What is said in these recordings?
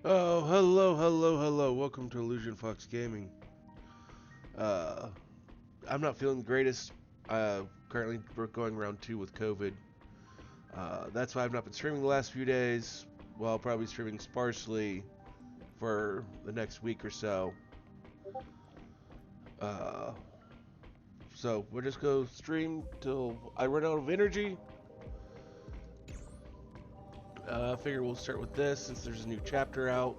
Oh, hello, hello, hello. Welcome to Illusion Fox Gaming. Uh, I'm not feeling the greatest. Currently, we're going round 2 with COVID. That's why I've not been streaming the last few days. Well, I'll probably be streaming sparsely for the next week or so. Uh, so we'll just go stream till I run out of energy. I figure we'll start with this since there's a new chapter out.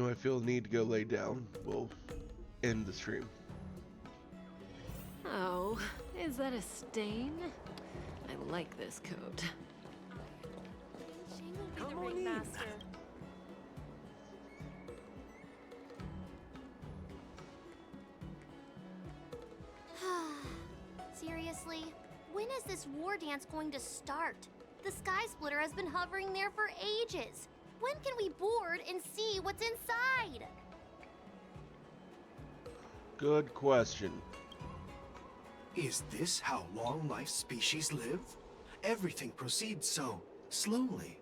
I feel the need to go lay down. We'll end the stream. Oh, is that a stain? I like this coat. She will be the ringmaster. Seriously? When is this war dance going to start? The Sky Splitter has been hovering there for ages. When can we board and see what's inside? Good question. Is this how long-life species live? Everything proceeds so slowly.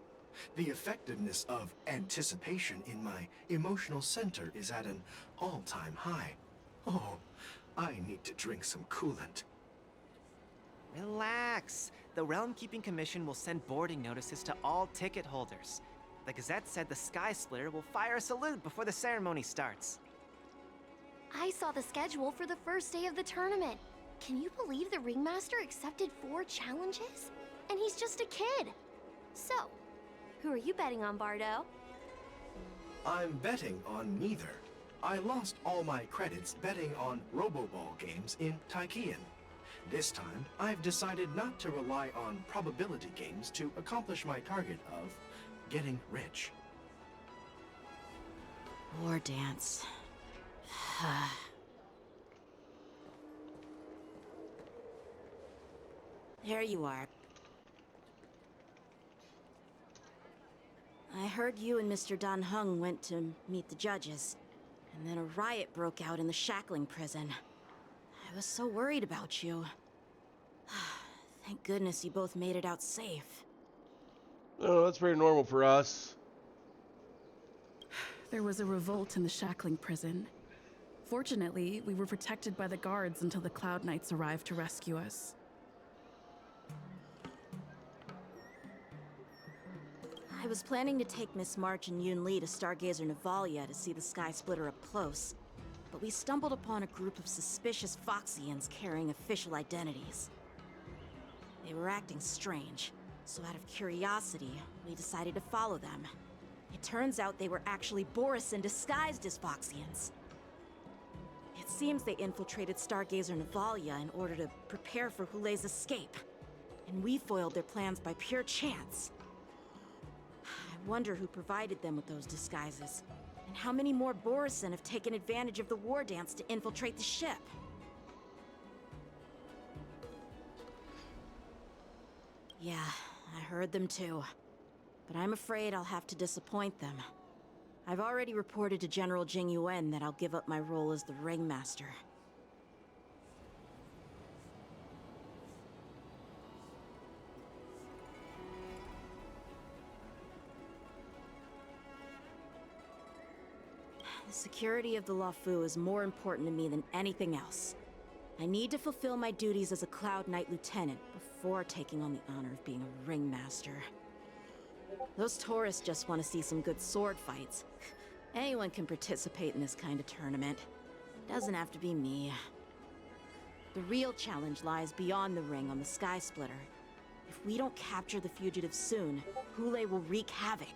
The effectiveness of anticipation in my emotional center is at an all-time high. Oh, I need to drink some coolant. Relax. The Realm Keeping Commission will send boarding notices to all ticket holders. The Gazette said the Sky Splitter will fire a salute before the ceremony starts. I saw the schedule for the first day of the tournament. Can you believe the ringmaster accepted 4 challenges? And he's just a kid. So, who are you betting on, Bardo? I'm betting on neither. I lost all my credits betting on Roboball games in Tykean. This time, I've decided not to rely on probability games to accomplish my target of getting rich. War dance. There you are. I heard you and Mr. Dan Heng went to meet the judges, and then a riot broke out in the shackling prison. I was so worried about you. Thank goodness you both made it out safe. Oh, that's very normal for us. There was a revolt in the shackling prison. Fortunately, we were protected by the guards until the Cloud Knights arrived to rescue us. I was planning to take Miss March and Yoon Lee to Stargazer Navalia to see the Sky Splitter up close, but we stumbled upon a group of suspicious Foxians carrying official identities. They were acting strange, so out of curiosity, we decided to follow them. It turns out they were actually Borisin disguised as Foxians. It seems they infiltrated Stargazer Navalia in order to prepare for Hule's escape, and we foiled their plans by pure chance. I wonder who provided them with those disguises, and how many more Borisin have taken advantage of the war dance to infiltrate the ship. Yeah, I heard them too. But I'm afraid I'll have to disappoint them. I've already reported to General Jing Yuan that I'll give up my role as the ringmaster. The security of the Luofu is more important to me than anything else. I need to fulfill my duties as a Cloud Knight Lieutenant before taking on the honor of being a ringmaster. Those tourists just want to see some good sword fights. Anyone can participate in this kind of tournament. Doesn't have to be me. The real challenge lies beyond the ring on the Sky Splitter. If we don't capture the fugitives soon, Hule will wreak havoc.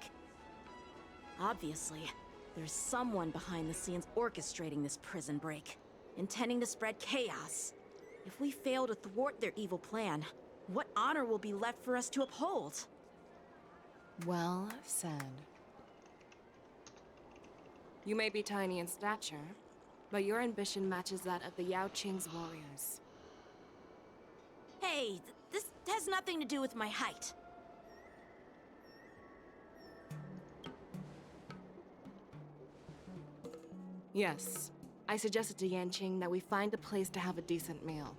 Obviously, there's someone behind the scenes orchestrating this prison break, intending to spread chaos. If we fail to thwart their evil plan, what honor will be left for us to uphold? Well said. You may be tiny in stature, but your ambition matches that of the Yao Qing's warriors. Hey, this has nothing to do with my height. Yes. I suggested to Yanqing that we find a place to have a decent meal.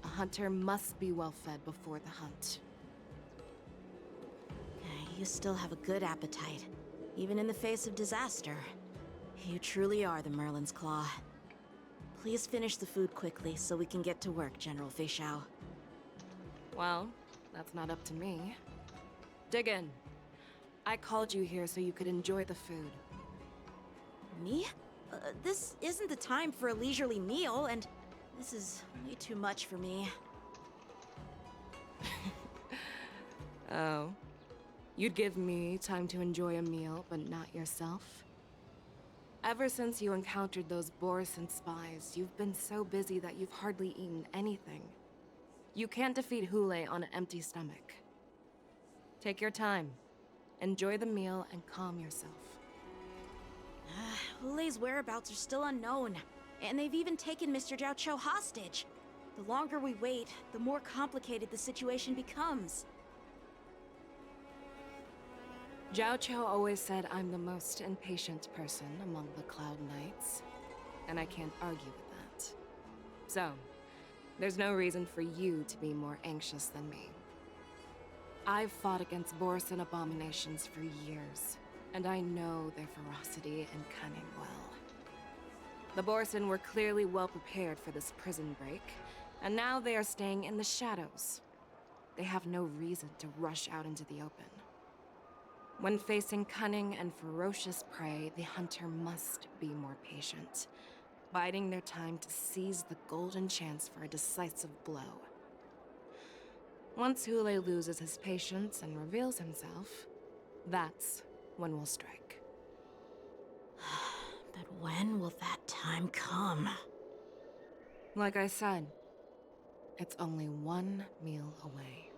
A hunter must be well fed before the hunt. You still have a good appetite, even in the face of disaster. You truly are the Merlin's Claw. Please finish the food quickly so we can get to work, General Fei Shao. Well, that's not up to me. Dig in. I called you here so you could enjoy the food. Me? This isn't the time for a leisurely meal, and this is way too much for me. Oh. You'd give me time to enjoy a meal, but not yourself? Ever since you encountered those Borison spies, you've been so busy that you've hardly eaten anything. You can't defeat Hule on an empty stomach. Take your time. Enjoy the meal and calm yourself. Hule's whereabouts are still unknown, and they've even taken Mr. Jiao Cho hostage. The longer we wait, the more complicated the situation becomes. Jiao Cho always said I'm the most impatient person among the Cloud Knights, and I can't argue with that. So, there's no reason for you to be more anxious than me. I've fought against Borison abominations for years, and I know their ferocity and cunning well. The Borison were clearly well prepared for this prison break, and now they are staying in the shadows. They have no reason to rush out into the open. When facing cunning and ferocious prey, the hunter must be more patient, biding their time to seize the golden chance for a decisive blow. Once Hule loses his patience and reveals himself, that's when we'll strike. But when will that time come? Like I said, it's only one meal away.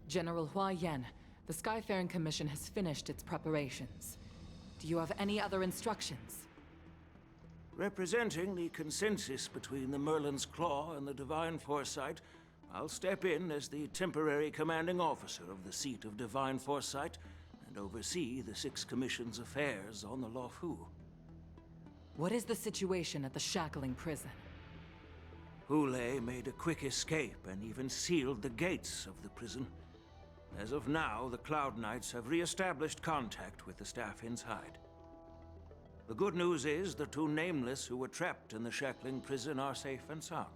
General Hua Yan, the Skyfaring Commission has finished its preparations. Do you have any other instructions? Representing the consensus between the Merlin's Claw and the Divine Foresight, I'll step in as the temporary commanding officer of the seat of Divine Foresight and oversee the Six Commission's affairs on the Luofu. What is the situation at the Shackling prison? Hule made a quick escape and even sealed the gates of the prison. As of now, the Cloud Knights have re-established contact with the staff inside. The good news is the two Nameless who were trapped in the Shackling prison are safe and sound.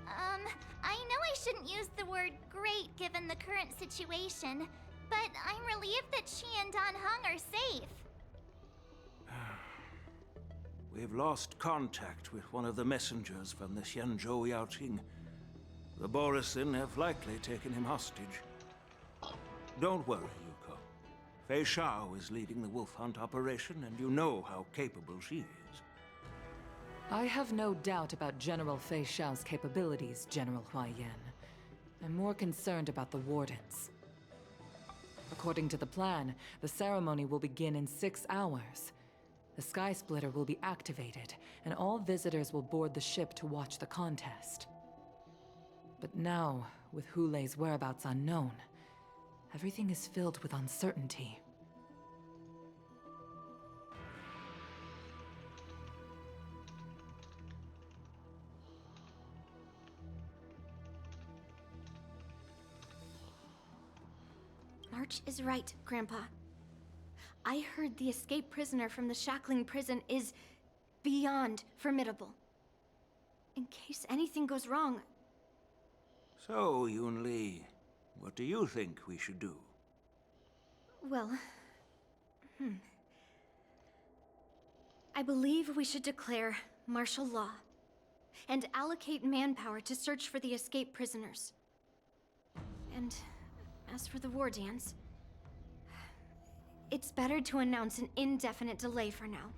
I know I shouldn't use the word great given the current situation, but I'm relieved that she and Dan Heng are safe. We've lost contact with one of the messengers from the Xianzhou Yaoqing. The Borison have likely taken him hostage. Don't worry, Yuko. Fei Shao is leading the wolf hunt operation, and you know how capable she is. I have no doubt about General Fei Shao's capabilities, General Hua Yan. I'm more concerned about the Wardens. According to the plan, the ceremony will begin in 6 hours. The Sky Splitter will be activated, and all visitors will board the ship to watch the contest. But now, with Hule's whereabouts unknown, everything is filled with uncertainty. March is right, Grandpa. I heard the escaped prisoner from the Shackling prison is beyond formidable. In case anything goes wrong. So, Yunli, what do you think we should do? Well, I believe we should declare martial law and allocate manpower to search for the escaped prisoners. And as for the war dance, it's better to announce an indefinite delay for now.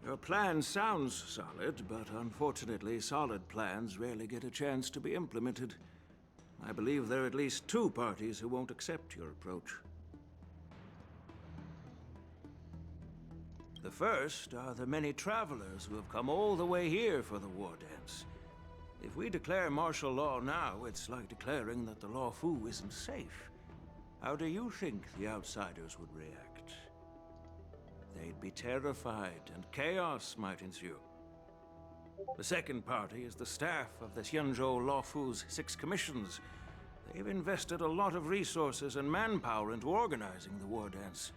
Your plan sounds solid, but unfortunately, solid plans rarely get a chance to be implemented. I believe there are at least 2 parties who won't accept your approach. The first are the many travelers who have come all the way here for the war dance. If we declare martial law now, it's like declaring that the Lawfu isn't safe. How do you think the outsiders would react? They'd be terrified, and chaos might ensue. The second party is the staff of the Xianzhou Lawfu's 6 commissions. They've invested a lot of resources and manpower into organizing the war dance.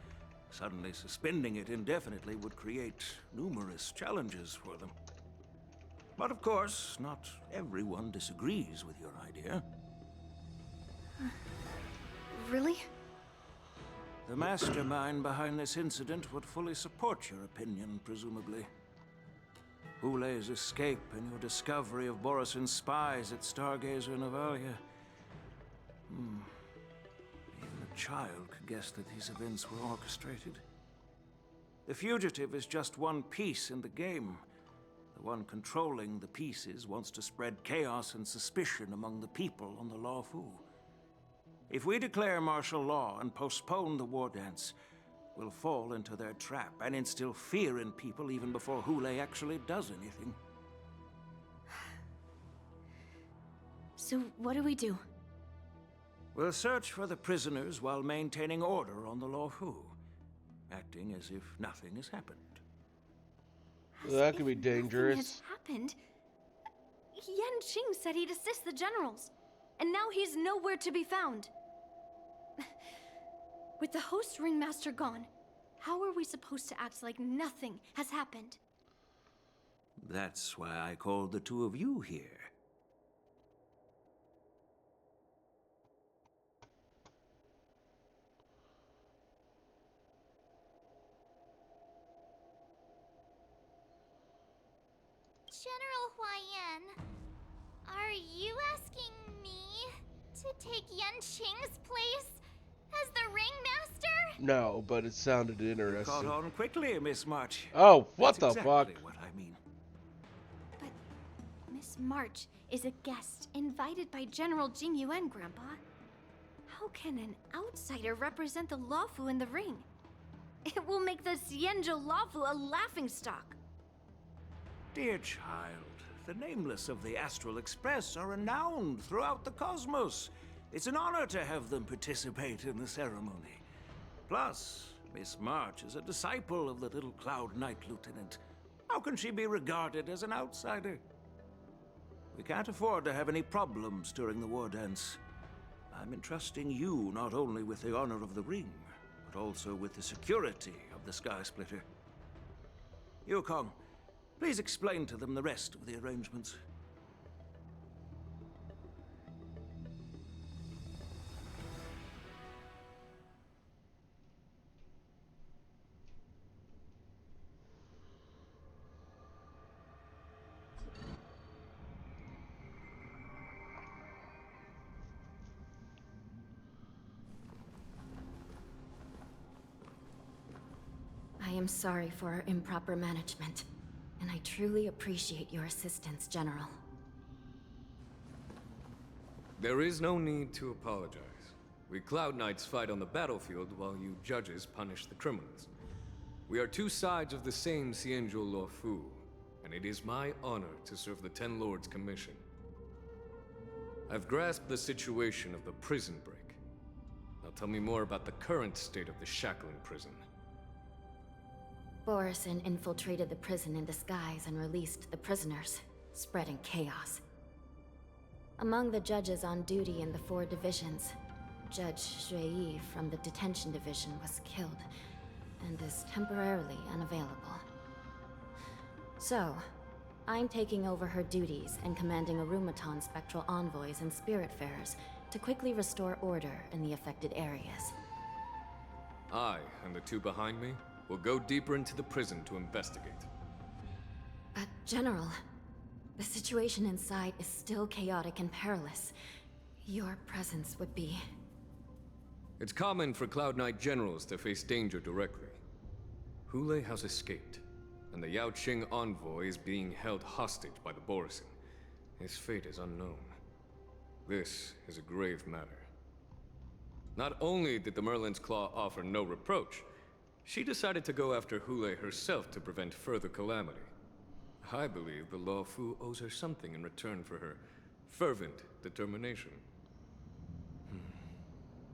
Suddenly suspending it indefinitely would create numerous challenges for them. But of course, not everyone disagrees with your idea. Really? The mastermind behind this incident would fully support your opinion, presumably. Hule's escape and your discovery of Borison's spies at Stargazer Navalia. Even a child could guess that these events were orchestrated. The fugitive is just one piece in the game. The one controlling the pieces wants to spread chaos and suspicion among the people on the Lawfu. If we declare martial law and postpone the war dance, we'll fall into their trap and instill fear in people even before Hule actually does anything. So what do we do? We'll search for the prisoners while maintaining order on the Lawfu, acting as if nothing has happened. Well, that could be Nothing dangerous. has happened. Yan Qing said he'd assist the generals, and now he's nowhere to be found. With the host ringmaster gone, how are we supposed to act like nothing has happened? That's why I called the 2 of you here. General Huaiyan, are you asking me to take Yan Qing's place as the ringmaster? No, but it sounded You caught interesting. on quickly, Miss March. Oh, what That's the exactly fuck? what I mean. But Miss March is a guest invited by General Jing Yuan, Grandpa. How can an outsider represent the Lawfu in the ring? It will make the Xianzhou Lawfu a laughingstock. Dear child, the nameless of the Astral Express are renowned throughout the cosmos. It's an honor to have them participate in the ceremony. Plus, Miss March is a disciple of the little Cloud Knight Lieutenant. How can she be regarded as an outsider? We can't afford to have any problems during the war dance. I'm entrusting you not only with the honor of the ring, but also with the security of the Sky Splitter. Yukong, please explain to them the rest of the arrangements. I am sorry for our improper management, and I truly appreciate your assistance, General. There is no need to apologize. We Cloud Knights fight on the battlefield while you judges punish the criminals. We are 2 sides of the same Xianzhou Luofu, and it is my honor to serve the Ten Lords' commission. I've grasped the situation of the prison break. Now tell me more about the current state of the shackling prison. Borison infiltrated the prison in disguise and released the prisoners, spreading chaos. Among the judges on duty in the 4 divisions, Judge Shui from the detention division was killed and is temporarily unavailable. So, I'm taking over her duties and commanding Arumaton spectral envoys and spiritfarers to quickly restore order in the affected areas. I, and the 2 behind me, will go deeper into the prison to investigate. But, General, the situation inside is still chaotic and perilous. Your presence would be... It's common for Cloud Knight generals to face danger directly. Hule has escaped, and the Yaoqing envoy is being held hostage by the Borisin. His fate is unknown. This is a grave matter. Not only did the Merlin's Claw offer no reproach, she decided to go after Hule herself to prevent further calamity. I believe the Law Fu owes her something in return for her fervent determination.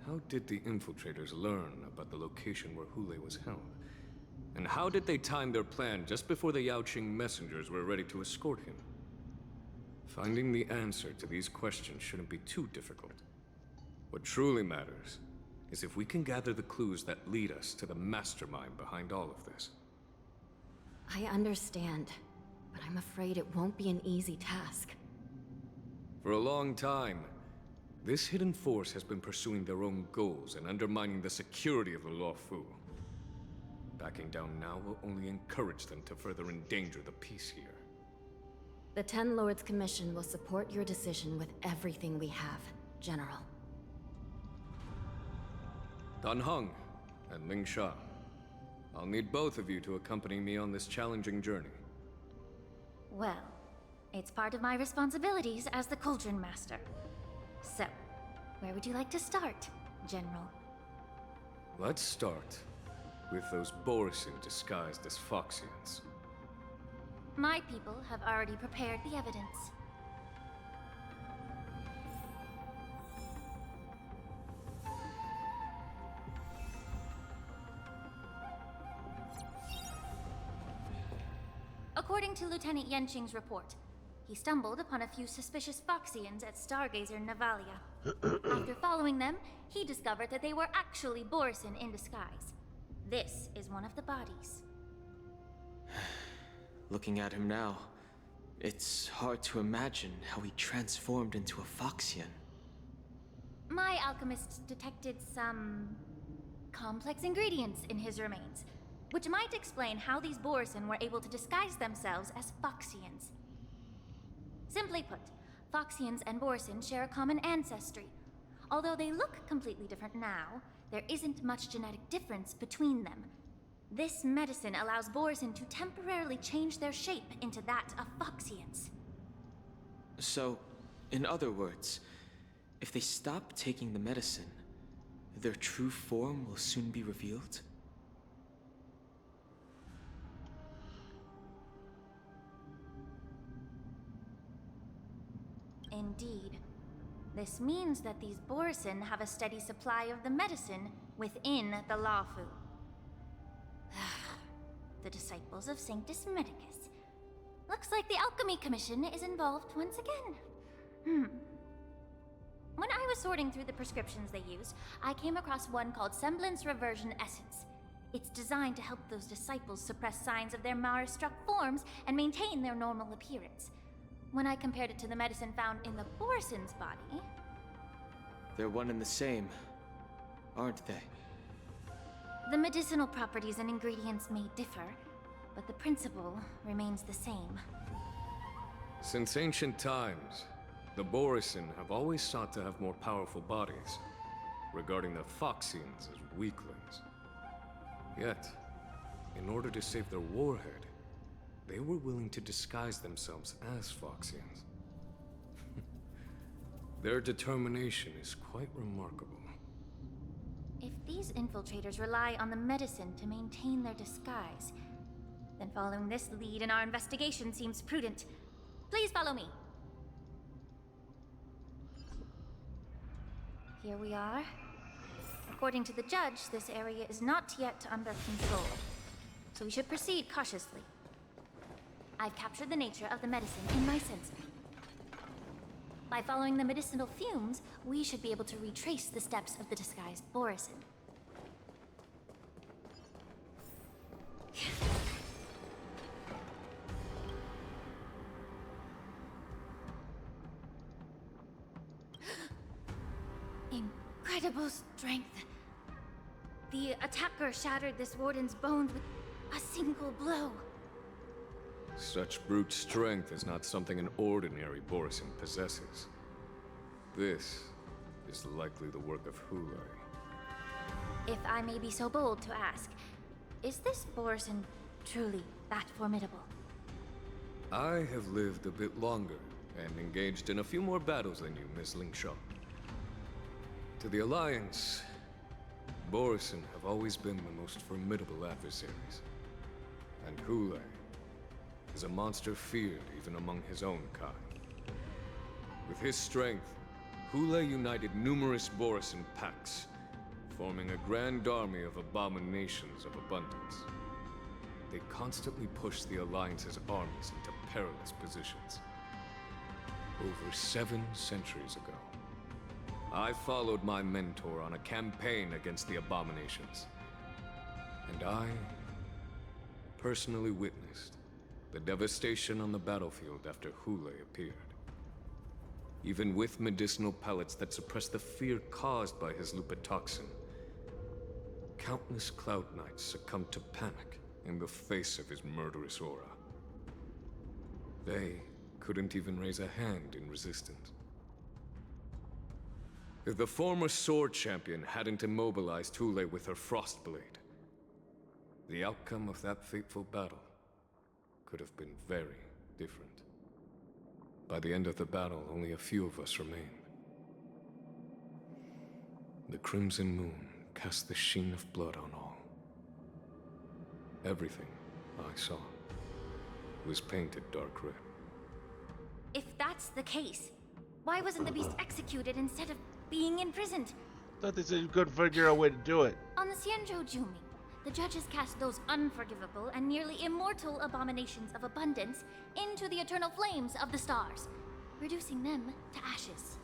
How did the infiltrators learn about the location where Hule was held? And how did they time their plan just before the Yaoqing messengers were ready to escort him? Finding the answer to these questions shouldn't be too difficult. What truly matters is if we can gather the clues that lead us to the mastermind behind all of this. I understand, but I'm afraid it won't be an easy task. For a long time, this hidden force has been pursuing their own goals and undermining the security of the Law Fu. Backing down now will only encourage them to further endanger the peace here. The Ten Lords Commission will support your decision with everything we have, General. Dan Heng and Ling Sha, I'll need both of you to accompany me on this challenging journey. Well, it's part of my responsibilities as the Cauldron Master. So, where would you like to start, General? Let's start with those Borisin disguised as Foxians. My people have already prepared the evidence. According to Lieutenant Yenqing's report, he stumbled upon a few suspicious Foxians at Stargazer Navalia. After following them, he discovered that they were actually Borisin in disguise. This is one of the bodies. Looking at him now, it's hard to imagine how he transformed into a Foxian. My alchemists detected some complex ingredients in his remains, which might explain how these Borisin were able to disguise themselves as Foxians. Simply put, Foxians and Borisin share a common ancestry. Although they look completely different now, there isn't much genetic difference between them. This medicine allows Borisin to temporarily change their shape into that of Foxians. So, in other words, if they stop taking the medicine, their true form will soon be revealed? Indeed. This means that these Borisin have a steady supply of the medicine within the Lawfu. The disciples of Sanctus Medicus. Looks like the Alchemy Commission is involved once again. When I was sorting through the prescriptions they used, I came across one called Semblance Reversion Essence. It's designed to help those disciples suppress signs of their Mara-struck forms and maintain their normal appearance. When I compared it to the medicine found in the Borisin's body... They're one and the same, aren't they? The medicinal properties and ingredients may differ, but the principle remains the same. Since ancient times, the Borisin have always sought to have more powerful bodies, regarding the Foxians as weaklings. Yet, in order to save their warhead, they were willing to disguise themselves as Foxians. Their determination is quite remarkable. If these infiltrators rely on the medicine to maintain their disguise, then following this lead in our investigation seems prudent. Please follow me. Here we are. According to the judge, this area is not yet under control, so we should proceed cautiously. I've captured the nature of the medicine in my sensor. By following the medicinal fumes, we should be able to retrace the steps of the disguised Borisin. Incredible strength. The attacker shattered this warden's bones with a single blow. Such brute strength is not something an ordinary Borisin possesses. This is likely the work of Hule. If I may be so bold to ask, is this Borisin truly that formidable. I have lived a bit longer and engaged in a few more battles than you, Miss Lingshaw. To the Alliance, Borison have always been the most formidable adversaries. And Hule is a monster feared even among his own kind. With his strength, Hule united numerous Borison pacts, forming a grand army of abominations of abundance. They constantly push the Alliance's armies into perilous positions. Over 7 centuries ago, I followed my mentor on a campaign against the abominations. And I personally witnessed the devastation on the battlefield after Hule appeared. Even with medicinal pellets that suppressed the fear caused by his lupitoxin, countless Cloud Knights succumbed to panic in the face of his murderous aura. They couldn't even raise a hand in resistance. If the former Sword Champion hadn't immobilized Hule with her Frostblade, the outcome of that fateful battle could have been very different. By the end of the battle, only a few of us remained. The Crimson Moon cast the sheen of blood on all. Everything I saw was painted dark red. If that's the case, why wasn't the beast executed instead of being imprisoned? Thought they said you couldn't figure out a way to do it. On the Xianzhou Jumi, the judges cast those unforgivable and nearly immortal abominations of abundance into the eternal flames of the stars, reducing them to ashes.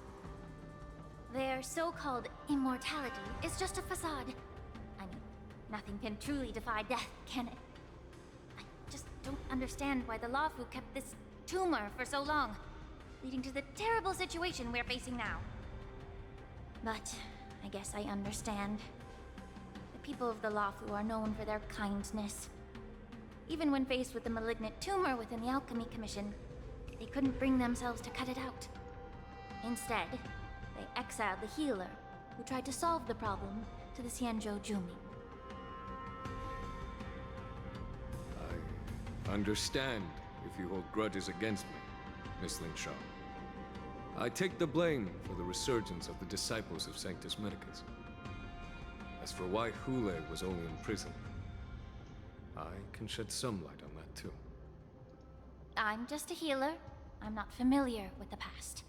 Their so-called immortality is just a facade. I mean, nothing can truly defy death, can it? I just don't understand why the Luofu kept this tumor for so long, leading to the terrible situation we're facing now. But I guess I understand. The people of the Luofu are known for their kindness. Even when faced with the malignant tumor within the Alchemy Commission, they couldn't bring themselves to cut it out. Instead, they exiled the healer, who tried to solve the problem, to the Xianzhou Jumi. I understand if you hold grudges against me, Miss Lingshaw. I take the blame for the resurgence of the disciples of Sanctus Medicus. As for why Hule was only in prison, I can shed some light on that too. I'm just a healer. I'm not familiar with the past.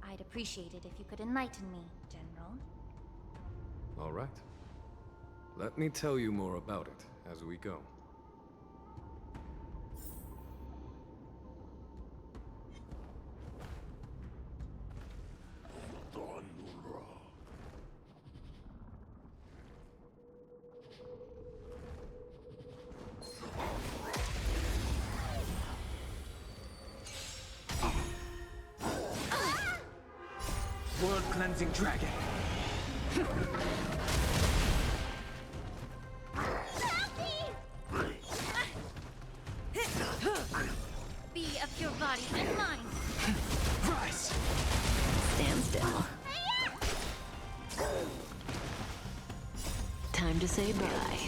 I'd appreciate it if you could enlighten me, General. All right. Let me tell you more about it as we go. Blood-cleansing dragon. Be of your body and mind. Rise. Stand still. Time to say bye.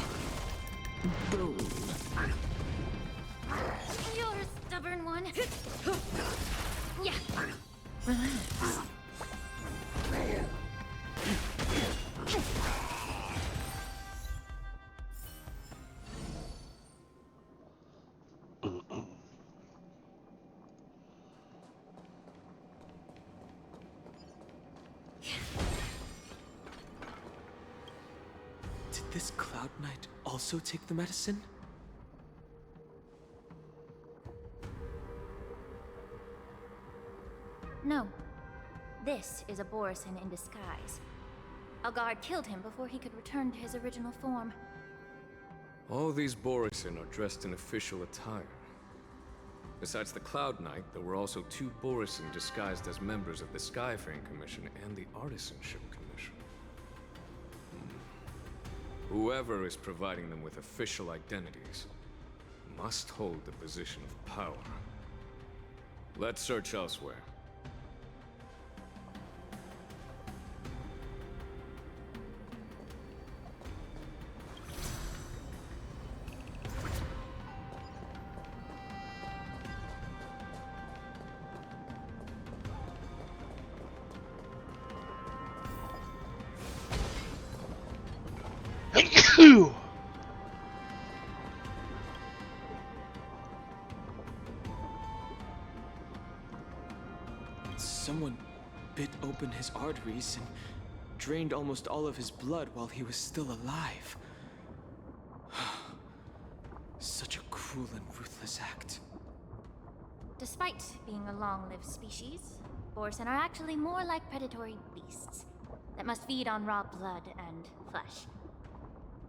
Boom. You're a stubborn one. Yeah. Relax. Did this Cloud Knight also take the medicine? No. This is a Borison in disguise. A guard killed him before he could return to his original form. All these Borison are dressed in official attire. Besides the Cloud Knight, there were also 2 Borison disguised as members of the Skyfaring Commission and the Artisanship Commission. Whoever is providing them with official identities must hold the position of power. Let's search elsewhere. Someone bit open his arteries and drained almost all of his blood while he was still alive. Such a cruel and ruthless act. Despite being a long-lived species, Borsen are actually more like predatory beasts that must feed on raw blood and flesh.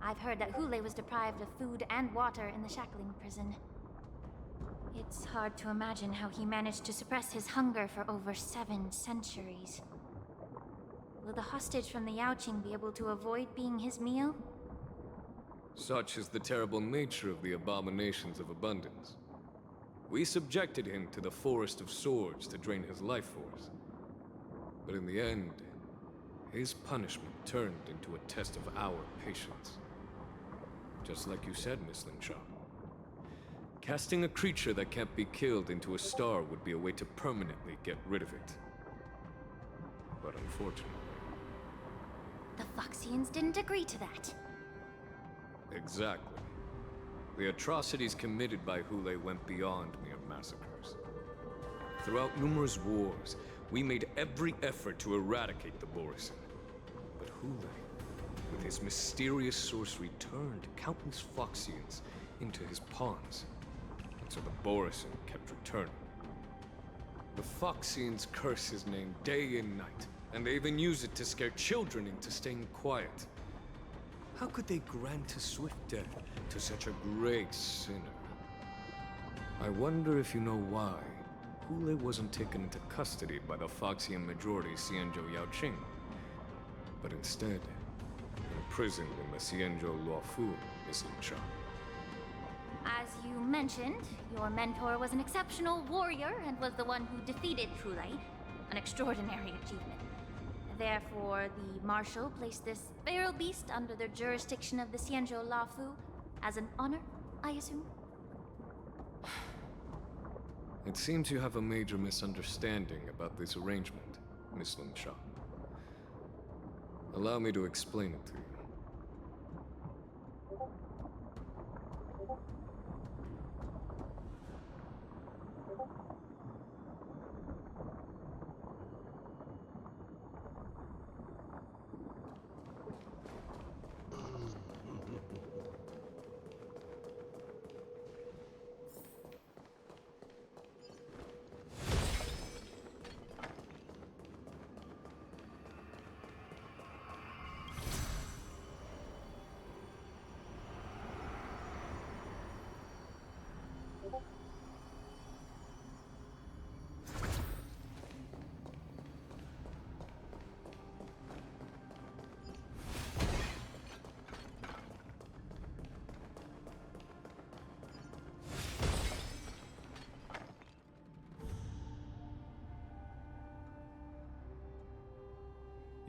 I've heard that Hule was deprived of food and water in the shackling prison. It's hard to imagine how he managed to suppress his hunger for over 7 centuries. Will the hostage from the Yaoqing be able to avoid being his meal? Such is the terrible nature of the abominations of abundance. We subjected him to the Forest of Swords to drain his life force. But in the end, his punishment turned into a test of our patience. Just like you said, Miss Linshaw. Casting a creature that can't be killed into a star would be a way to permanently get rid of it. But unfortunately... The Foxians didn't agree to that. Exactly. The atrocities committed by Hule went beyond mere massacres. Throughout numerous wars, we made every effort to eradicate the Borisin. But Hule, with his mysterious sorcery, turned countless Foxians into his pawns. And so the Borisin kept returning. The Foxians curse his name day and night, and they even use it to scare children into staying quiet. How could they grant a swift death to such a great sinner? I wonder if you know why Hule wasn't taken into custody by the Foxian majority Xianzhou Yaoqing, but instead imprisoned in the Xianzhou Luofu, Miss Linshaw. As you mentioned, your mentor was an exceptional warrior and was the one who defeated Hule, an extraordinary achievement. Therefore, the Marshal placed this feral beast under the jurisdiction of the Xianzhou Luofu as an honor, I assume? It seems you have a major misunderstanding about this arrangement, Miss Linshaw. Allow me to explain it to you.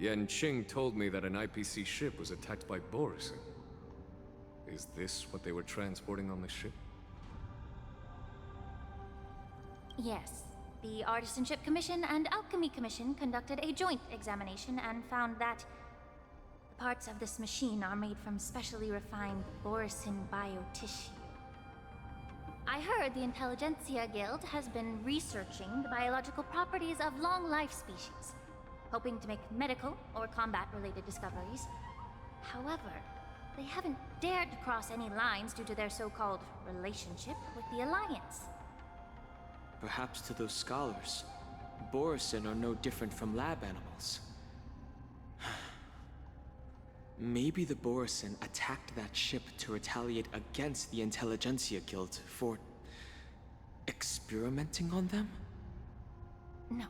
Yanqing told me that an IPC ship was attacked by Borisin. Is this what they were transporting on the ship? Yes. The Artisanship Commission and Alchemy Commission conducted a joint examination and found that the parts of this machine are made from specially refined Borisin biotissue. I heard the Intelligentsia Guild has been researching the biological properties of long-life species, hoping to make medical or combat-related discoveries. However, they haven't dared to cross any lines due to their so-called relationship with the Alliance. Perhaps to those scholars, Borisin are no different from lab animals. Maybe the Borisin attacked that ship to retaliate against the Intelligentsia Guild for experimenting on them? No.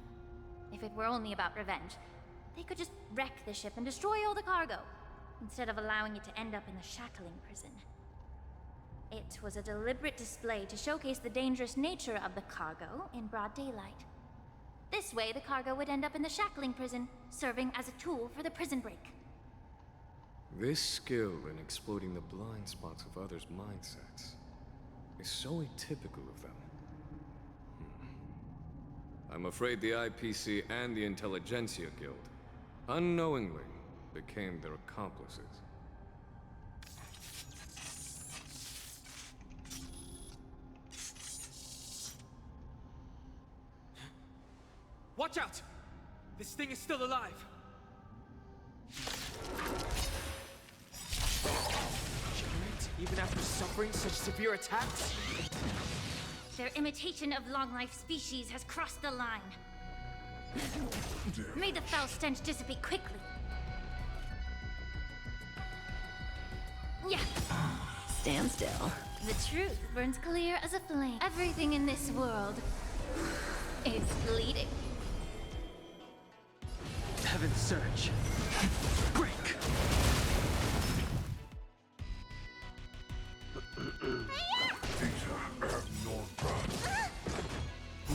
If it were only about revenge, they could just wreck the ship and destroy all the cargo, instead of allowing it to end up in the shackling prison. It was a deliberate display to showcase the dangerous nature of the cargo in broad daylight. This way, the cargo would end up in the shackling prison, serving as a tool for the prison break. This skill in exploiting the blind spots of others' mindsets is so atypical of them. I'm afraid the IPC and the Intelligentsia Guild unknowingly became their accomplices. Watch out! This thing is still alive! Regenerate even after suffering such severe attacks? Their imitation of long-life species has crossed the line. May the foul stench dissipate quickly. Yeah. Stand still. The truth burns clear as a flame. Everything in this world is bleeding. Heaven's Surge. Break!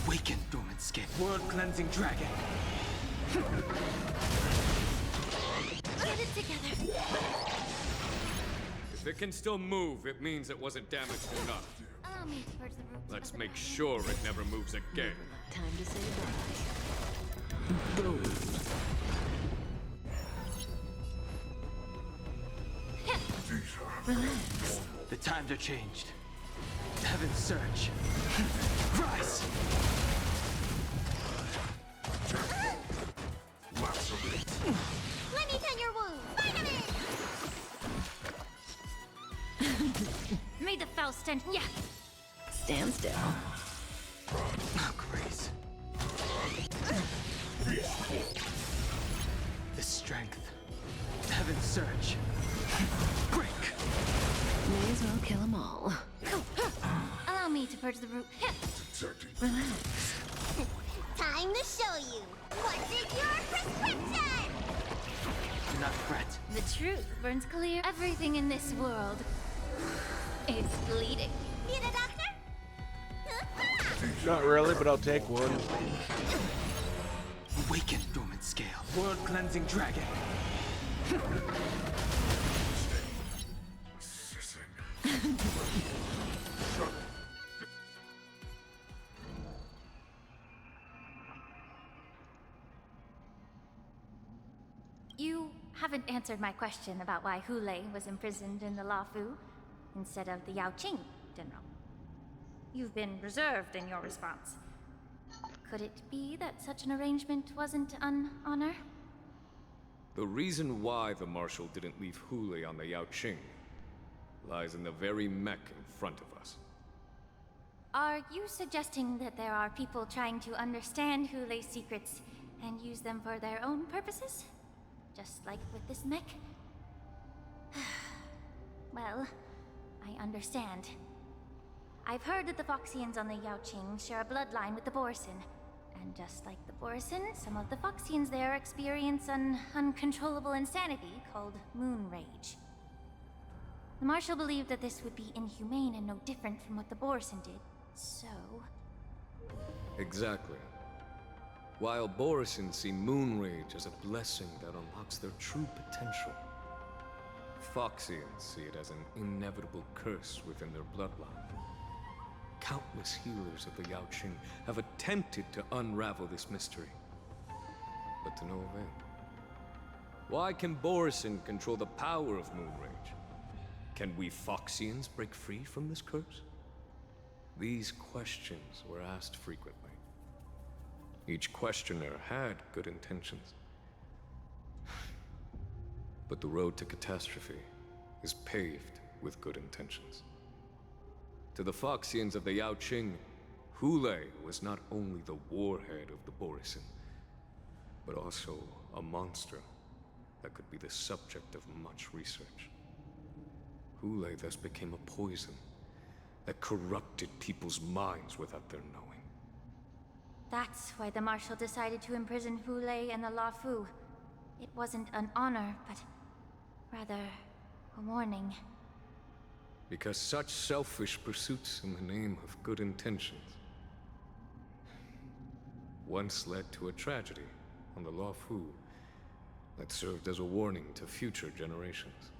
Awaken, dormant skin. World-cleansing dragon. Get it together. If it can still move, it means it wasn't damaged enough. Allow me to purge the root. Let's make sure it never moves again. Time to say bye. Relax. The times are changed. Heaven's Surge. Rise! Let me tend your wound. Vitamin! May the foul stench. Yeah. Stand still. Oh, Grace. The strength. Heaven's Surge. Break! May as well kill them all. Allow me to purge the root. Relax. Time to show you. What's in your prescription? Do not fret. The truth burns clear. Everything in this world is bleeding. Need a doctor? Not really, but I'll take one. Awaken, dormant scale. World-cleansing dragon. You haven't answered my question about why Hule was imprisoned in the Lafu instead of the Yao Qing, General. You've been reserved in your response. Could it be that such an arrangement wasn't an honor? The reason why the Marshal didn't leave Hule on the Yao Qing lies in the very mech in front of us. Are you suggesting that there are people trying to understand Hule's secrets and use them for their own purposes? Just like with this mech? Well, I understand. I've heard that the Foxians on the Yao Qing share a bloodline with the Borisin. And just like the Borisin, some of the Foxians there experience an uncontrollable insanity called moon rage. The Marshal believed that this would be inhumane and no different from what the Borisin did, so... Exactly. While Borisin see moon rage as a blessing that unlocks their true potential, Foxians see it as an inevitable curse within their bloodline. Countless healers of the Yao Qing have attempted to unravel this mystery, but to no avail. Why can Borisin control the power of moon rage? Can we Foxians break free from this curse? These questions were asked frequently. Each questioner had good intentions. But the road to catastrophe is paved with good intentions. To the Foxians of the Yao Qing, Hule was not only the warhead of the Borisin, but also a monster that could be the subject of much research. Hule thus became a poison that corrupted people's minds without their knowing. That's why the Marshal decided to imprison Hule and the Lafu. It wasn't an honor, but rather a warning. Because such selfish pursuits in the name of good intentions once led to a tragedy on the Lafu that served as a warning to future generations.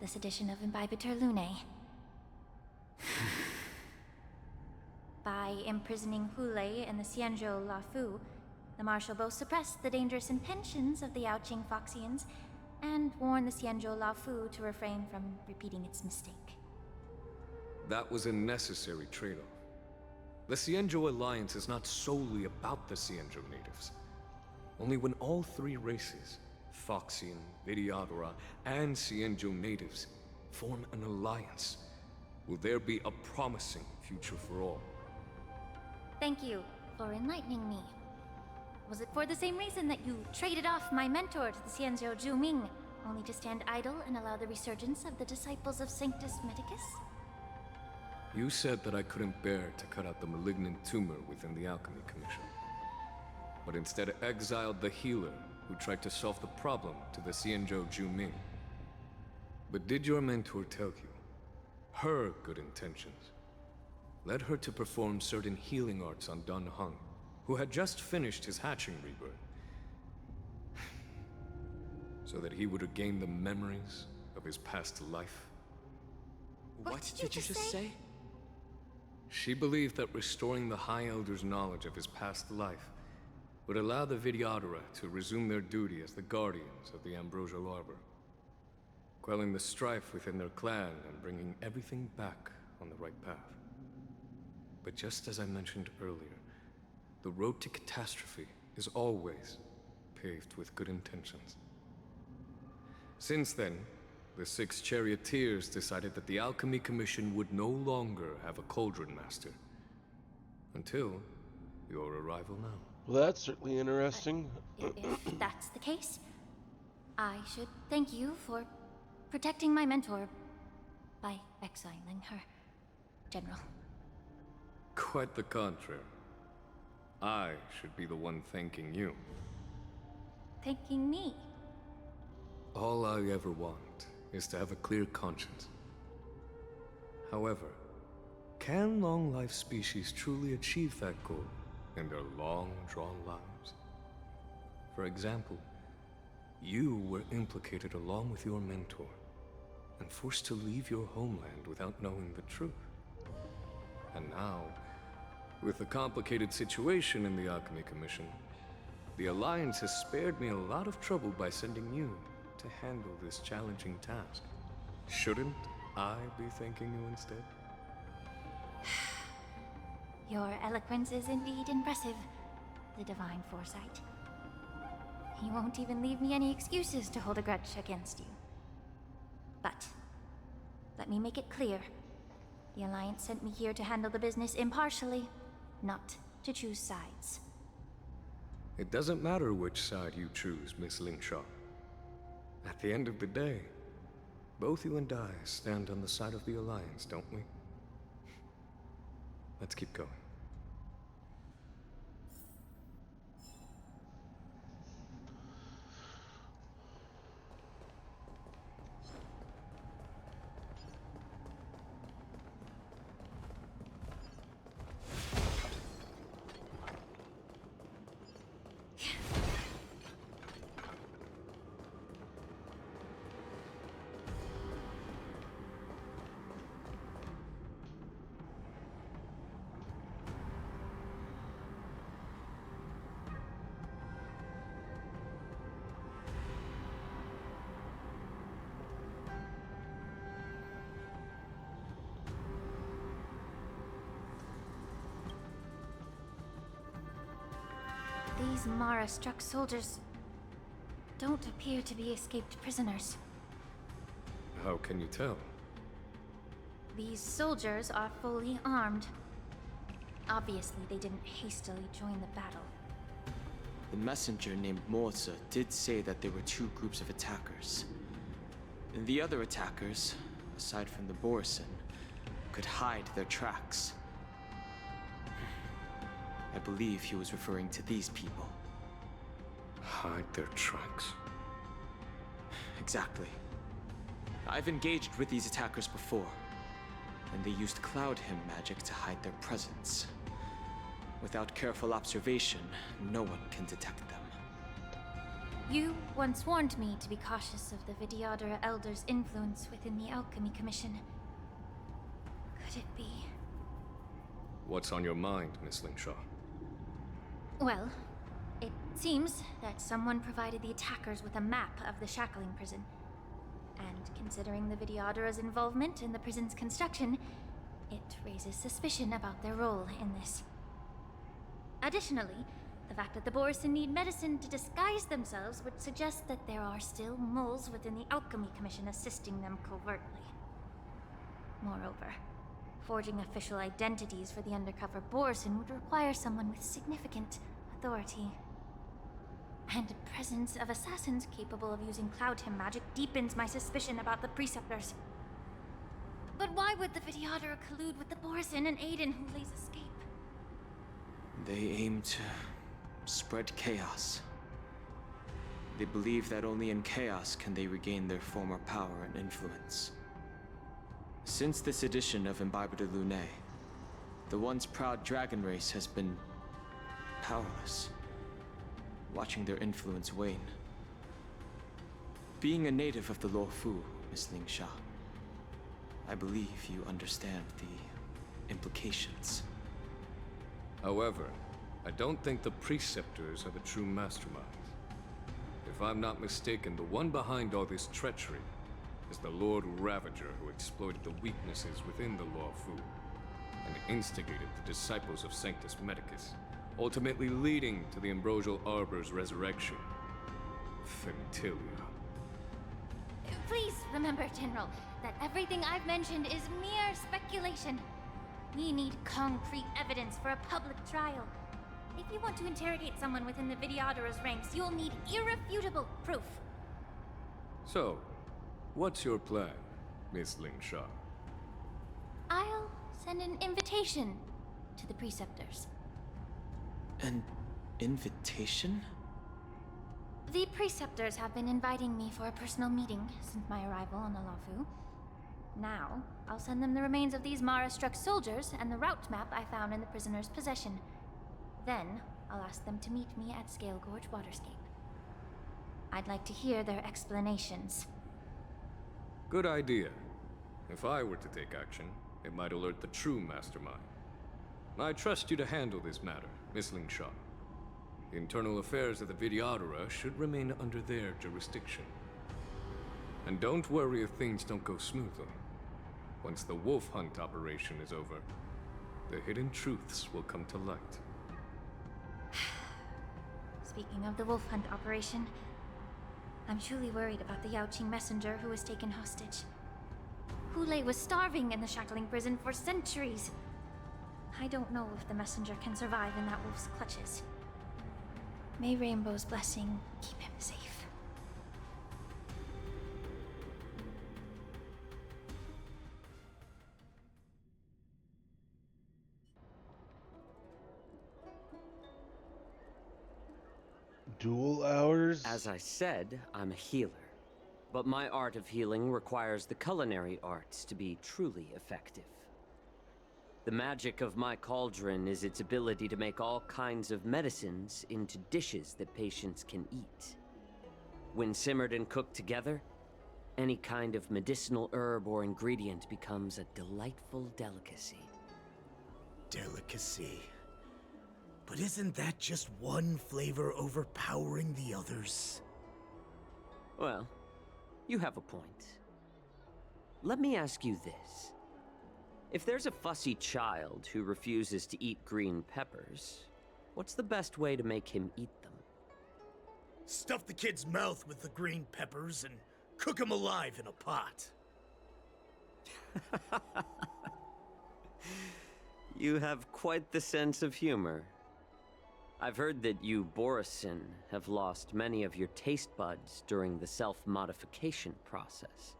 This edition of Imbibitor Lunae. By imprisoning Hule and the Xianzhou Lafu, the Marshal both suppressed the dangerous intentions of the Yao Qing Foxians and warned the Xianzhou Lafu to refrain from repeating its mistake. That was a necessary trade-off. The Cienjo Alliance is not solely about the Cienjo natives. Only when all three races, Foxian, Videodora, and Cienjo natives, form an alliance, will there be a promising future for all. Thank you for enlightening me. Was it for the same reason that you traded off my mentor to the Xianzhou Zhuming, only to stand idle and allow the resurgence of the disciples of Sanctus Medicus? You said that I couldn't bear to cut out the malignant tumor within the Alchemy Commission, but instead exiled the healer who tried to solve the problem to the Xianzhou Zhuming. But did your mentor tell you her good intentions led her to perform certain healing arts on Dan Heng, who had just finished his hatching rebirth, so that he would regain the memories of his past life? What did you just say? She believed that restoring the High Elder's knowledge of his past life would allow the Videodora to resume their duty as the guardians of the Ambrosial Arbor, quelling the strife within their clan and bringing everything back on the right path. But just as I mentioned earlier, the road to catastrophe is always paved with good intentions. Since then, the 6 charioteers decided that the Alchemy Commission would no longer have a cauldron master. Until your arrival now. Well, that's certainly interesting. If that's the case, I should thank you for protecting my mentor by exiling her, General. Quite the contrary. I should be the one thanking you. Thanking me? All I ever want is to have a clear conscience. However, can long-life species truly achieve that goal in their long-drawn lives? For example, you were implicated along with your mentor and forced to leave your homeland without knowing the truth. And now, with the complicated situation in the Alchemy Commission, the Alliance has spared me a lot of trouble by sending you to handle this challenging task. Shouldn't I be thanking you instead? Your eloquence is indeed impressive, the divine foresight. You won't even leave me any excuses to hold a grudge against you. But, let me make it clear. The Alliance sent me here to handle the business impartially, not to choose sides. It doesn't matter which side you choose, Miss Lingshaw. At the end of the day, both you and I stand on the side of the Alliance, don't we? Let's keep going. These Mara-struck soldiers don't appear to be escaped prisoners. How can you tell? These soldiers are fully armed. Obviously, they didn't hastily join the battle. The messenger named Moza did say that there were 2 groups of attackers. And the other attackers, aside from the Borison, could hide their tracks. I believe he was referring to these people. Hide their tracks? Exactly. I've engaged with these attackers before, and they used Cloud Hymn magic to hide their presence. Without careful observation, no one can detect them. You once warned me to be cautious of the Videodora Elder's influence within the Alchemy Commission. Could it be? What's on your mind, Miss Lingshaw? Well, it seems that someone provided the attackers with a map of the shackling prison. And considering the Videodora's involvement in the prison's construction, It raises suspicion about their role in this. Additionally, the fact that the Borison need medicine to disguise themselves would suggest that there are still moles within the Alchemy Commission assisting them covertly. Moreover, forging official identities for the undercover Borison would require someone with significant authority. And the presence of assassins capable of using Cloudhim magic deepens my suspicion about the Preceptors. But why would the Videodora collude with the Borison and aid in Hulei's escape? They aim to spread chaos. They believe that only in chaos can they regain their former power and influence. Since this edition of Imbibe de Lune, the once proud dragon race has been powerless, watching their influence wane. Being a native of the Luofu, Miss Ling Sha, I believe you understand the implications. However, I don't think the Preceptors are the true masterminds. If I'm not mistaken, the one behind all this treachery is the Lord Ravager who exploited the weaknesses within the Luofu and instigated the disciples of Sanctus Medicus, ultimately leading to the Ambrosial Arbor's resurrection. Fentilia. Please remember, General, that everything I've mentioned is mere speculation. We need concrete evidence for a public trial. If you want to interrogate someone within the Videodora's ranks, you'll need irrefutable proof. So, what's your plan, Miss Ling Sha? I'll send an invitation to the Preceptors. An invitation? The Preceptors have been inviting me for a personal meeting since my arrival on the Luofu. Now, I'll send them the remains of these Mara-struck soldiers and the route map I found in the prisoner's possession. Then, I'll ask them to meet me at Scale Gorge Waterscape. I'd like to hear their explanations. Good idea. If I were to take action, it might alert the true mastermind. I trust you to handle this matter, Miss Ling Sha. The internal affairs of the Videodora should remain under their jurisdiction. And don't worry if things don't go smoothly. Once the wolf hunt operation is over, the hidden truths will come to light. Speaking of the wolf hunt operation, I'm truly worried about the Yaoqing messenger who was taken hostage. Hulei was starving in the shackling prison for centuries. I don't know if the messenger can survive in that wolf's clutches. May Rainbow's blessing keep him safe. Dual hours? As I said, I'm a healer. But my art of healing requires the culinary arts to be truly effective. The magic of my cauldron is its ability to make all kinds of medicines into dishes that patients can eat. When simmered and cooked together, any kind of medicinal herb or ingredient becomes a delightful delicacy. Delicacy. But isn't that just one flavor overpowering the others? Well, you have a point. Let me ask you this. If there's a fussy child who refuses to eat green peppers, what's the best way to make him eat them? Stuff the kid's mouth with the green peppers and cook him alive in a pot. You have quite the sense of humor. I've heard that you, Borison, have lost many of your taste buds during the self-modification process,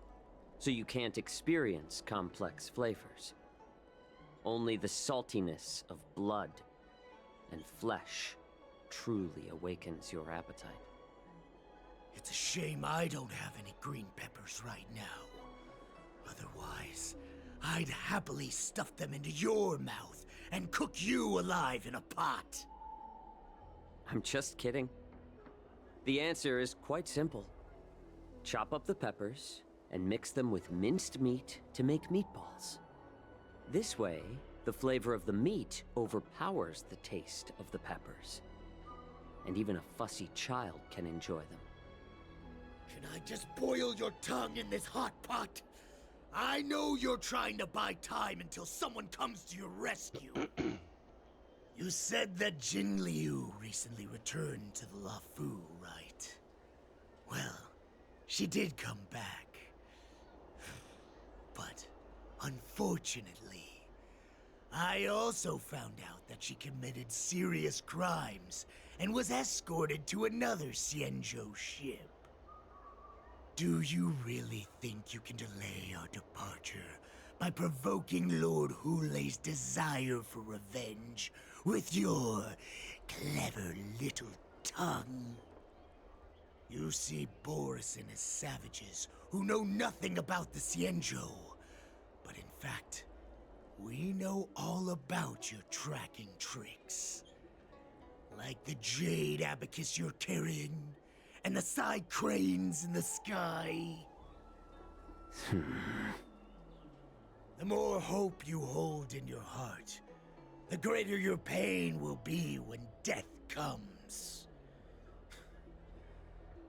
so you can't experience complex flavors. Only the saltiness of blood and flesh truly awakens your appetite. It's a shame I don't have any green peppers right now. Otherwise, I'd happily stuff them into your mouth and cook you alive in a pot. I'm just kidding. The answer is quite simple. Chop up the peppers and mix them with minced meat to make meatballs. This way, the flavor of the meat overpowers the taste of the peppers. And even a fussy child can enjoy them. Can I just boil your tongue in this hot pot? I know you're trying to buy time until someone comes to your rescue. You said that Jin Liu recently returned to the Luofu, right? Well, she did come back. But, unfortunately, I also found out that she committed serious crimes and was escorted to another Xianzhou ship. Do you really think you can delay our departure by provoking Lord Hulei's desire for revenge with your clever little tongue? You see Borison as savages who know nothing about the Xianzhou, but in fact, we know all about your tracking tricks. Like the jade abacus you're carrying, and the side cranes in the sky. The more hope you hold in your heart, the greater your pain will be when death comes.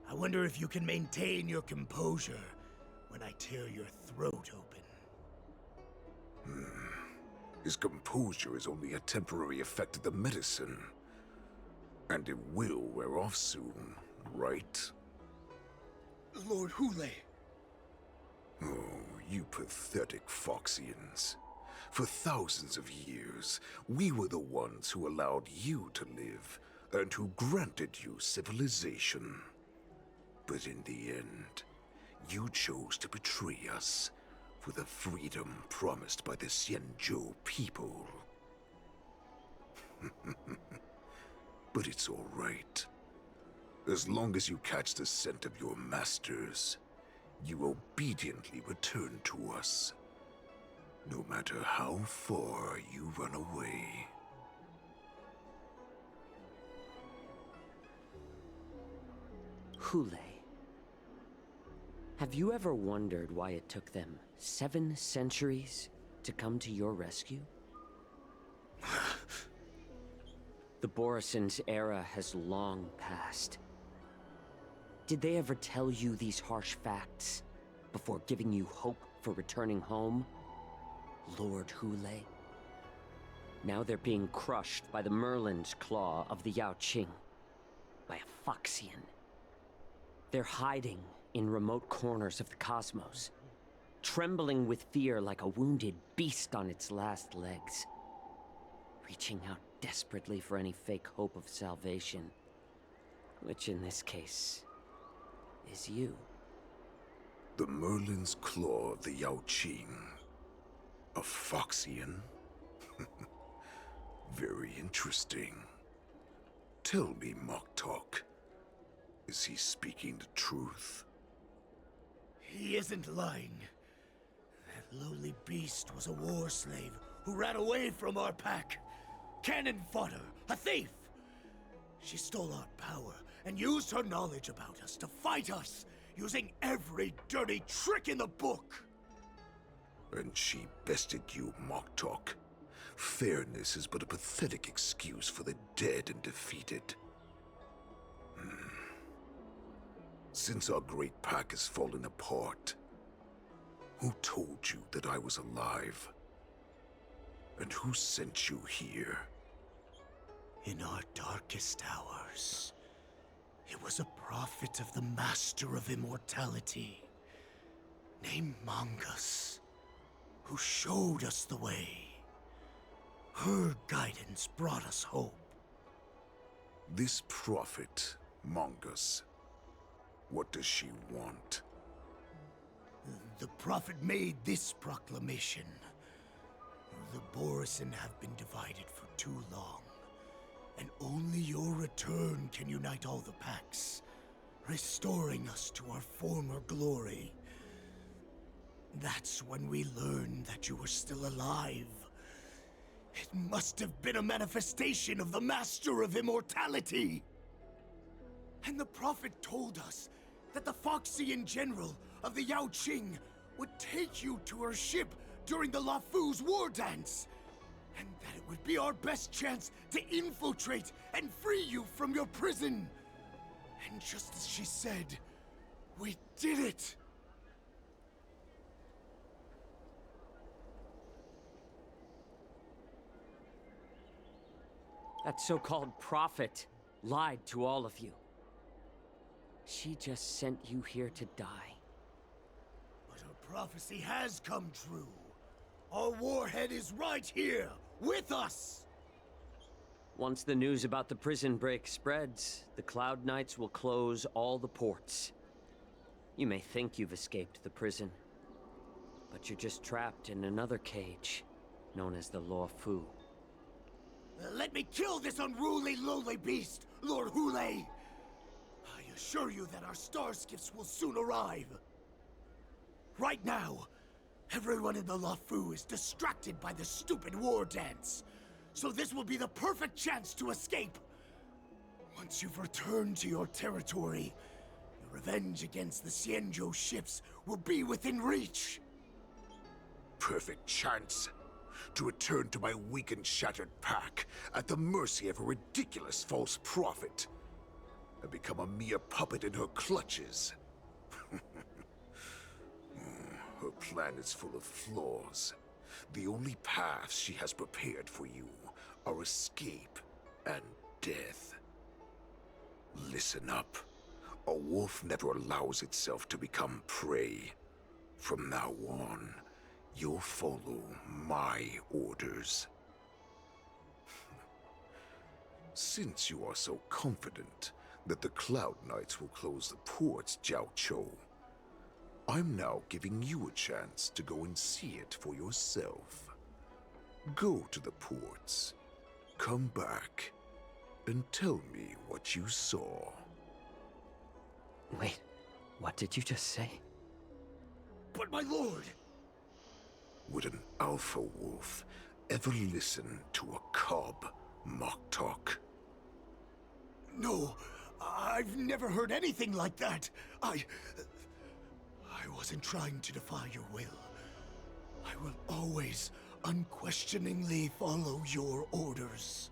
I wonder if you can maintain your composure when I tear your throat open. His composure is only a temporary effect of the medicine. And it will wear off soon, right? Lord Hulei. Oh, you pathetic Foxians. For thousands of years, we were the ones who allowed you to live, and who granted you civilization. But in the end, you chose to betray us for the freedom promised by the Xianzhou people. But it's all right. As long as you catch the scent of your masters, you obediently return to us. No matter how far you run away. Hulei. Have you ever wondered why it took them 7 centuries to come to your rescue? The Borison's era has long passed. Did they ever tell you these harsh facts before giving you hope for returning home, Lord Hulei? Now they're being crushed by the Merlin's claw of the Yaoqing, by a Foxian. They're hiding in remote corners of the cosmos, trembling with fear like a wounded beast on its last legs, reaching out desperately for any fake hope of salvation, which in this case is you. The Merlin's claw of the Yaoqing. A Foxian? Very interesting. Tell me, Moktok, is he speaking the truth? He isn't lying. That lowly beast was a war slave who ran away from our pack. Cannon fodder, a thief! She stole our power and used her knowledge about us to fight us, using every dirty trick in the book! And she bested you, Moktok. Fairness is but a pathetic excuse for the dead and defeated. Since our great pack has fallen apart, who told you that I was alive? And who sent you here? In our darkest hours, it was a prophet of the Master of Immortality, named Mongus, who showed us the way. Her guidance brought us hope. This prophet, Mongus, what does she want? The prophet made this proclamation. The Borison have been divided for too long, and only your return can unite all the packs, restoring us to our former glory. That's when we learned that you were still alive. It must have been a manifestation of the Master of Immortality! And the prophet told us that the Foxian general of the Yaoqing would take you to her ship during the Luofu's war dance, and that it would be our best chance to infiltrate and free you from your prison. And just as she said, we did it! That so-called prophet lied to all of you. She just sent you here to die. But her prophecy has come true. Our warhead is right here, with us! Once the news about the prison break spreads, the Cloud Knights will close all the ports. You may think you've escaped the prison, but you're just trapped in another cage, known as the Law Fu. Let me kill this unruly, lowly beast, Lord Hule! I assure you that our star skiffs will soon arrive. Right now, everyone in the La Fu is distracted by the stupid war dance. So this will be the perfect chance to escape. Once you've returned to your territory, your revenge against the Xianzhou ships will be within reach. Perfect chance to return to my weak and shattered pack at the mercy of a ridiculous false prophet and become a mere puppet in her clutches. Her plan is full of flaws. The only paths she has prepared for you are escape and death. Listen up. A wolf never allows itself to become prey. From now on, you'll follow my orders. Since you are so confident that the Cloud Knights will close the ports, Jiao Chou, I'm now giving you a chance to go and see it for yourself. Go to the ports, come back, and tell me what you saw. Wait, what did you just say? But my lord! Would an alpha wolf ever listen to a cub mock talk? No, I've never heard anything like that. I wasn't trying to defy your will. I will always unquestioningly follow your orders.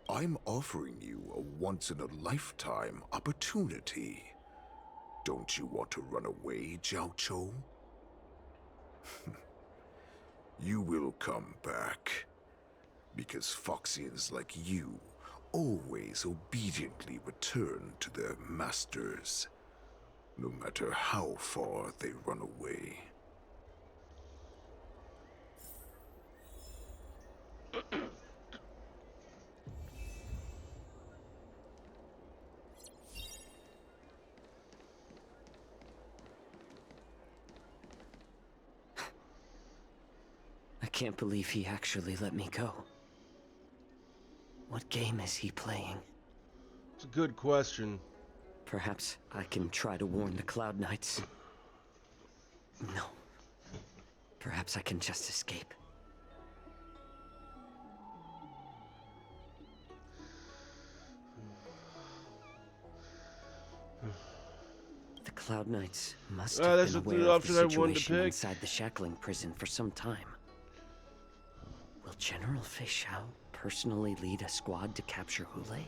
I'm offering you a once-in-a-lifetime opportunity. Don't you want to run away, Jiao Chou? You will come back. Because Foxians like you always obediently return to their masters, no matter how far they run away. I can't believe he actually let me go. What game is he playing? It's a good question. Perhaps I can try to warn the Cloud Knights. No. Perhaps I can just escape. The Cloud Knights must have that's been the aware of option the I wanted to situation pick. inside the shackling prison for some time. Will General Fei Xiao personally lead a squad to capture Hule?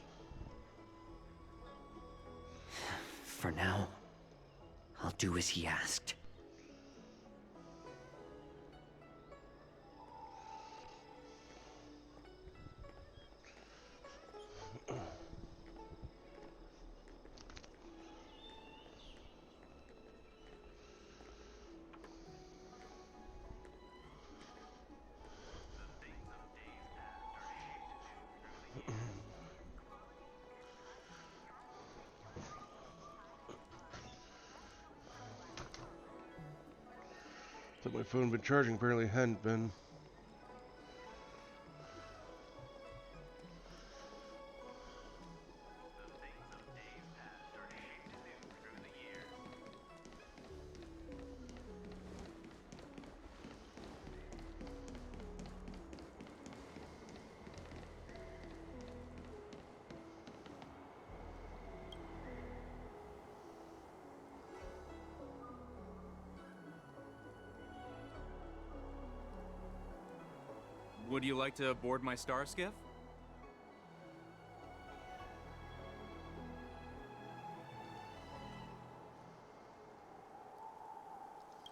For now, I'll do as he asked. Thought my phone been charging, apparently hadn't been. Would you like to board my star skiff?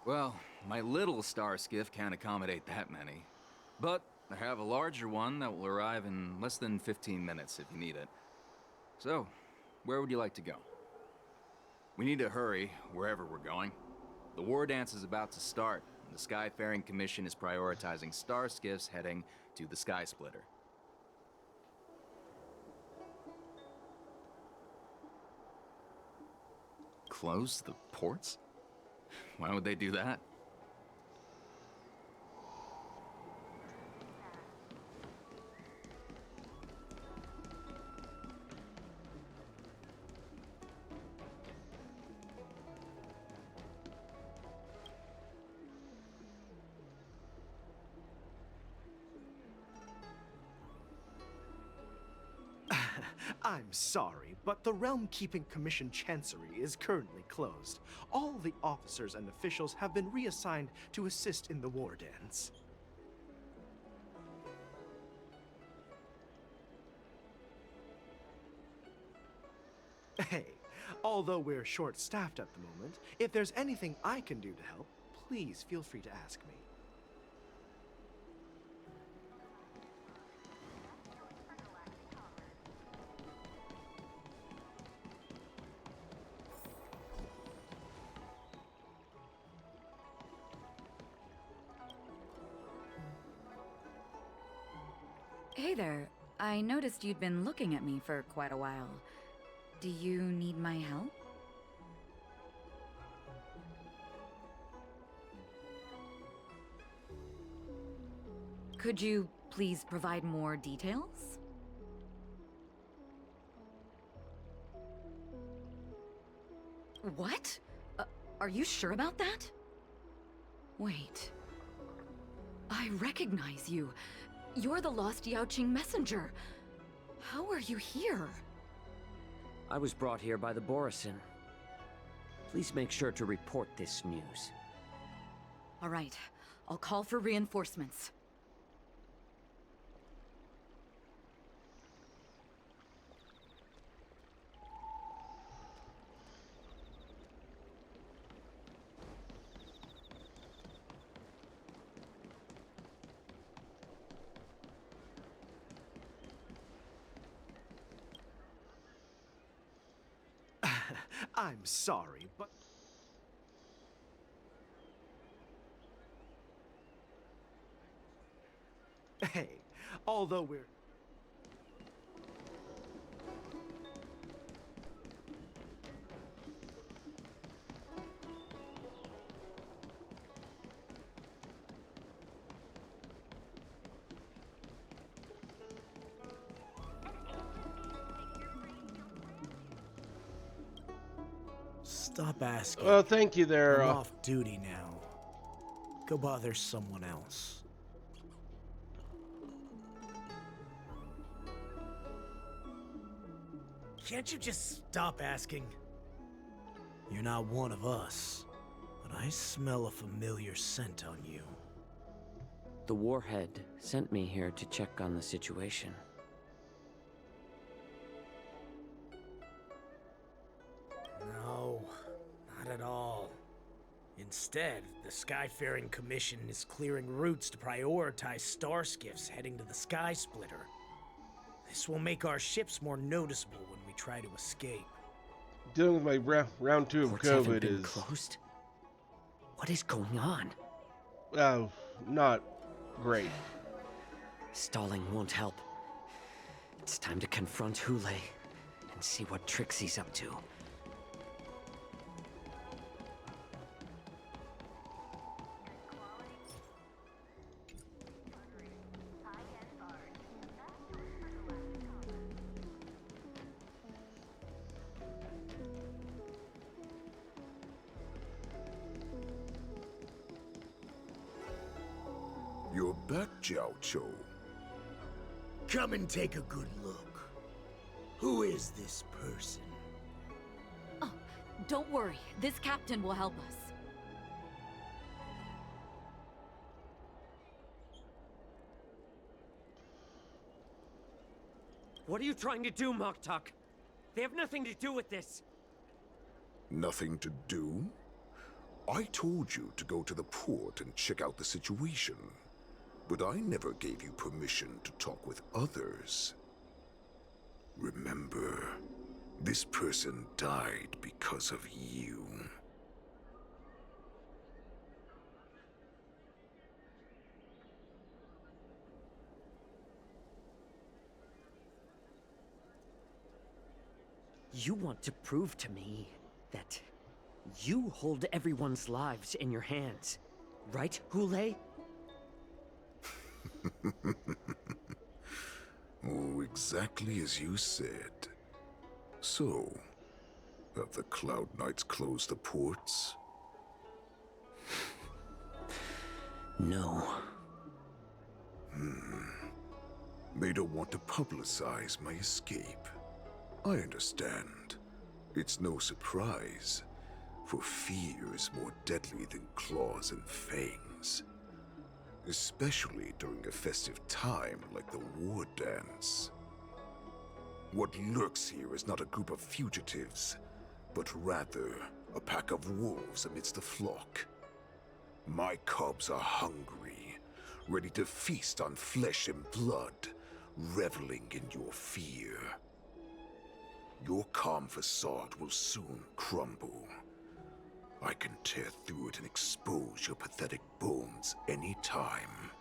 Well, my little star skiff can't accommodate that many. But I have a larger one that will arrive in less than 15 minutes if you need it. So, where would you like to go? We need to hurry wherever we're going. The war dance is about to start, and the Skyfaring Commission is prioritizing star skiffs heading to the Sky Splitter. Close the ports? Why would they do that? I'm sorry, but the Realm Keeping Commission Chancery is currently closed. All the officers and officials have been reassigned to assist in the war dance. Hey, although we're short-staffed at the moment, if there's anything I can do to help, please feel free to ask me. Hey there. I noticed you'd been looking at me for quite a while. Do you need my help? Could you please provide more details? What? Are you sure about that? Wait. I recognize you. You're the lost Yaoqing messenger. How are you here? I was brought here by the Borison. Please make sure to report this news. All right. I'll call for reinforcements. I'm sorry, but... Hey, although we're... Stop asking. Oh, thank you there. I'm off duty now. Go bother someone else. Can't you just stop asking? You're not one of us, but I smell a familiar scent on you. The Warhead sent me here to check on the situation. No, not at all. Instead, the Skyfaring Commission is clearing routes to prioritize star skiffs heading to the Sky Splitter. This will make our ships more noticeable when we try to escape. Dealing with my round 2 of Ports haven't COVID been is closed? What is going on? Not great. Stalling won't help. It's time to confront Hule and see what tricks he's up to. You're back, Jiao Cho. Come and take a good look. Who is this person? Oh, don't worry. This captain will help us. What are you trying to do, Moktuk? They have nothing to do with this. Nothing to do? I told you to go to the port and check out the situation, but I never gave you permission to talk with others. Remember, this person died because of you. You want to prove to me that you hold everyone's lives in your hands, right, Hule? Oh, exactly as you said. So, have the Cloud Knights closed the ports? No. They don't want to publicize my escape. I understand. It's no surprise, for fear is more deadly than claws and fangs. Especially during a festive time like the war dance. What lurks here is not a group of fugitives, but rather a pack of wolves amidst the flock. My cubs are hungry, ready to feast on flesh and blood, reveling in your fear. Your calm facade will soon crumble. I can tear through it and expose your pathetic bones any time.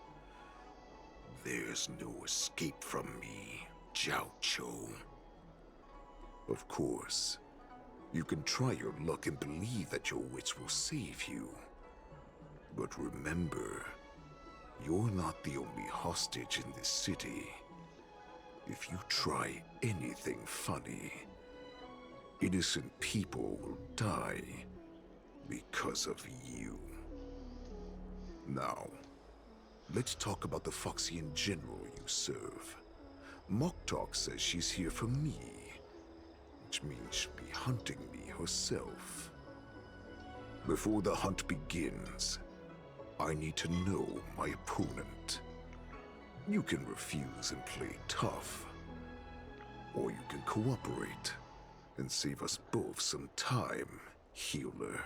There's no escape from me, Jiao Cho. Of course, you can try your luck and believe that your wits will save you. But remember, you're not the only hostage in this city. If you try anything funny, innocent people will die because of you. Now, let's talk about the Foxian general you serve. Moktok says she's here for me, which means she'll be hunting me herself. Before the hunt begins, I need to know my opponent. You can refuse and play tough, or you can cooperate and save us both some time, healer.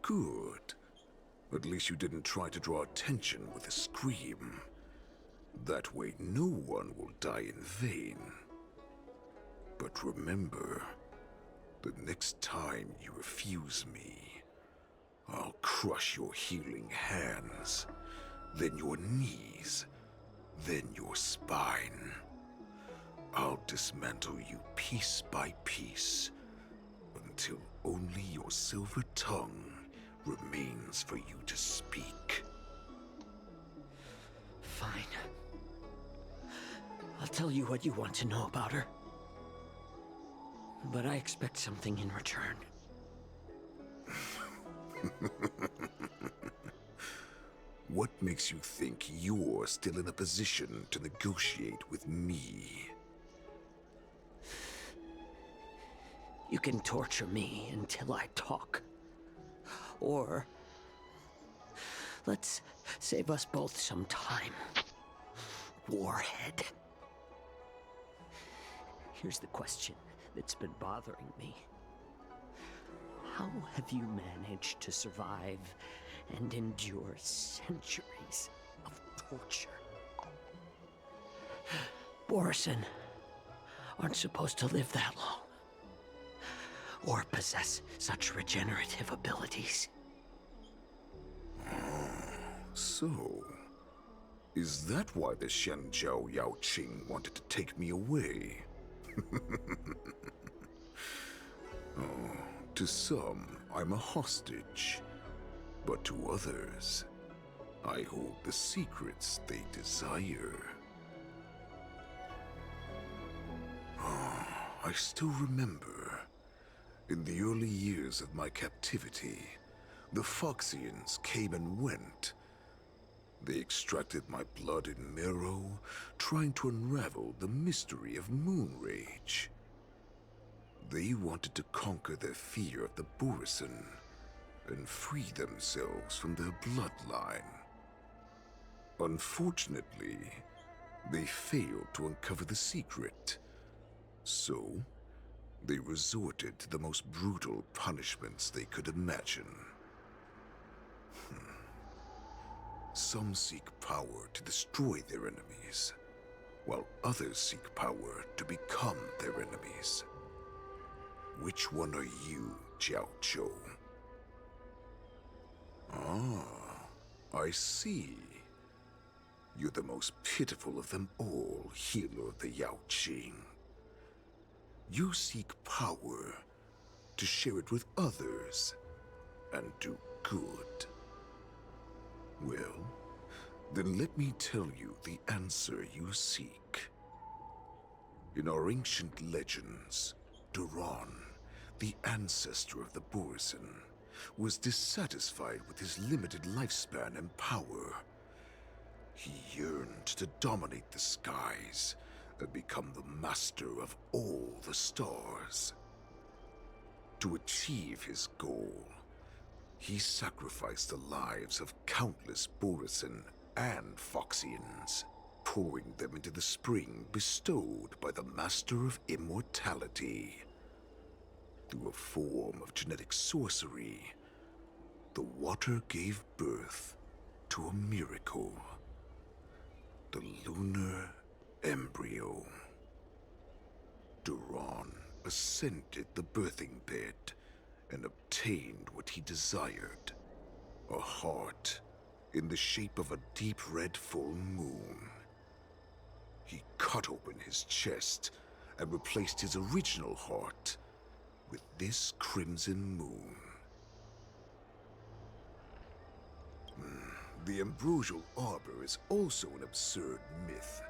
Good. At least you didn't try to draw attention with a scream. That way no one will die in vain. But remember, the next time you refuse me, I'll crush your healing hands, then your knees, then your spine. I'll dismantle you piece by piece, until only your silver tongue remains for you to speak. Fine. I'll tell you what you want to know about her. But I expect something in return. What makes you think you're still in a position to negotiate with me? You can torture me until I talk. Or let's save us both some time. Warhead. Here's the question that's been bothering me. How have you managed to survive and endure centuries of torture? Borison aren't supposed to live that long, or possess such regenerative abilities. So, is that why the Shenjiao Yaoqing wanted to take me away? Oh, to some, I'm a hostage. But to others, I hold the secrets they desire. Oh, I still remember. In the early years of my captivity, the Foxians came and went. They extracted my blood and marrow, trying to unravel the mystery of moon rage. They wanted to conquer their fear of the Borisin and free themselves from their bloodline. Unfortunately, they failed to uncover the secret. So, they resorted to the most brutal punishments they could imagine. Some seek power to destroy their enemies, while others seek power to become their enemies. Which one are you, Jiao Chou? Ah, I see. You're the most pitiful of them all, healer of the Yao Qing. You seek power to share it with others and do good. Well, then let me tell you the answer you seek. In our ancient legends, Duran, the ancestor of the Borisin, was dissatisfied with his limited lifespan and power. He yearned to dominate the skies and become the master of all the stars. To achieve his goal, he sacrificed the lives of countless Borisin and Foxians, pouring them into the spring bestowed by the Master of Immortality. Through a form of genetic sorcery, the water gave birth to a miracle. The lunar embryo. Duran ascended the birthing bed and obtained what he desired. A heart in the shape of a deep red full moon. He cut open his chest and replaced his original heart with this crimson moon. The ambrosial arbor is also an absurd myth,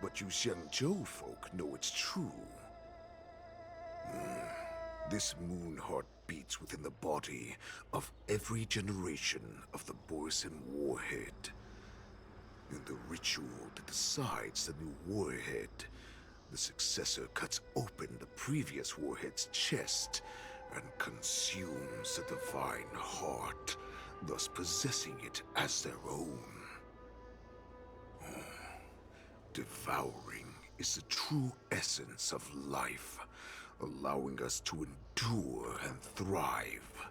but you Xiangzhou folk know it's true. This moon heart beats within the body of every generation of the Borisin warhead. In the ritual that decides the new warhead, the successor cuts open the previous warhead's chest and consumes the divine heart, thus possessing it as their own. Devouring is the true essence of life, allowing us to endure and thrive.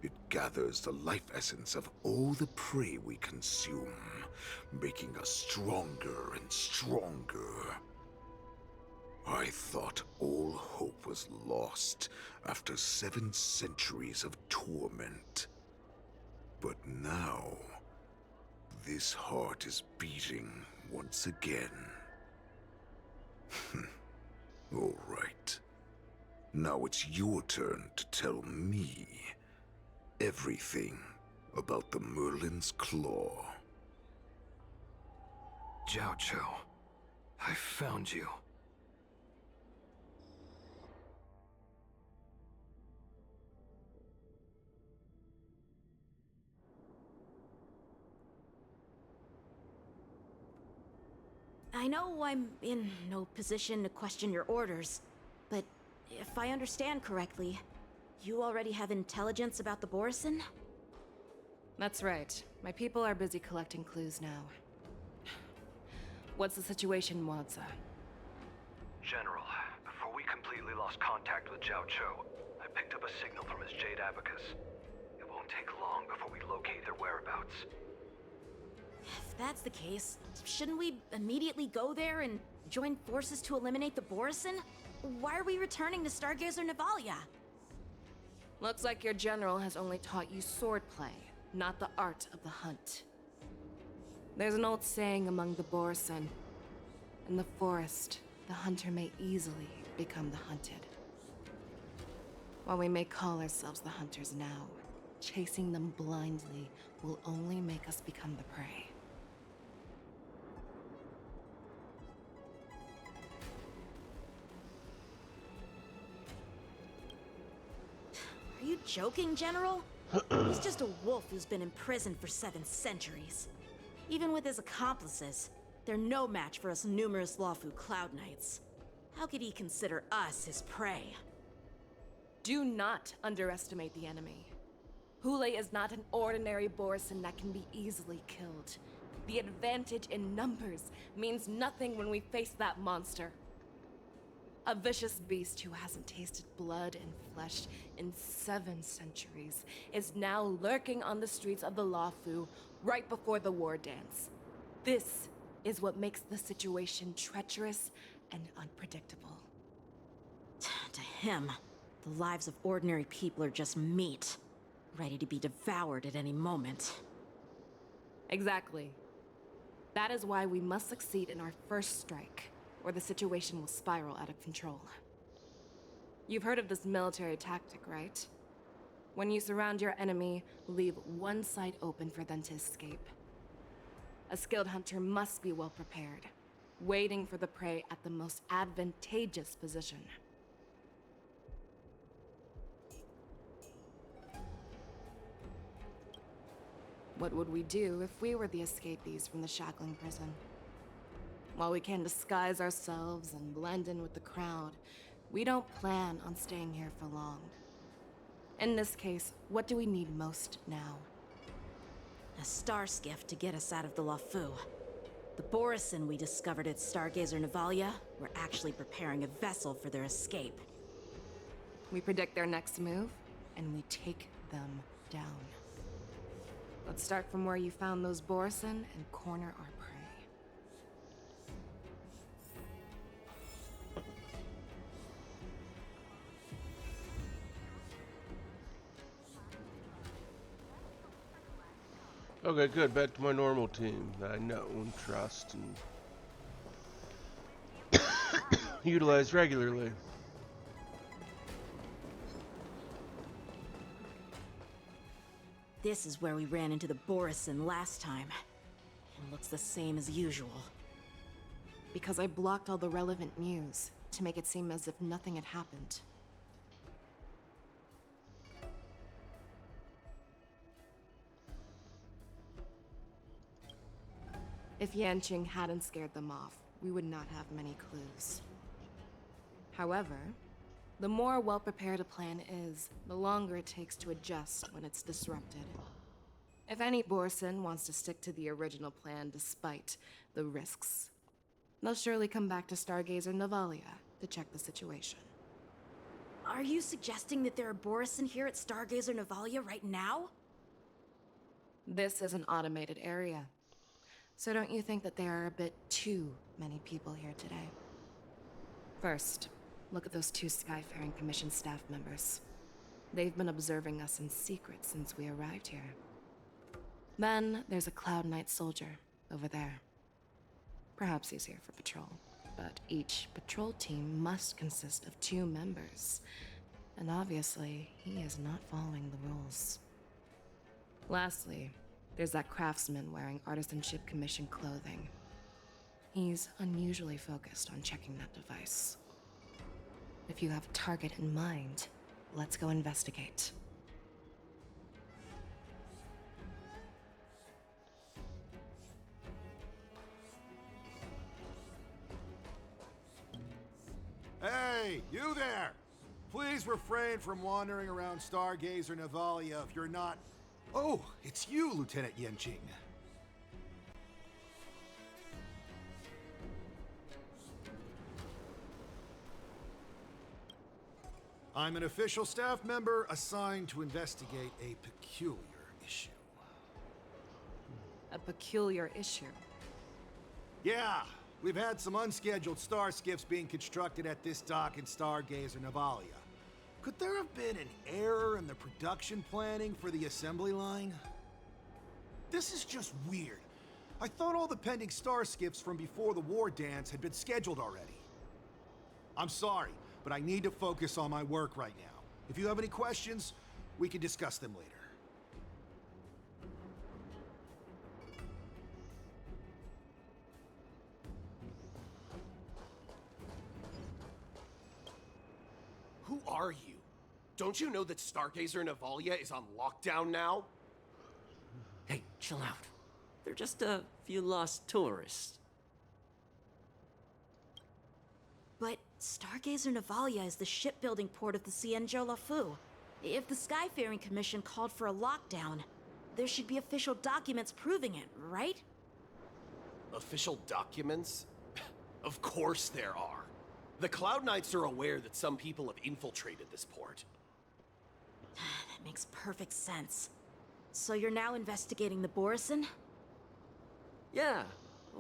It gathers the life essence of all the prey we consume, making us stronger and stronger. I thought all hope was lost after 7 centuries of torment. But now, this heart is beating once again. All right. Now it's your turn to tell me everything about the Merlin's Claw. Jiao Chou, I found you. I know I'm in no position to question your orders, but if I understand correctly, you already have intelligence about the Borisin? That's right. My people are busy collecting clues now. What's the situation, Wadza? General, before we completely lost contact with Jiao Chou, I picked up a signal from his Jade Abacus. It won't take long before we locate their whereabouts. If that's the case, shouldn't we immediately go there and join forces to eliminate the Borisin? Why are we returning to Stargazer Navalia? Looks like your general has only taught you swordplay, not the art of the hunt. There's an old saying among the Borisin. In the forest, the hunter may easily become the hunted. While we may call ourselves the hunters now, chasing them blindly will only make us become the prey. Are you joking, General? He's just a wolf who's been imprisoned for 7 centuries. Even with his accomplices, they're no match for us numerous Lawfu Cloud Knights. How could he consider us his prey? Do not underestimate the enemy. Hule is not an ordinary Borson that can be easily killed. The advantage in numbers means nothing when we face that monster. A vicious beast who hasn't tasted blood and flesh in 7 centuries is now lurking on the streets of the Luofu right before the war dance. This is what makes the situation treacherous and unpredictable. To him, the lives of ordinary people are just meat, ready to be devoured at any moment. Exactly. That is why we must succeed in our first strike, or the situation will spiral out of control. You've heard of this military tactic, right? When you surround your enemy, leave one side open for them to escape. A skilled hunter must be well prepared, waiting for the prey at the most advantageous position. What would we do if we were the escapees from the shackling prison? While we can disguise ourselves and blend in with the crowd, we don't plan on staying here for long. In this case, what do we need most now? A star skiff to get us out of the Luofu. The Borison we discovered at Stargazer Navalia were actually preparing a vessel for their escape. We predict their next move, and we take them down. Let's start from where you found those Borison and corner our prey. Okay, good. Back to my normal team that I know and trust and utilize regularly. This is where we ran into the Borison last time. It looks the same as usual. Because I blocked all the relevant news to make it seem as if nothing had happened. If Yanqing hadn't scared them off, we would not have many clues. However, the more well-prepared a plan is, the longer it takes to adjust when it's disrupted. If any Borson wants to stick to the original plan despite the risks, they'll surely come back to Stargazer Navalia to check the situation. Are you suggesting that there are Borison here at Stargazer Navalia right now? This is an automated area. So don't you think that there are a bit too many people here today? First, look at those 2 Skyfaring Commission staff members. They've been observing us in secret since we arrived here. Then there's a Cloud Knight soldier over there. Perhaps he's here for patrol, but each patrol team must consist of 2 members. And obviously, he is not following the rules. Lastly, there's that craftsman wearing Artisanship Commission clothing. He's unusually focused on checking that device. If you have a target in mind, let's go investigate. Hey, you there! Please refrain from wandering around Stargazer Navalia if you're not... Oh, it's you, Lieutenant Yanqing. I'm an official staff member assigned to investigate a peculiar issue. A peculiar issue? Yeah, we've had some unscheduled star skiffs being constructed at this dock in Stargazer Navalia. Could there have been an error in the production planning for the assembly line? This is just weird. I thought all the pending star skiffs from before the war dance had been scheduled already. I'm sorry, but I need to focus on my work right now. If you have any questions, we can discuss them later. Who are you? Don't you know that Stargazer Navalia is on lockdown now? Hey, chill out. They're just a few lost tourists. But Stargazer Navalia is the shipbuilding port of the Cienjo Lafu. If the Skyfaring Commission called for a lockdown, there should be official documents proving it, right? Official documents? Of course there are. The Cloud Knights are aware that some people have infiltrated this port. That makes perfect sense. So you're now investigating the Borison? Yeah,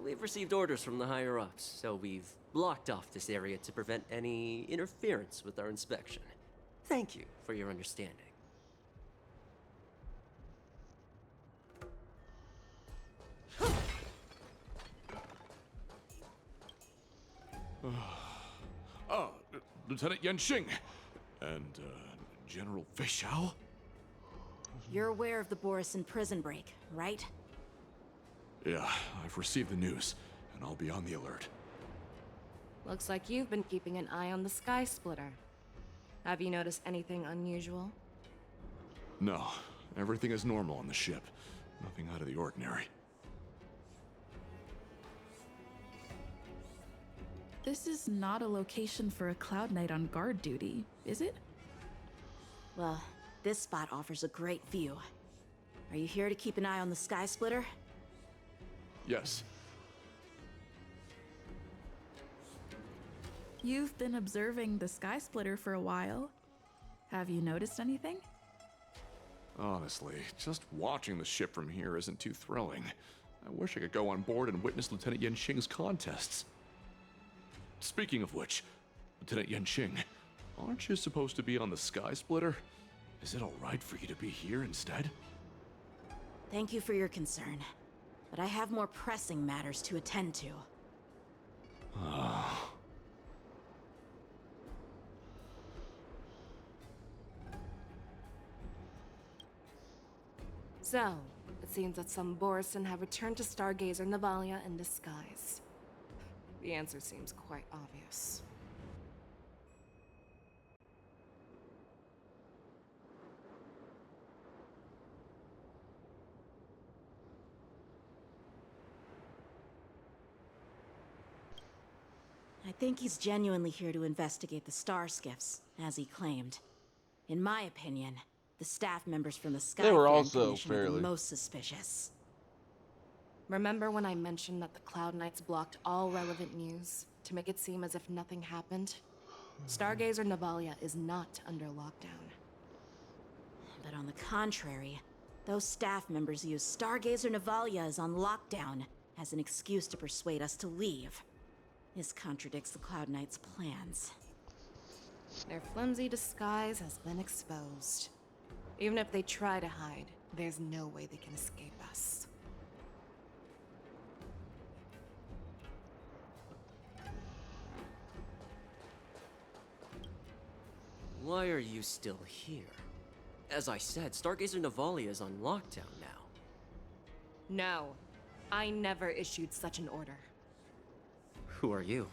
we've received orders from the higher-ups, so we've blocked off this area to prevent any interference with our inspection. Thank you for your understanding. Lieutenant Yenxing, and General Fei Xiao? You're aware of the Borison prison break, right? Yeah, I've received the news, and I'll be on the alert. Looks like you've been keeping an eye on the Sky Splitter. Have you noticed anything unusual? No, everything is normal on the ship. Nothing out of the ordinary. This is not a location for a Cloud Knight on guard duty, is it? Well, this spot offers a great view. Are you here to keep an eye on the Sky Splitter? Yes. You've been observing the Sky Splitter for a while. Have you noticed anything? Honestly, just watching the ship from here isn't too thrilling. I wish I could go on board and witness Lieutenant Yenxing's contests. Speaking of which, Lieutenant Yenxing, aren't you supposed to be on the Sky Splitter? Is it alright for you to be here instead? Thank you for your concern, but I have more pressing matters to attend to. So, it seems that some Borison have returned to Stargazer Navalia in disguise. The answer seems quite obvious. I think he's genuinely here to investigate the star skiffs, as he claimed. In my opinion, the staff members from the Skyfaring Commission are the most suspicious. Remember when I mentioned that the Cloud Knights blocked all relevant news to make it seem as if nothing happened? Stargazer Navalia is not under lockdown. But on the contrary, those staff members use Stargazer Navalia is on lockdown as an excuse to persuade us to leave. This contradicts the Cloud Knights' plans. Their flimsy disguise has been exposed. Even if they try to hide, there's no way they can escape us. Why are you still here? As I said, Stargazer Navalia is on lockdown now. No, I never issued such an order. Who are you?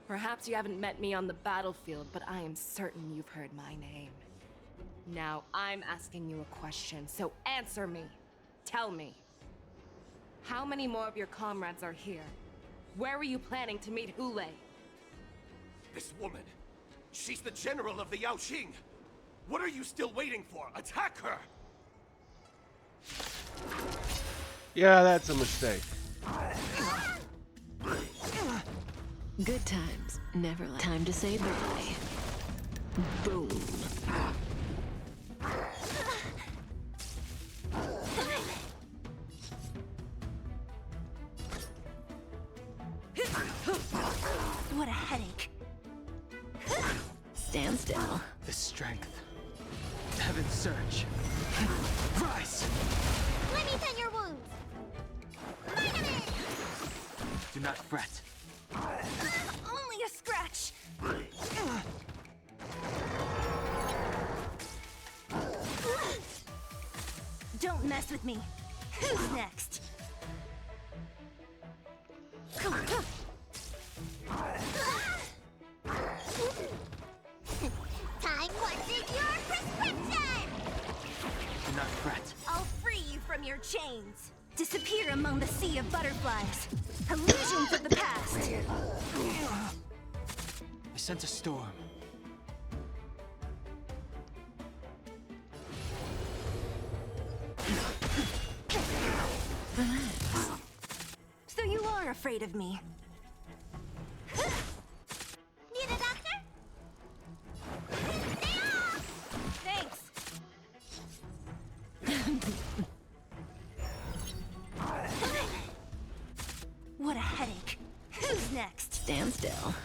Perhaps you haven't met me on the battlefield, but I am certain you've heard my name. Now I'm asking you a question, so answer me. Tell me. How many more of your comrades are here? Where were you planning to meet Hule? This woman, she's the general of the Yaoqing. What are you still waiting for? Attack her! Yeah, that's a mistake. Good times, never last. Time to say bye. Boom. What a headache. Stand still. The strength. Heaven's surge. Rise! Let me tend your wounds. Do not fret. Only a scratch. Don't mess with me. Who's next? Come on. Time punches your prescription! Do not fret. I'll free you from your chains. Disappear among the sea of butterflies. Illusions of the past. sense a storm. So you are afraid of me. Need a doctor? Thanks. What a headache. Who's next? Stand still.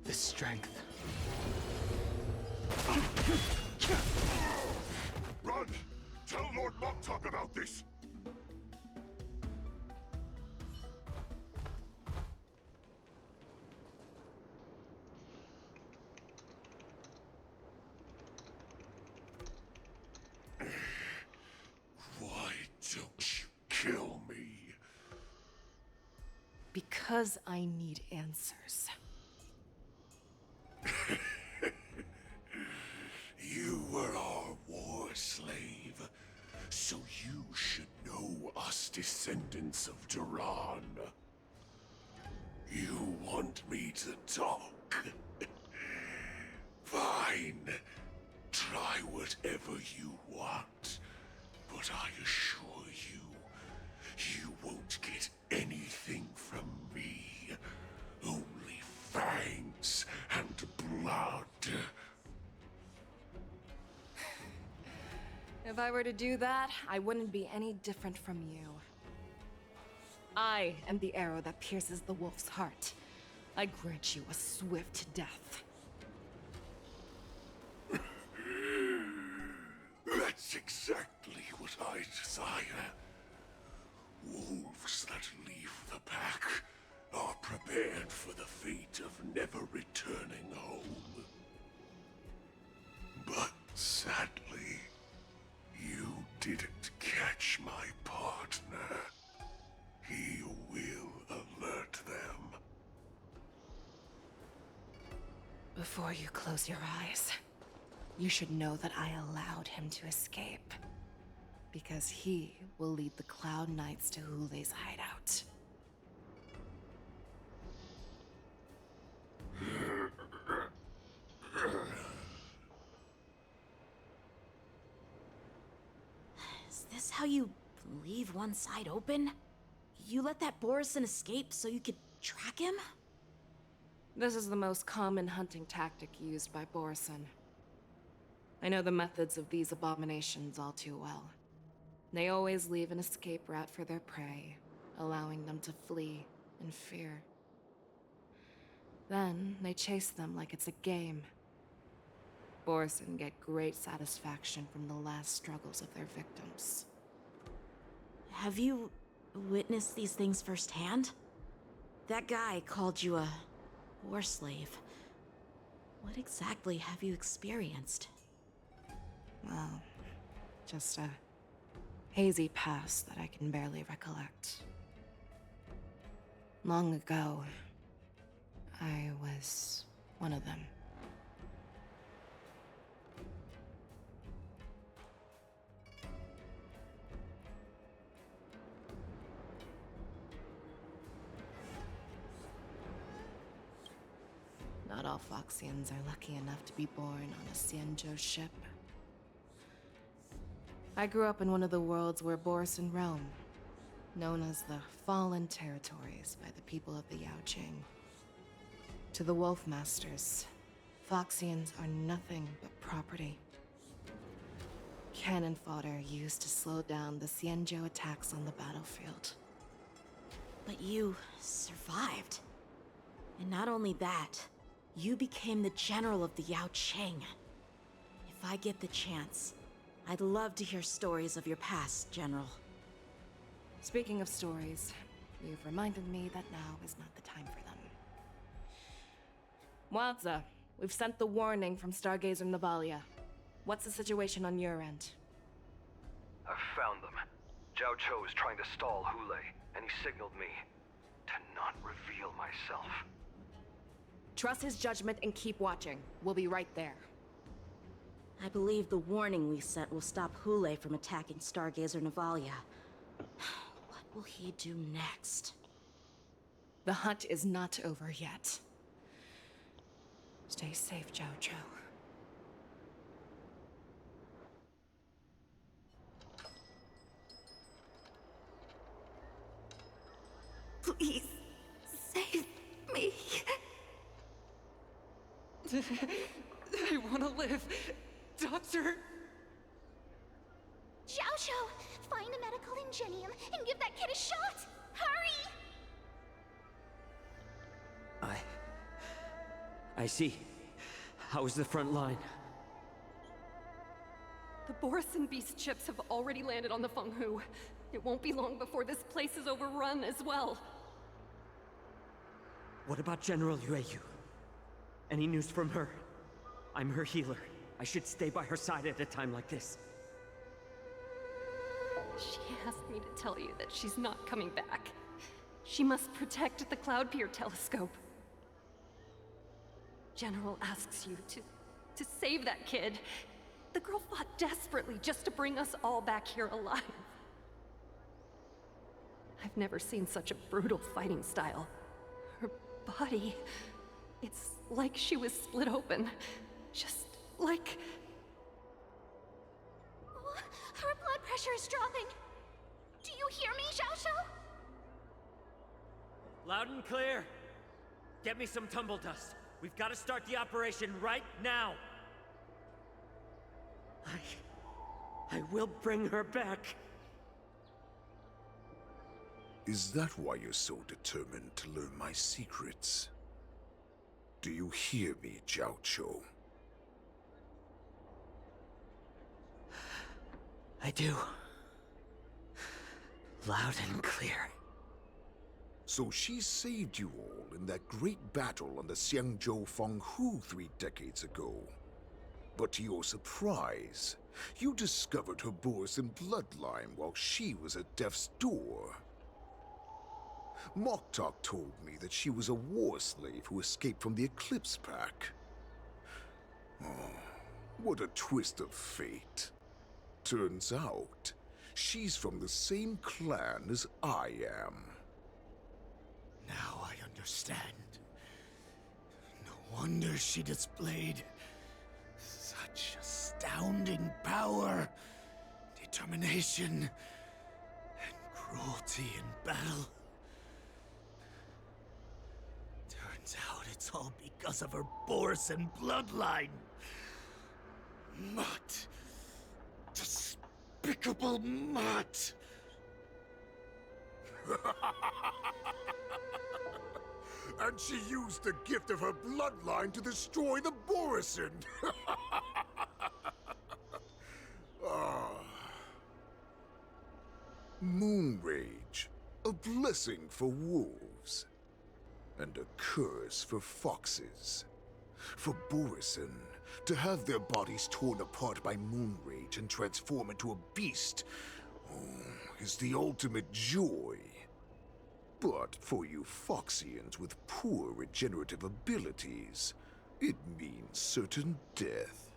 The strength. Run! Tell Lord Moktok about this! Why don't you kill me? Because I need answers. You were our war slave, so you should know us descendants of Duran. You want me to talk? Fine. Try whatever you want, but I assure you, you won't get anything from me. Only fangs and blood. If I were to do that, I wouldn't be any different from you. I am the arrow that pierces the wolf's heart. I grant you a swift death. That's exactly what I desire. Wolves that leave the pack are prepared for the fate of never returning home. But sadly, you didn't catch my partner. He will alert them. Before you close your eyes, you should know that I allowed him to escape. Because he will lead the Cloud Knights to Hule's hideout. Is this how you leave one side open? You let that Borison escape so you could track him? This is the most common hunting tactic used by Borison. I know the methods of these abominations all too well. They always leave an escape route for their prey, allowing them to flee in fear. Then they chase them like it's a game. Borison get great satisfaction from the last struggles of their victims. Have you witnessed these things firsthand? That guy called you a war slave. What exactly have you experienced? Well, just a hazy past that I can barely recollect. Long ago, I was one of them. Not all Foxians are lucky enough to be born on a Xianzhou ship. I grew up in one of the worlds where Borison roam, known as the Fallen Territories by the people of the Yaoqing. To the Wolf Masters, Foxians are nothing but property. Cannon fodder used to slow down the Xianzhou attacks on the battlefield. But you survived. And not only that, you became the general of the Yaoqing. If I get the chance, I'd love to hear stories of your past, General. Speaking of stories, you've reminded me that now is not the time for them. Wadza, we've sent the warning from Stargazer Navalia. What's the situation on your end? I've found them. Zhao Cho is trying to stall Hule, and he signaled me to not reveal myself. Trust his judgment and keep watching. We'll be right there. I believe the warning we sent will stop Hule from attacking Stargazer Navalia. What will he do next? The hunt is not over yet. Stay safe, Zhao Cho. Please, save me. I want to live. Doctor! Zhao Cho, find a medical ingenium and give that kid a shot! Hurry! I see. How's the front line? The Borison beast ships have already landed on the Fenghu. It won't be long before this place is overrun as well. What about General Yueyu? Any news from her? I'm her healer. I should stay by her side at a time like this. She asked me to tell you that she's not coming back. She must protect the Cloud Pier telescope. General asks you to save that kid. The girl fought desperately just to bring us all back here alive. I've never seen such a brutal fighting style. Her body, it's like she was split open. Just like... Oh, her blood pressure is dropping. Do you hear me, Zhao Cho? Loud and clear. Get me some tumble dust. We've got to start the operation right now. I will bring her back. Is that why you're so determined to learn my secrets? Do you hear me, Zhao Cho? I do. Loud and clear. So she saved you all in that great battle on the Xiangzhou Fenghu 3 decades ago. But to your surprise, you discovered her Borison bloodline while she was at death's door. Moktok told me that she was a war slave who escaped from the Eclipse Pack. Oh, what a twist of fate. Turns out, she's from the same clan as I am. Now I understand. No wonder she displayed such astounding power, determination, and cruelty in battle. Turns out it's all because of her Borison bloodline. Mutt. Despicable mutt. And she used the gift of her bloodline to destroy the Borison. Ah. Moon Rage, a blessing for wolves, and a curse for foxes. For Borison, to have their bodies torn apart by Moon Rage and transform into a beast, is the ultimate joy. But for you Foxians with poor regenerative abilities, it means certain death.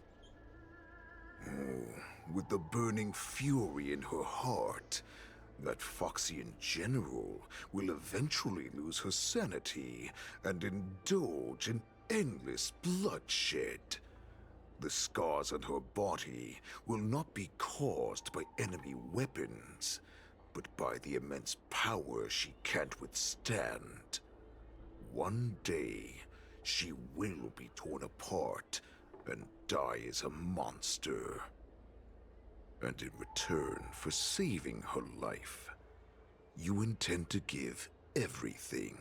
Oh, with the burning fury in her heart, that Foxian general will eventually lose her sanity and indulge in endless bloodshed. The scars on her body will not be caused by enemy weapons, but by the immense power she can't withstand. One day, she will be torn apart and die as a monster. And in return for saving her life, you intend to give everything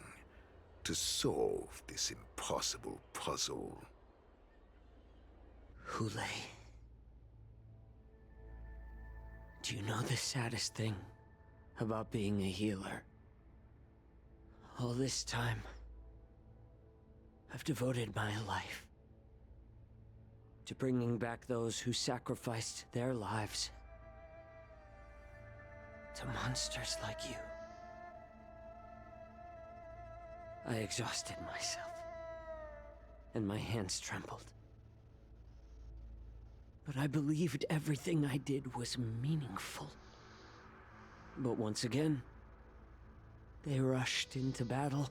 to solve this impossible puzzle. Hule, do you know the saddest thing about being a healer? All this time, I've devoted my life to bringing back those who sacrificed their lives to monsters like you. I exhausted myself, and my hands trembled. But I believed everything I did was meaningful. But once again, they rushed into battle.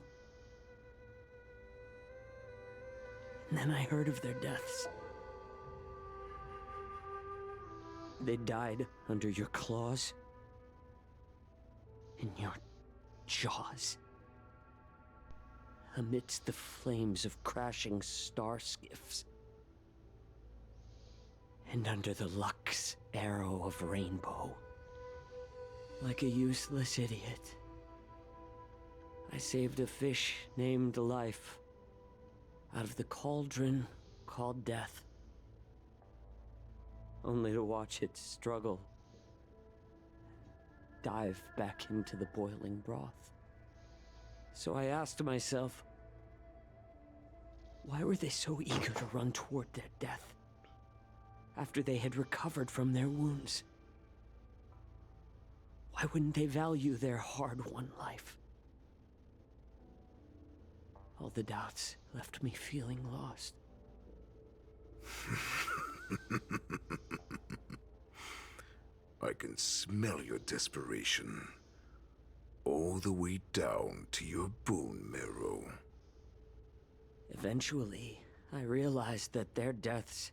And then I heard of their deaths. They died under your claws. In your jaws. Amidst the flames of crashing star skiffs. And under the luck's arrow of rainbow. Like a useless idiot. I saved a fish named Life out of the cauldron called Death. Only to watch it struggle. Dive back into the boiling broth. So I asked myself, why were they so eager to run toward their death after they had recovered from their wounds? Why wouldn't they value their hard-won life? All the doubts left me feeling lost. I can smell your desperation. All the way down to your bone marrow. Eventually, I realized that their deaths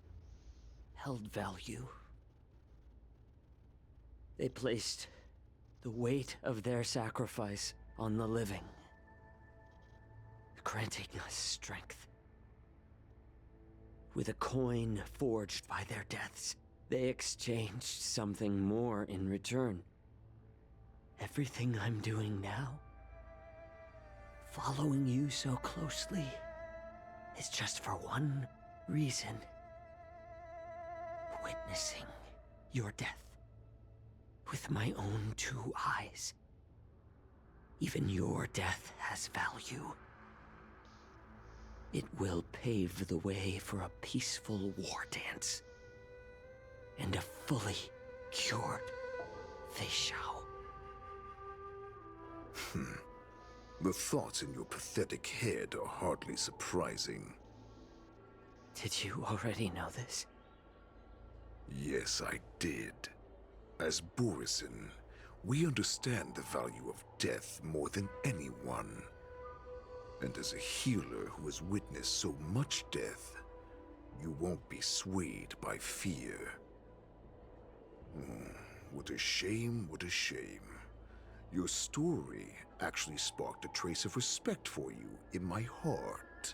held value. They placed the weight of their sacrifice on the living, granting us strength. With a coin forged by their deaths, they exchanged something more in return. Everything I'm doing now, following you so closely, is just for one reason. Witnessing your death with my own two eyes. Even your death has value. It will pave the way for a peaceful war dance and a fully cured Fei Xiao. The thoughts in your pathetic head are hardly surprising. Did you already know this? Yes, I did. As Borisin, we understand the value of death more than anyone. And as a healer who has witnessed so much death, you won't be swayed by fear. What a shame, what a shame. Your story actually sparked a trace of respect for you in my heart.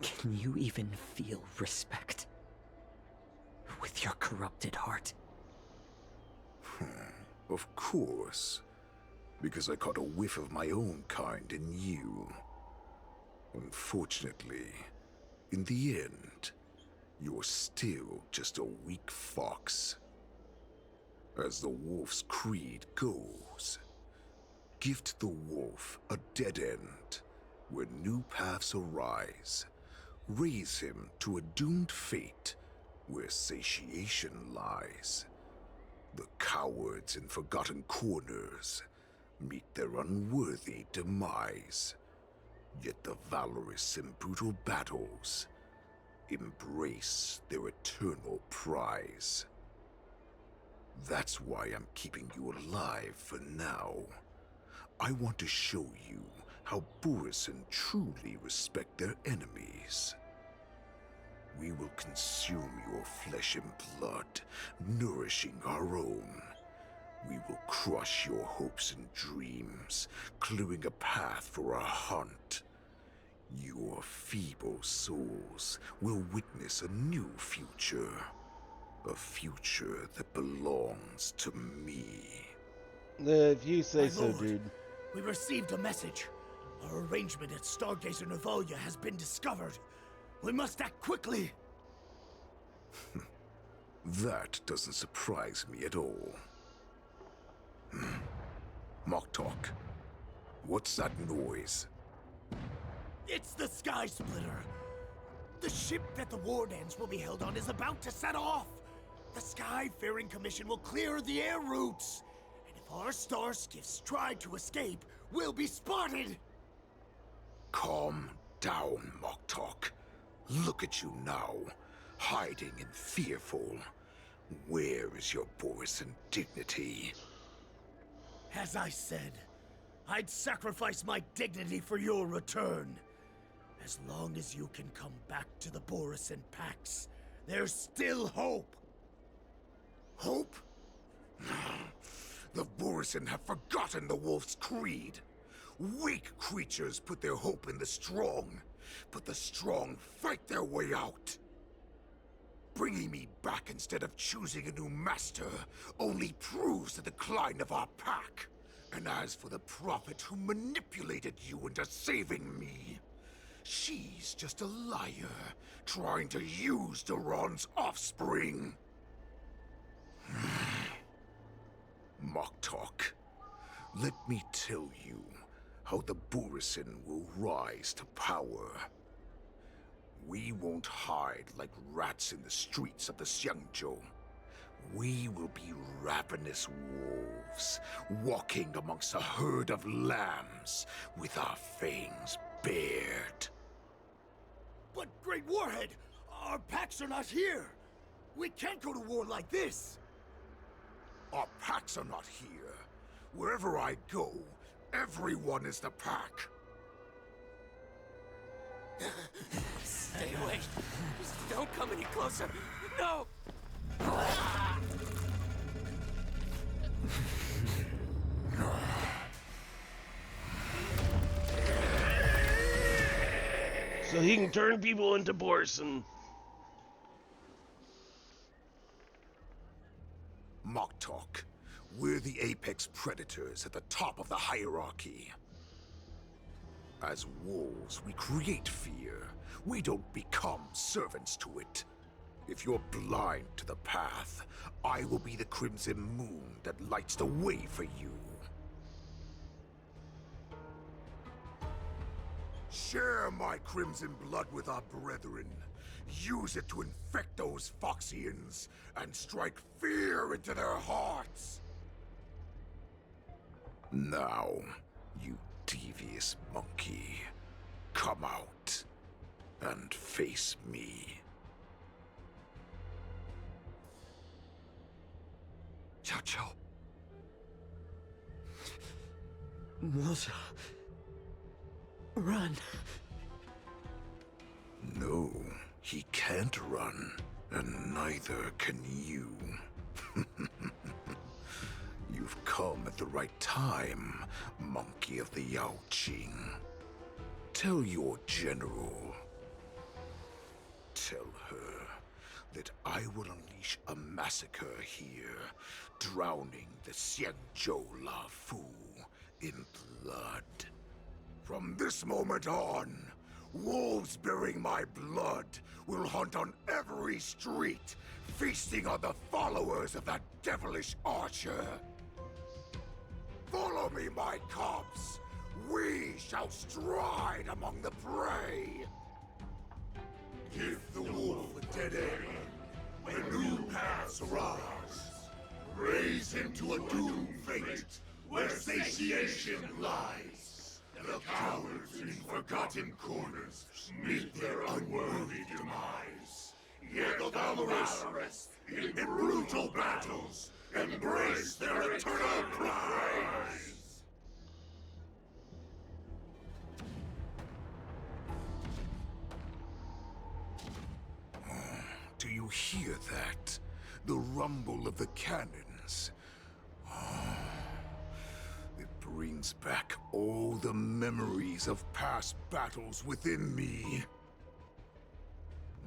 Can you even feel respect with your corrupted heart? Of course. Because I caught a whiff of my own kind in you. Unfortunately, in the end, you're still just a weak fox. As the wolf's creed goes, gift the wolf a dead end where new paths arise. Raise him to a doomed fate where satiation lies. The cowards in forgotten corners meet their unworthy demise. Yet the valorous in brutal battles embrace their eternal prize. That's why I'm keeping you alive for now. I want to show you how Borisin truly respect their enemies. We will consume your flesh and blood, nourishing our own. We will crush your hopes and dreams, clearing a path for our hunt. Your feeble souls will witness a new future. A future that belongs to me. If you say My so, lord, dude. We received a message. Our arrangement at Stargazer Navalia has been discovered. We must act quickly. That doesn't surprise me at all. Moktok, what's that noise? It's the Sky Splitter. The ship that the Wardens will be held on is about to set off. The Skyfaring Commission will clear the air routes. And if our star skiffs try to escape, we'll be spotted. Calm down, Moktok. Look at you now, hiding and fearful. Where is your Borisin dignity? As I said, I'd sacrifice my dignity for your return. As long as you can come back to the Borisin packs, there's still hope. Hope? The Borisin have forgotten the wolf's creed. Weak creatures put their hope in the strong, but the strong fight their way out. Bringing me back instead of choosing a new master only proves the decline of our pack. And as for the prophet who manipulated you into saving me, she's just a liar, trying to use Duran's offspring. Mock talk. Let me tell you how the Borisin will rise to power. We won't hide like rats in the streets of the Xiangzhou. We will be ravenous wolves, walking amongst a herd of lambs with our fangs bared. But, Great Warhead, our packs are not here. We can't go to war like this. Our packs are not here. Wherever I go, everyone is the pack. Stay away. Just don't come any closer. No! So he can turn people into Borisin. Mock talk. We're the apex predators at the top of the hierarchy. As wolves, we create fear. We don't become servants to it. If you're blind to the path, I will be the crimson moon that lights the way for you. Share my crimson blood with our brethren. Use it to infect those Foxians and strike fear into their hearts. Now, you devious monkey, come out and face me. Chow Chow. Moza. Run. No, he can't run, and neither can you. You've come at the right time, monkey of the Yaoqing. Tell your general. Tell her that I will unleash a massacre here, drowning the Xiangzhou La Fu in blood. From this moment on, wolves bearing my blood will hunt on every street, feasting on the followers of that devilish archer. Follow me, my cubs. We shall stride among the prey. Give the wolf a dead end when new paths arise. Raise him to a doomed fate where satiation lies. The cowards in forgotten corners meet their unworthy demise. Yet the valorous in brutal battles embrace their eternal prize. Do you hear that? The rumble of the cannons. It brings back all the memories of past battles within me.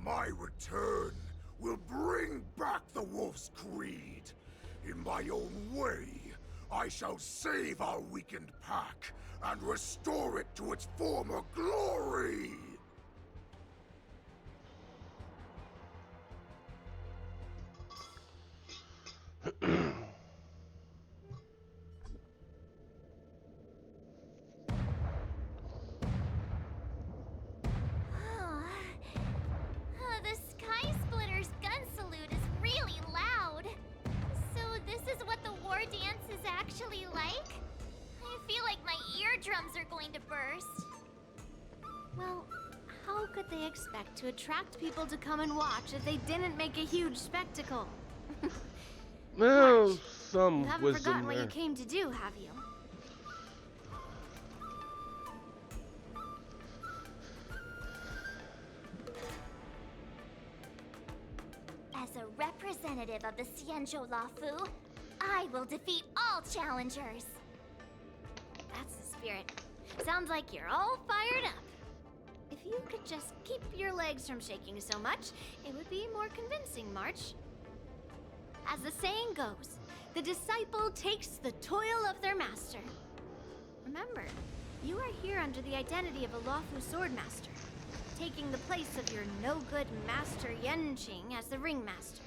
My return will bring back the Wolf's Creed. In my own way, I shall save our weakened pack and restore it to its former glory. The Sky Splitter's gun salute is really loud. So this is what the war dance is actually like? I feel like my eardrums are going to burst. Well, how could they expect to attract people to come and watch if they didn't make a huge spectacle? Well, some You haven't wisdom forgotten what there. you came to do, have you? a representative of the Xianzhou Lafu, I will defeat all challengers. That's the spirit. Sounds like you're all fired up. If you could just keep your legs from shaking so much, it would be more convincing, March. As the saying goes, the disciple takes the toil of their master. Remember, you are here under the identity of a Lafu Swordmaster, taking the place of your no-good Master Yenqing as the Ringmaster.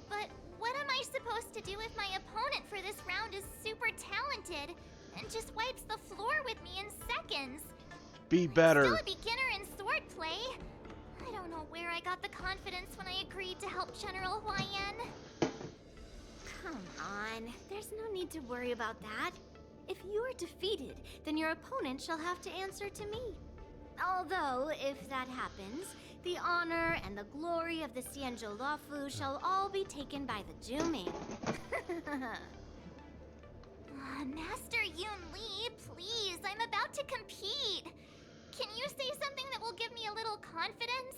But what am I supposed to do if my opponent for this round is super talented and just wipes the floor with me in seconds? Be better. I'm still a beginner in swordplay. I don't know where I got the confidence when I agreed to help General Huaiyan. Come on, there's no need to worry about that. If you are defeated, then your opponent shall have to answer to me. Although, if that happens, the honor and the glory of the Xianzhou Lafu shall all be taken by the Juming. Master Yun Li, please, I'm about to compete. Can you say something that will give me a little confidence?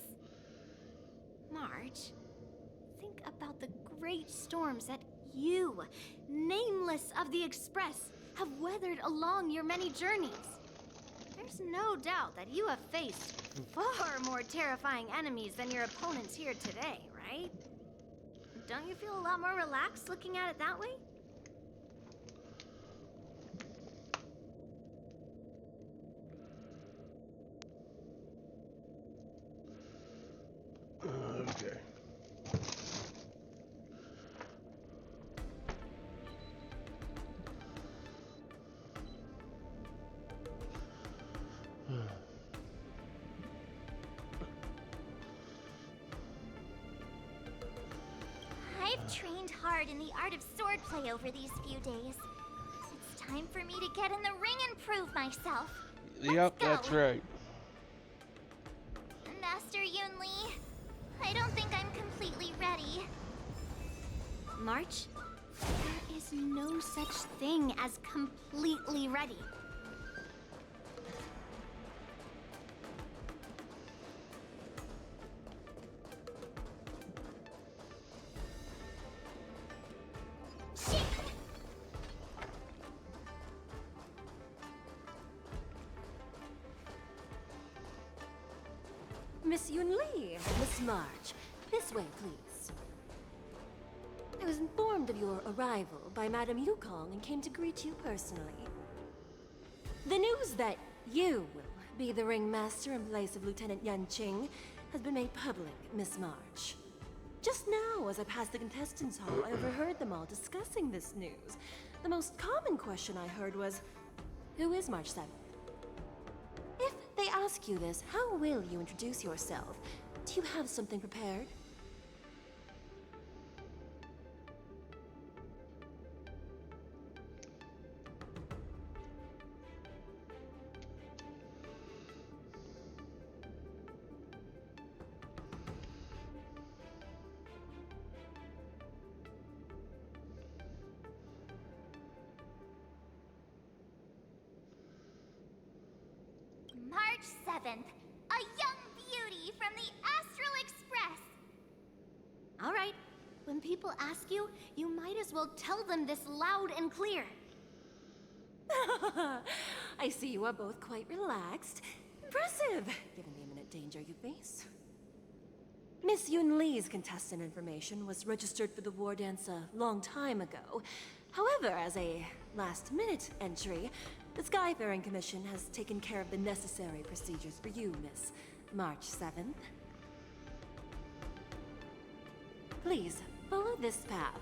March, think about the great storms that you, nameless of the Express, have weathered along your many journeys. There's no doubt that you have faced far more terrifying enemies than your opponents here today, right? Don't you feel a lot more relaxed looking at it that way? Okay. I've trained hard in the art of swordplay over these few days. It's time for me to get in the ring and prove myself. Yep, that's right. Master Yun Li, I don't think I'm completely ready. March, there is no such thing as completely ready. Miss Yun Li, Miss March, this way, please. I was informed of your arrival by Madame Yukong and came to greet you personally. The news that you will be the ringmaster in place of Lieutenant Yanqing has been made public, Miss March. Just now, as I passed the contestants' hall, I overheard them all discussing this news. The most common question I heard was, who is March 7th? If they ask you this, how will you introduce yourself? Do you have something prepared? March 7th, a young beauty from the Astral Express. All right, when people ask you, you might as well tell them this loud and clear. I see you are both quite relaxed. Impressive, given the imminent danger you face. Miss Yun Li's contestant information was registered for the war dance a long time ago. However, as a last-minute entry, the Skyfaring Commission has taken care of the necessary procedures for you, Miss March 7th. Please, follow this path.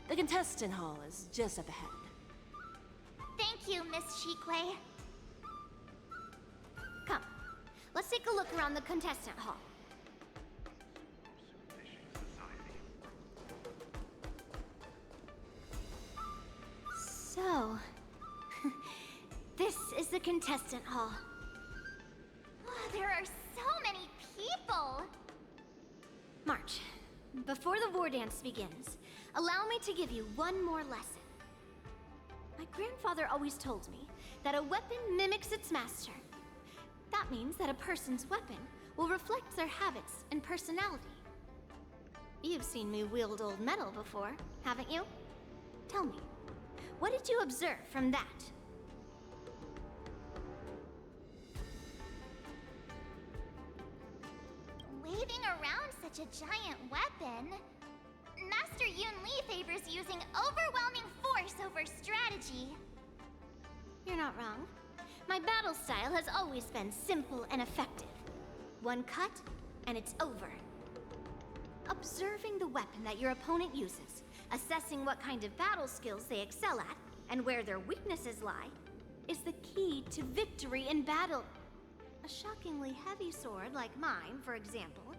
The contestant hall is just up ahead. Thank you, Miss Shikwe. Come, let's take a look around the contestant hall. So, this is the contestant hall. There are so many people. March, before the war dance begins, allow me to give you one more lesson. My grandfather always told me that a weapon mimics its master. That means that a person's weapon will reflect their habits and personality. You've You've seen me wield old metal before, haven't you? Tell me, what did you observe from that? Waving around such a giant weapon, Master Yun Li favors using overwhelming force over strategy. You're not wrong. My battle style has always been simple and effective. One cut, and it's over. Observing the weapon that your opponent uses, assessing what kind of battle skills they excel at, and where their weaknesses lie, is the key to victory in battle. A shockingly heavy sword like mine, for example,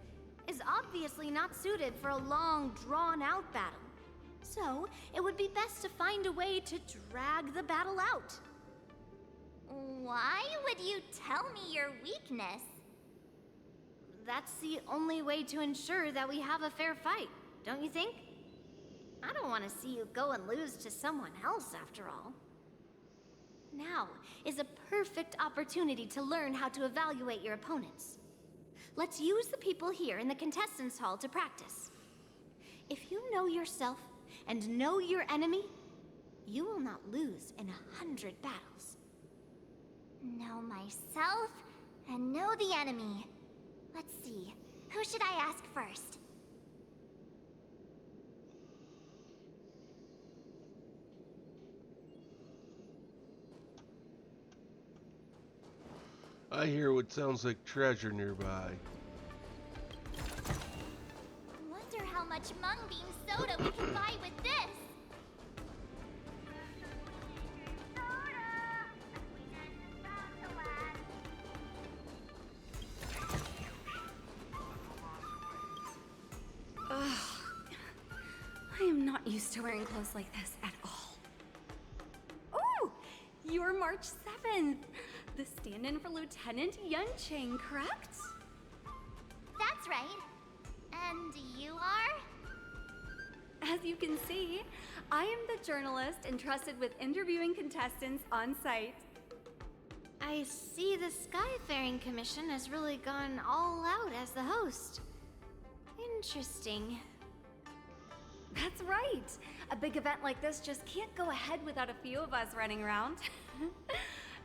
is obviously not suited for a long, drawn-out battle. So, it would be best to find a way to drag the battle out. Why would you tell me your weakness? That's the only way to ensure that we have a fair fight, don't you think? I don't want to see you go and lose to someone else, after all. Now is a perfect opportunity to learn how to evaluate your opponents. Let's use the people here in the contestants' hall to practice. If you know yourself and know your enemy, you will not lose in 100 battles. Know myself and know the enemy. Let's see, who should I ask first? I hear what sounds like treasure nearby. Wonder how much mung bean soda we can buy with this. Ugh. I am not used to wearing clothes like this at all. Oh, you're March 7th. The stand-in for Lieutenant Yunqing, correct? That's right. And you are? As you can see, I am the journalist entrusted with interviewing contestants on site. I see the Skyfaring Commission has really gone all out as the host. Interesting. That's right. A big event like this just can't go ahead without a few of us running around.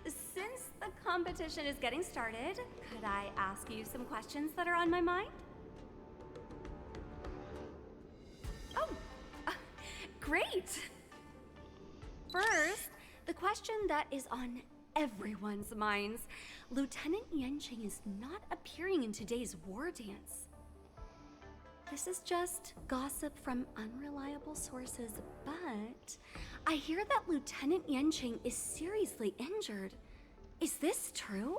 Since the competition is getting started, could I ask you some questions that are on my mind? Oh, great! First, the question that is on everyone's minds. Lieutenant Yunqing is not appearing in today's war dance. This is just gossip from unreliable sources, but I hear that Lieutenant Yunqing is seriously injured. Is this true?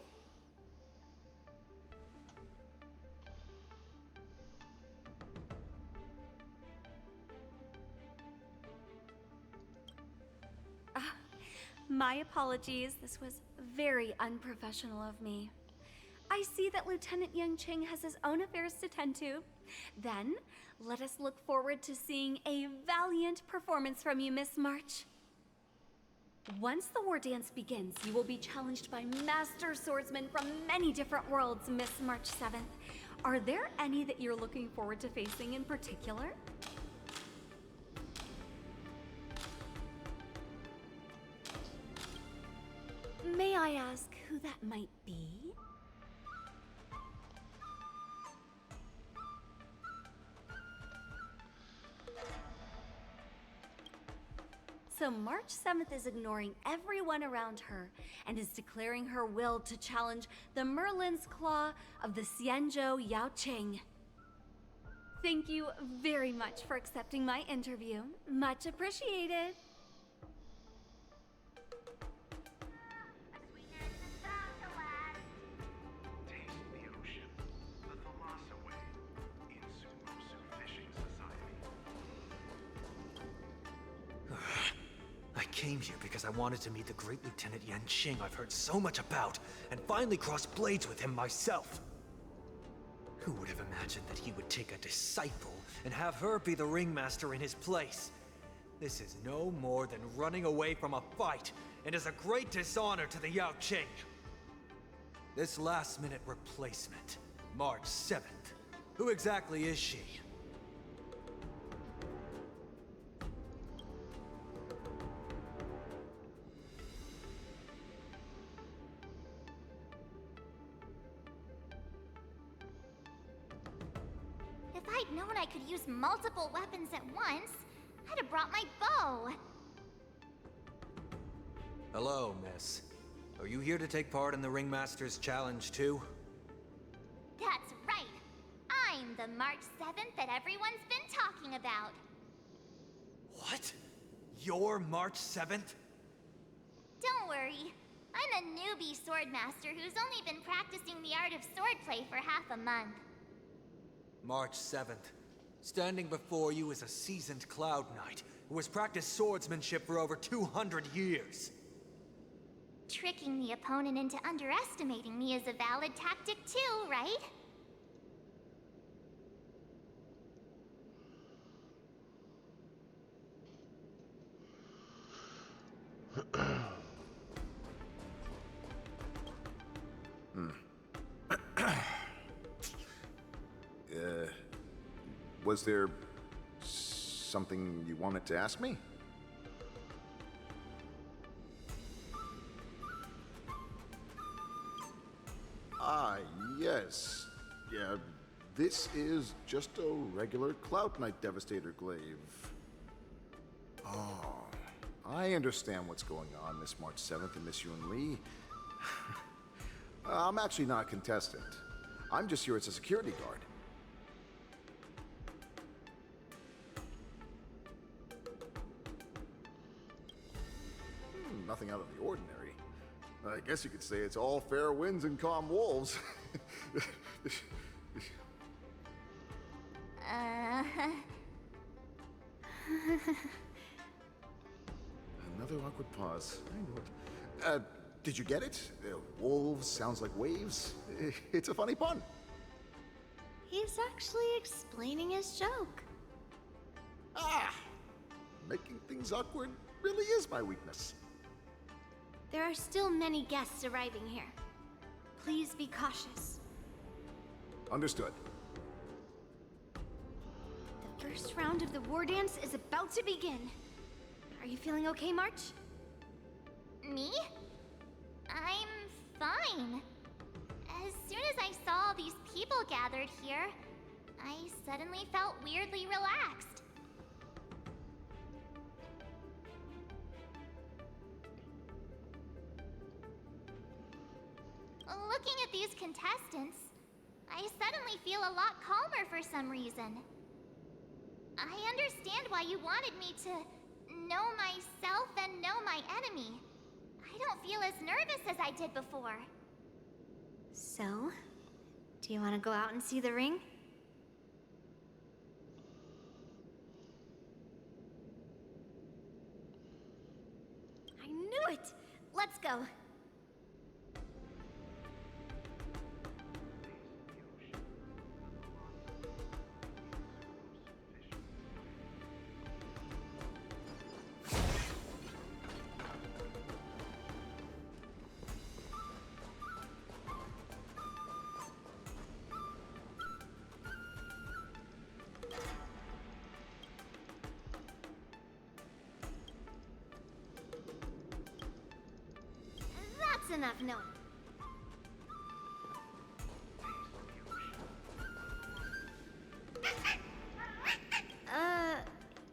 My apologies. This was very unprofessional of me. I see that Lieutenant Yunqing has his own affairs to tend to. Then, let us look forward to seeing a valiant performance from you, Miss March. Once the war dance begins, you will be challenged by master swordsmen from many different worlds, Miss March 7th. Are there any that you're looking forward to facing in particular? May I ask who that might be? So March 7th is ignoring everyone around her and is declaring her will to challenge the Merlin's Claw of the Xianzhou Yaoqing. Thank you very much for accepting my interview. Much appreciated. I came here because I wanted to meet the great Lieutenant Yunqing I've heard so much about, and finally cross blades with him myself. Who would have imagined that he would take a disciple and have her be the ringmaster in his place? This is no more than running away from a fight, and is a great dishonor to the Yaoqing. This last-minute replacement, March 7th, who exactly is she? I'd known I could use multiple weapons at once, I'd have brought my bow. Hello, miss. Are you here to take part in the Ringmaster's Challenge too? That's right. I'm the March 7th that everyone's been talking about. What? You're March 7th? Don't worry. I'm a newbie swordmaster who's only been practicing the art of swordplay for half a month. March 7th. Standing before you is a seasoned Cloud Knight who has practiced swordsmanship for over 200 years. Tricking the opponent into underestimating me is a valid tactic too, right? Was there something you wanted to ask me? Ah, yes. Yeah, this is just a regular Cloud Knight Devastator glaive. Oh, I understand what's going on, Miss March 7th and Miss Yun Li. I'm actually not a contestant. I'm just here as a security guard. Nothing out of the ordinary. I guess you could say it's all fair winds and calm wolves. Another awkward pause. I know it. Did you get it? Wolves sounds like waves. It's a funny pun. He's actually explaining his joke. Ah! Making things awkward really is my weakness. There are still many guests arriving here. Please be cautious. Understood. The first round of the war dance is about to begin. Are you feeling okay, March? Me? I'm fine. As soon as I saw all these people gathered here, I suddenly felt weirdly relaxed. Looking at these contestants, I suddenly feel a lot calmer for some reason. I understand why you wanted me to know myself and know my enemy. I don't feel as nervous as I did before. So, do you want to go out and see the ring? I knew it! Let's go. That's enough knowing.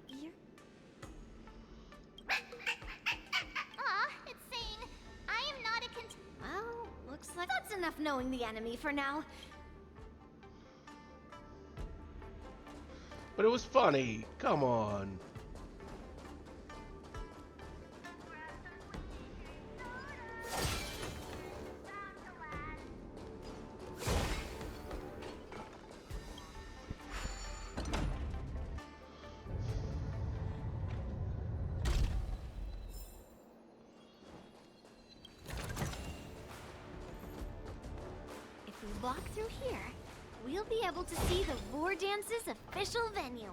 You're... It's saying, I am not a Well, looks like that's enough knowing the enemy for now. But it was funny. Come on. If we walk through here, we'll be able to see the War Dance's official venue.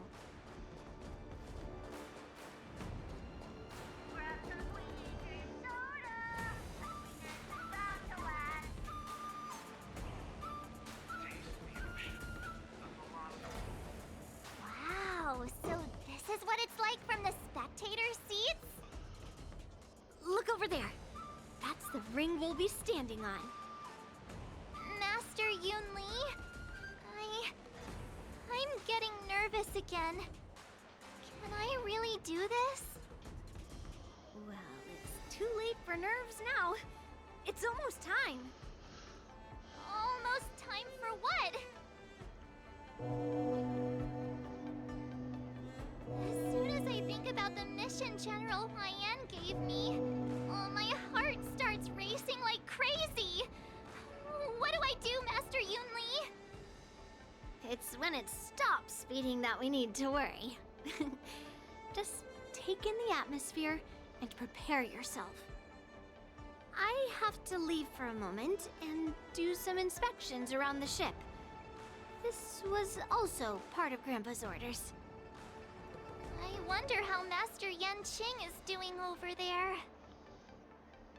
Wow, so this is what it's like from the spectator seats? Look over there. That's the ring we'll be standing on. Master Yun Li? I'm getting I really do this? Well, it's too late for nerves now. It's almost time. Almost time for what? As soon as I think about the mission General Ryan gave me, oh, my heart starts racing like crazy. What do I do, Master Yunli? It's when it stops beating that we need to worry. Just take in the atmosphere and prepare yourself. I have to leave for a moment and do some inspections around the ship. This was also part of Grandpa's orders. I wonder how Master Yanqing is doing over there.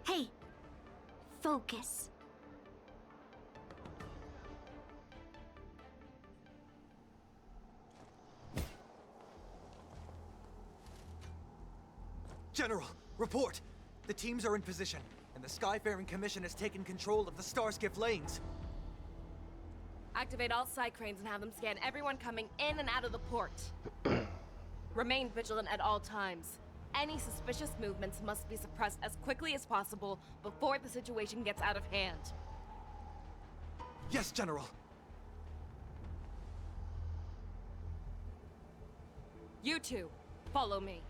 Hey, focus. General, report! The teams are in position, and the Skyfaring Commission has taken control of the Starskiff lanes. Activate all side cranes and have them scan everyone coming in and out of the port. Remain vigilant at all times. Any suspicious movements must be suppressed as quickly as possible before the situation gets out of hand. Yes, General. You two, follow me.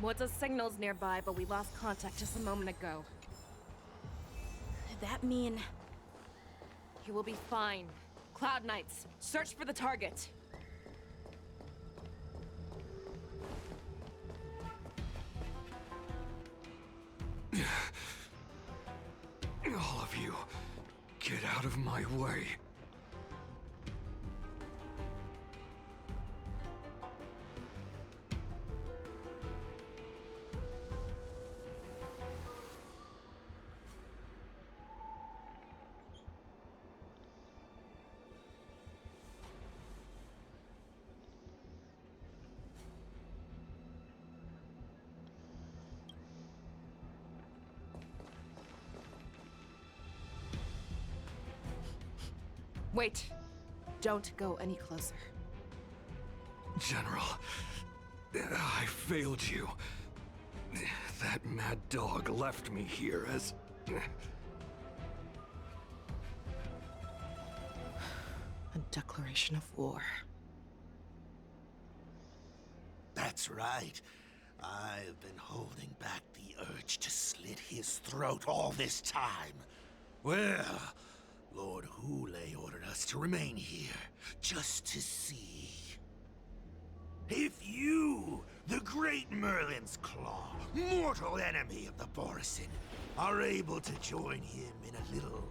What's signals nearby, but we lost contact just a moment ago. That mean... You will be fine. Cloud Knights, search for the target. All of you, get out of my way. Wait. Don't go any closer. General, I failed you. That mad dog left me here as... A declaration of war. That's right. I've been holding back the urge to slit his throat all this time. Well, Lord Hule ordered us to remain here, just to see. If you, the great Merlin's Claw, mortal enemy of the Borison, are able to join him in a little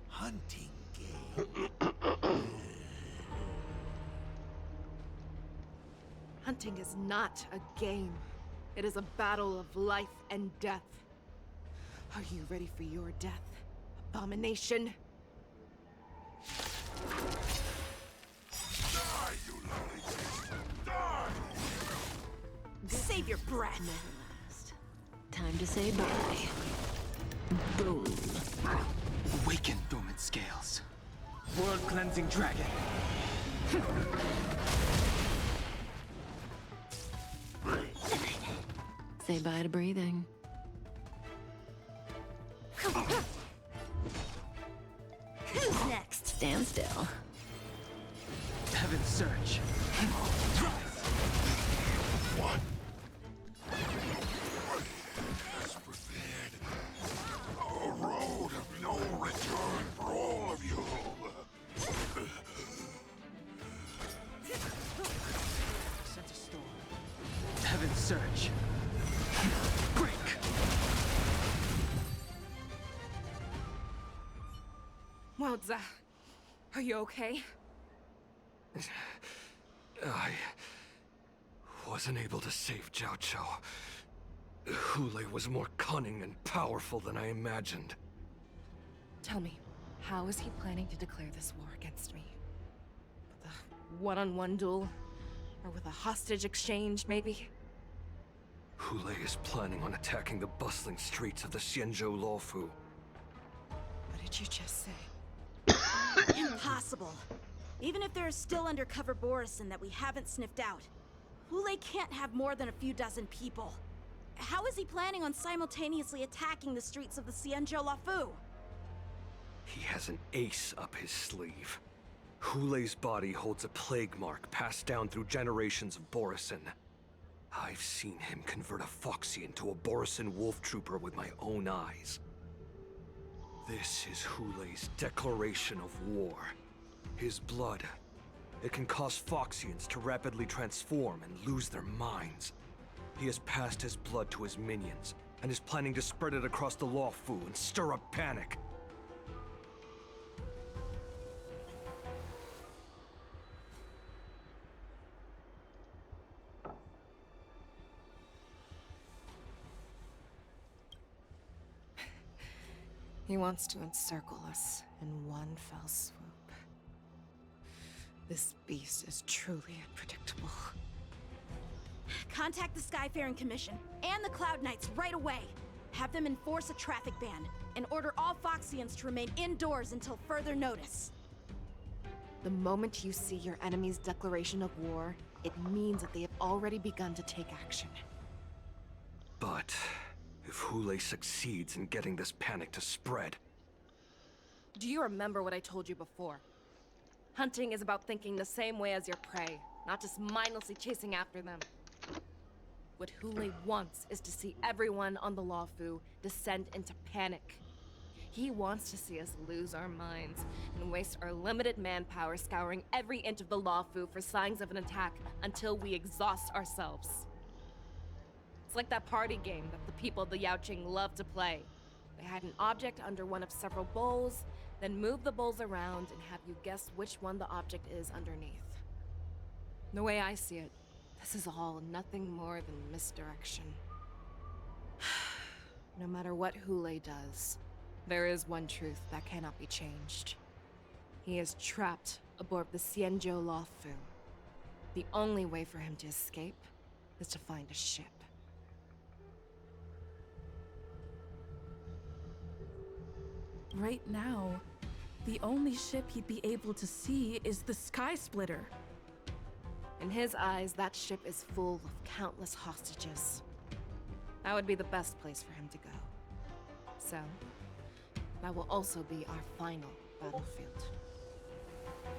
hunting game. Hunting is not a game. It is a battle of life and death. Are you ready for your death, abomination? Die, you lonely beast! Die! Save your breath. Never last. Time to say bye. Boom. Awaken, dormant scales. World-cleansing dragon. Say bye to breathing. Who's next? Stand still. Heaven's Surge. What? Has prepared a road of no return for all of you. Sense a storm. Heaven's Surge. Break! Wowza. Are you okay? I wasn't able to save Jiao Chou. Hule was more cunning and powerful than I imagined. Tell me, how is he planning to declare this war against me? With a one-on-one duel? Or with a hostage exchange, maybe? Hule is planning on attacking the bustling streets of the Xianzhou Luofu. What did you just say? Even if there are still undercover Borison that we haven't sniffed out, Hule can't have more than a few dozen people. How is he planning on simultaneously attacking the streets of the Xianzhou Lafu? He has an ace up his sleeve. Hule's body holds a plague mark passed down through generations of Borison. I've seen him convert a Foxian to a Borison wolf trooper with my own eyes. This is Hule's declaration of war. His blood. It can cause Foxians to rapidly transform and lose their minds. He has passed his blood to his minions, and is planning to spread it across the Luofu and stir up panic. He wants to encircle us in one fell swoop. This beast is truly unpredictable. Contact the Skyfaring Commission and the Cloud Knights right away. Have them enforce a traffic ban and order all Foxians to remain indoors until further notice. The moment you see your enemy's declaration of war, it means that they have already begun to take action. But if Hule succeeds in getting this panic to spread... Do you remember what I told you before? Hunting is about thinking the same way as your prey, not just mindlessly chasing after them. What Hule wants is to see everyone on the Luofu descend into panic. He wants to see us lose our minds and waste our limited manpower scouring every inch of the Luofu for signs of an attack until we exhaust ourselves. It's like that party game that the people of the Yaoqing love to play. They hide an object under one of several bowls, then move the bowls around and have you guess which one the object is underneath. The way I see it, this is all nothing more than misdirection. No matter what Hule does, there is one truth that cannot be changed. He is trapped aboard the Xianzhou Luofu. The only way for him to escape is to find a ship. Right now, the only ship he'd be able to see is the Sky Splitter. In his eyes, that ship is full of countless hostages. That would be the best place for him to go. So, that will also be our final battlefield.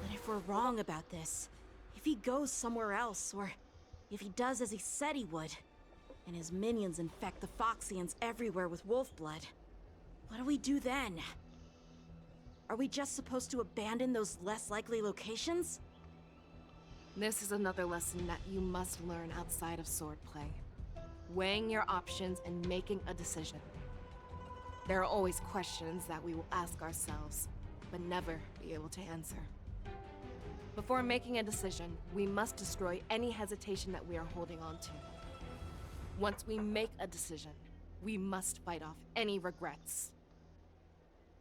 But if we're wrong about this, if he goes somewhere else, or if he does as he said he would, and his minions infect the Foxians everywhere with wolf blood, what do we do then? Are we just supposed to abandon those less likely locations? This is another lesson that you must learn outside of swordplay. Weighing your options and making a decision. There are always questions that we will ask ourselves, but never be able to answer. Before making a decision, we must destroy any hesitation that we are holding on to. Once we make a decision, we must fight off any regrets.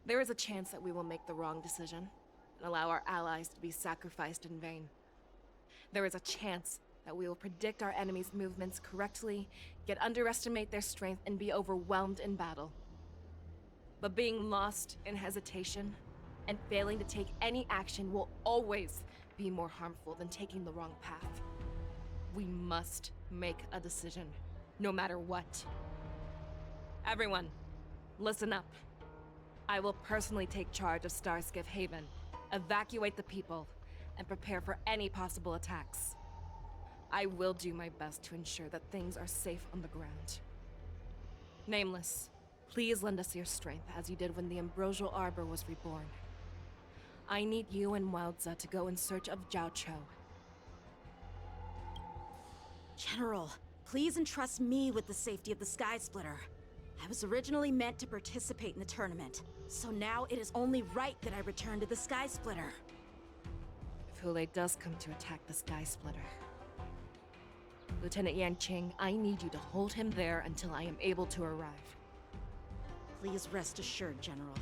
There is a chance that we will make the wrong decision and allow our allies to be sacrificed in vain. There is a chance that we will predict our enemy's movements correctly, yet underestimate their strength and be overwhelmed in battle. But being lost in hesitation and failing to take any action will always be more harmful than taking the wrong path. We must make a decision, no matter what. Everyone, listen up. I will personally take charge of Starskiff Haven, evacuate the people, and prepare for any possible attacks. I will do my best to ensure that things are safe on the ground. Nameless, please lend us your strength as you did when the Ambrosial Arbor was reborn. I need you and Wildza to go in search of Zhao Cho. General, please entrust me with the safety of the Sky Splitter. I was originally meant to participate in the tournament, so now it is only right that I return to the Sky Splitter. If Hule does come to attack the Sky Splitter, Lieutenant Yanqing, I need you to hold him there until I am able to arrive. Please rest assured, General.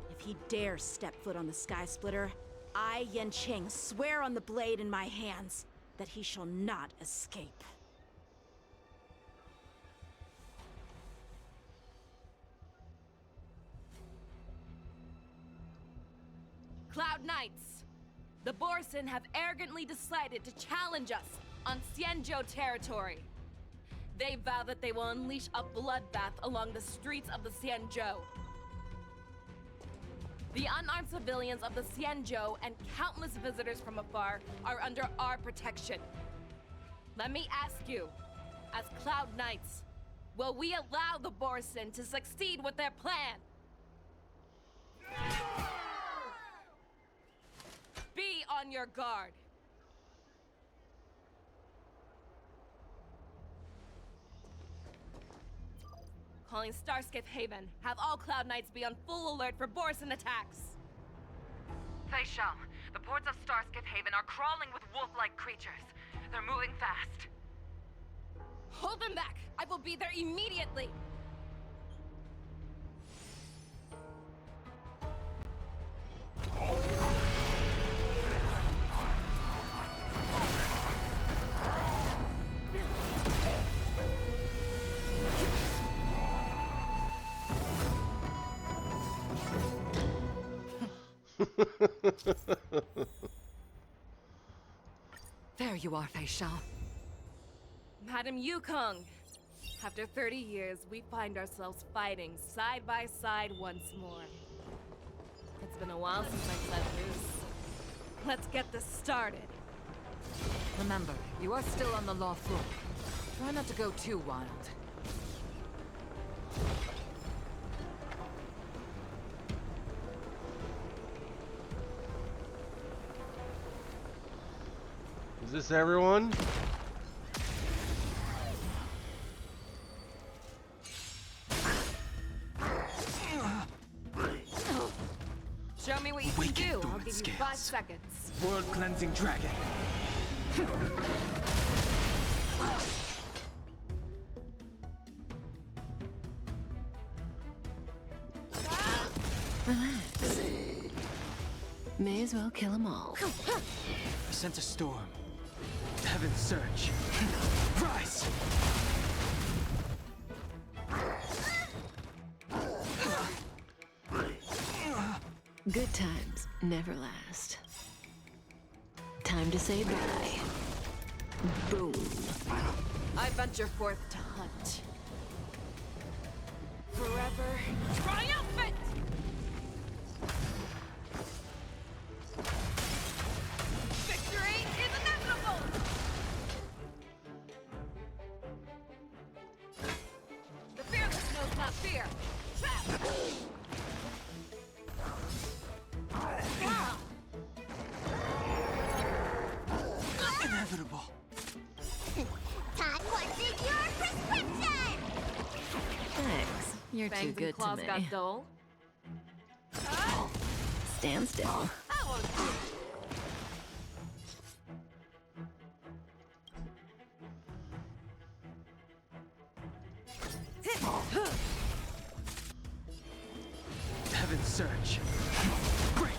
If he dares step foot on the Sky Splitter, I, Yanqing, swear on the blade in my hands that he shall not escape. Cloud Knights! The Borson have arrogantly decided to challenge us on Xianzhou territory. They vow that they will unleash a bloodbath along the streets of the Xianzhou. The unarmed civilians of the Xianzhou and countless visitors from afar are under our protection. Let me ask you, as Cloud Knights, will we allow the Borson to succeed with their plan? Be on your guard. Calling Starscape Haven. Have all Cloud Knights be on full alert for Borson attacks. Fei Shao, the ports of Starscape Haven are crawling with wolf-like creatures. They're moving fast. Hold them back! I will be there immediately! There you are, Fei Shao. Madam Yukong, after 30 years, we find ourselves fighting side by side once more. It's been a while since I've let loose. Let's get this started. Remember, you are still on the law floor. Try not to go too wild. Is this everyone? Show me what you can do. I'll give you 5 seconds. World cleansing dragon. Relax. May as well kill them all. I sent a storm. Heaven's surge. Rise! Good times never last. Time to say bye. Boom. I venture forth to hunt. Forever triumphant! Victory is inevitable! The fearless knows not fear. Inevitable. Todd, what's in your prescription? Thanks. You're too Fangs and good to claws me. got dull. Stand still. That one's good. Heaven's surge. Break.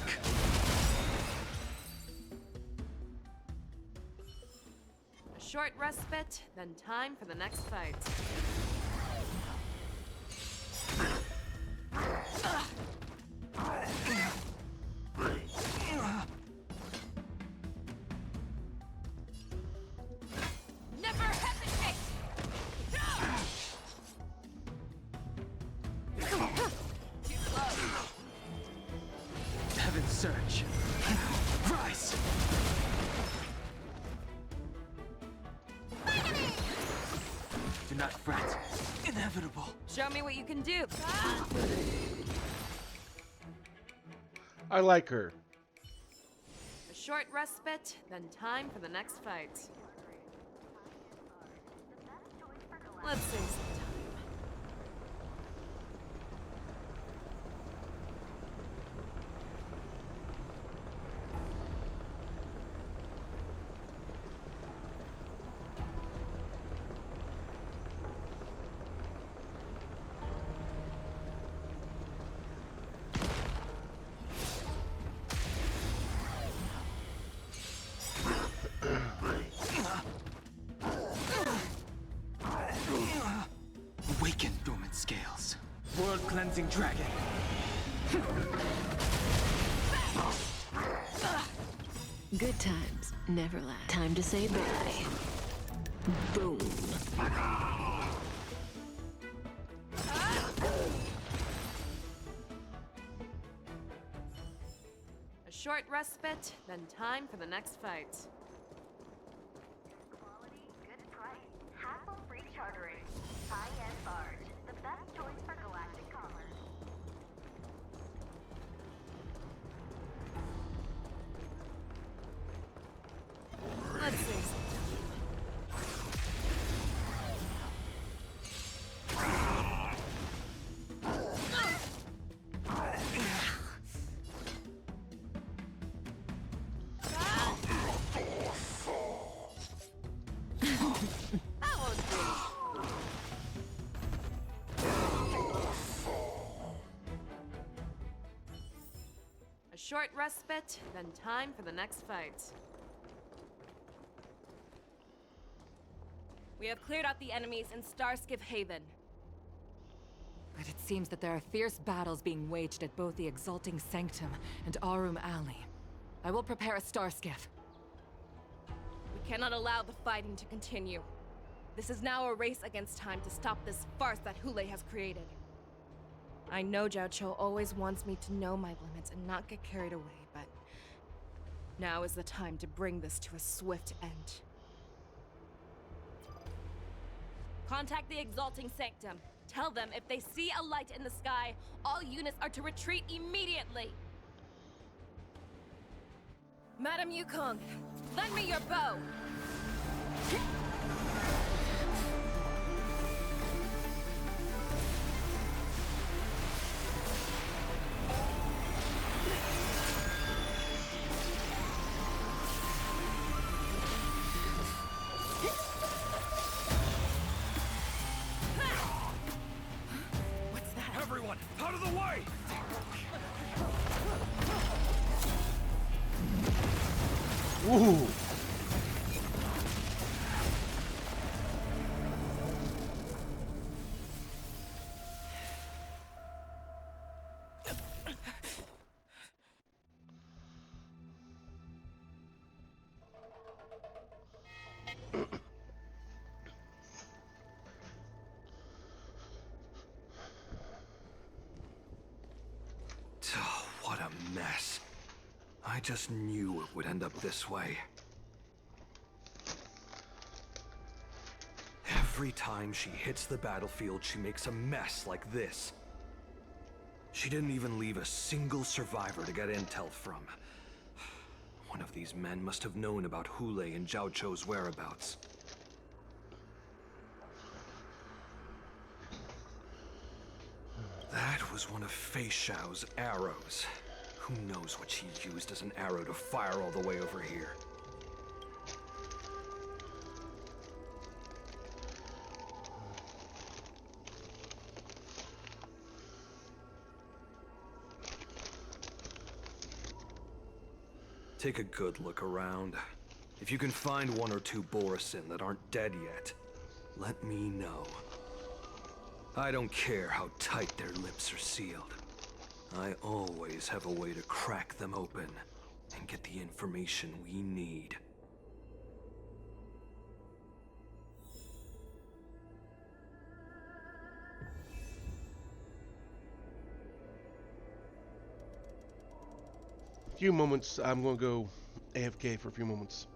A short respite, then time for the next fight. Never hesitate! Too slow. Heaven's surge. Rise! Do not fret. Inevitable. Show me what you can do. I like her. A short respite, then time for the next fight. Let's save some time. Awaken dormant scales. World cleansing dragon. Good times never last. Time to say bye. Boom. A short respite, then time for the next fight. Quality, good price, hassle-free chartering. High-end barge, the best choice for galactic commerce. Let's see. That was brief. A short respite, then time for the next fight. We have cleared out the enemies in Starskiff Haven. But it seems that there are fierce battles being waged at both the Exalting Sanctum and Aurum Alley. I will prepare a Starskiff. We cannot allow the fighting to continue. This is now a race against time to stop this farce that Hule has created. I know Jiao Cho always wants me to know my limits and not get carried away, but now is the time to bring this to a swift end. Contact the Exalting Sanctum. Tell them if they see a light in the sky, all units are to retreat immediately. Madam Yukong, lend me your bow. Everyone, out of the way! Ooh. Oh, what a mess. I just knew it would end up this way. Every time she hits the battlefield, she makes a mess like this. She didn't even leave a single survivor to get intel from. One of these men must have known about Hule and Jiao Cho's whereabouts. That was one of Fei Xiao's arrows. Who knows what she used as an arrow to fire all the way over here? Take a good look around. If you can find one or two Borisin that aren't dead yet, let me know. I don't care how tight their lips are sealed. I always have a way to crack them open and get the information we need. Few moments. I'm going to go AFK for a few moments.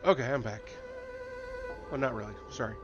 Okay, I'm back. Well, not really. Sorry.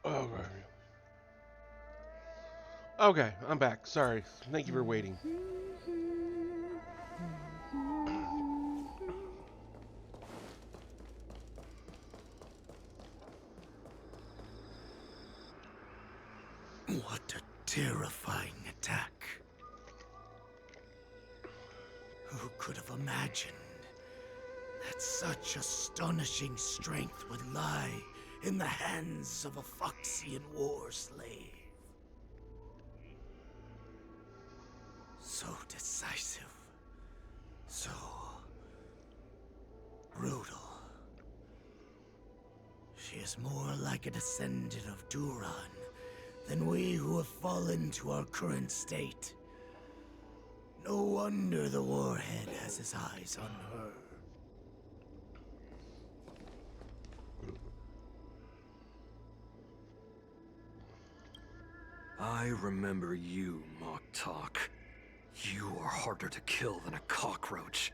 Okay. Okay, I'm back. Sorry. Thank you for waiting. What a terrifying attack. Who could have imagined that such astonishing strength would lie in the hands of a Foxian war slave? So decisive. So brutal. She is more like a descendant of Duran than we who have fallen to our current state. No wonder the warhead has his eyes on her. I remember you, Mock Talk. You are harder to kill than a cockroach.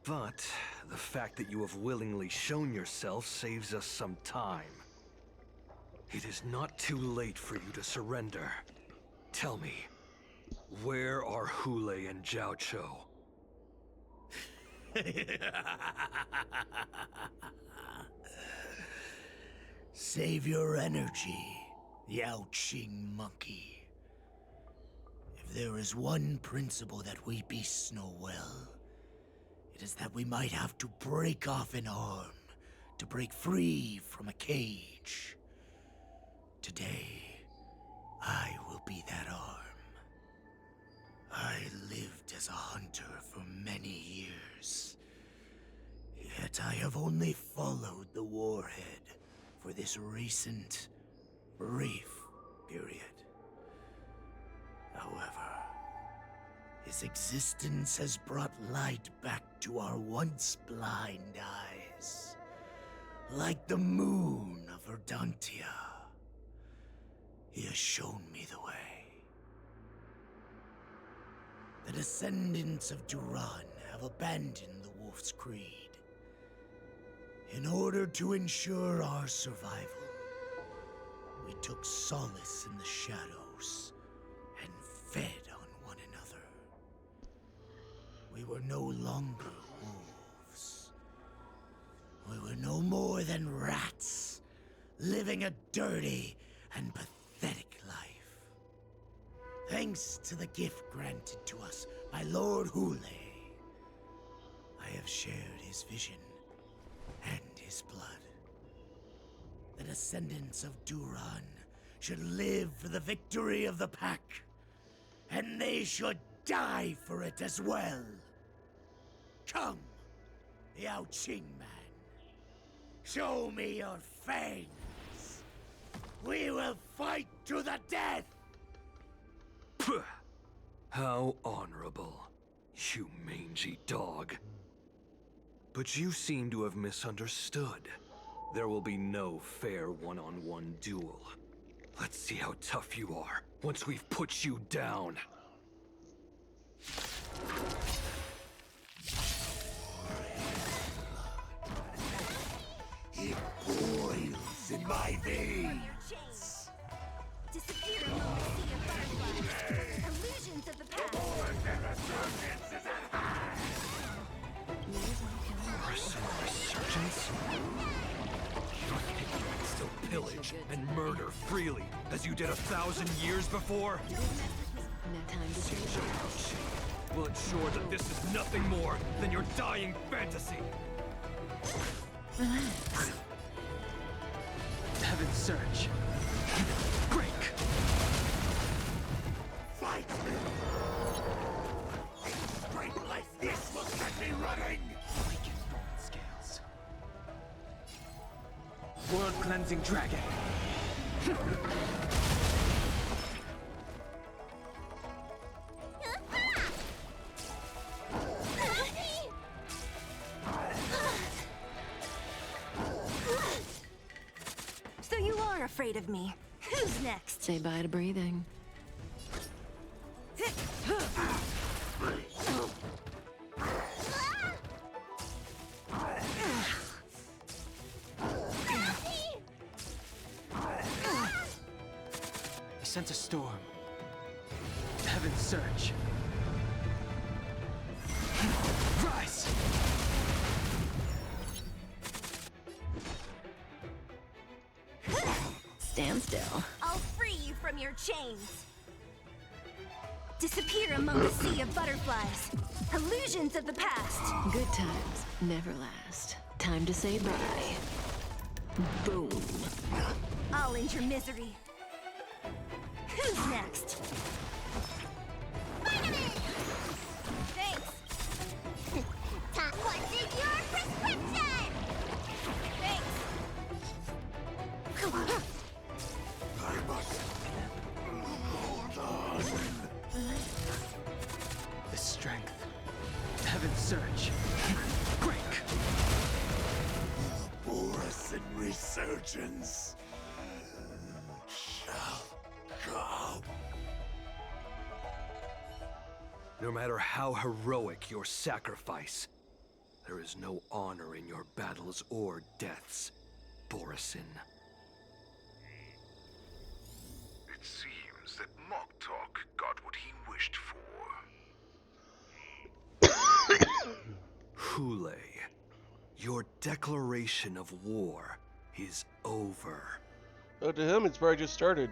But the fact that you have willingly shown yourself saves us some time. It is not too late for you to surrender. Tell me, where are Hule and Jiao Cho? Save your energy, Yao Qing monkey. If there is one principle that we beasts know well, it is that we might have to break off an arm to break free from a cage. Today, I will be that arm. I lived as a hunter for many years, yet I have only followed the warhead for this recent, brief period. However, his existence has brought light back to our once blind eyes, like the moon of Verdantia. He has shown me the way. The descendants of Duran have abandoned the Wolf's Creed. In order to ensure our survival, we took solace in the shadows and fed on one another. We were no longer wolves. We were no more than rats, living a dirty and pathetic life. Thanks to the gift granted to us by Lord Hule, I have shared his vision and his blood. The descendants of Duran should live for the victory of the pack, and they should die for it as well. Come, Yao Qing man. Show me your fangs. We will fight to the death! Pugh. How honorable, you mangy dog. But you seem to have misunderstood. There will be no fair one-on-one duel. Let's see how tough you are once we've put you down. It boils in my veins. Disappear among the sea of butterflies. Illusions of the past. Resurgence? Your ignorance still pillage and murder murder freely, as you did 1,000 years before? No time to say bye. Will ensure that this is nothing more than your dying fantasy. Relax. Heaven's Surge. Break! Fight me! Great life, this will set me running! Weaken scales. World Cleansing Dragon. So you are afraid of me. Who's next? Say bye to breathing. I sense a storm. Heaven's Surge. Rise! Stand still. I'll free you from your chains. Disappear among the sea of butterflies. Illusions of the past. Good times never last. Time to say bye. Boom. I'll end your misery. Who's next? Thanks. What's in your prescription? Thanks. I must hold on. The strength. Heaven's Surge. Break! Boris in resurgence shall come. No matter how heroic your sacrifice, there is no honor in your battles or deaths, Borisin. It seems that Moktok got what he wished for. Hule, your declaration of war is over. Oh, to him, it's probably just started.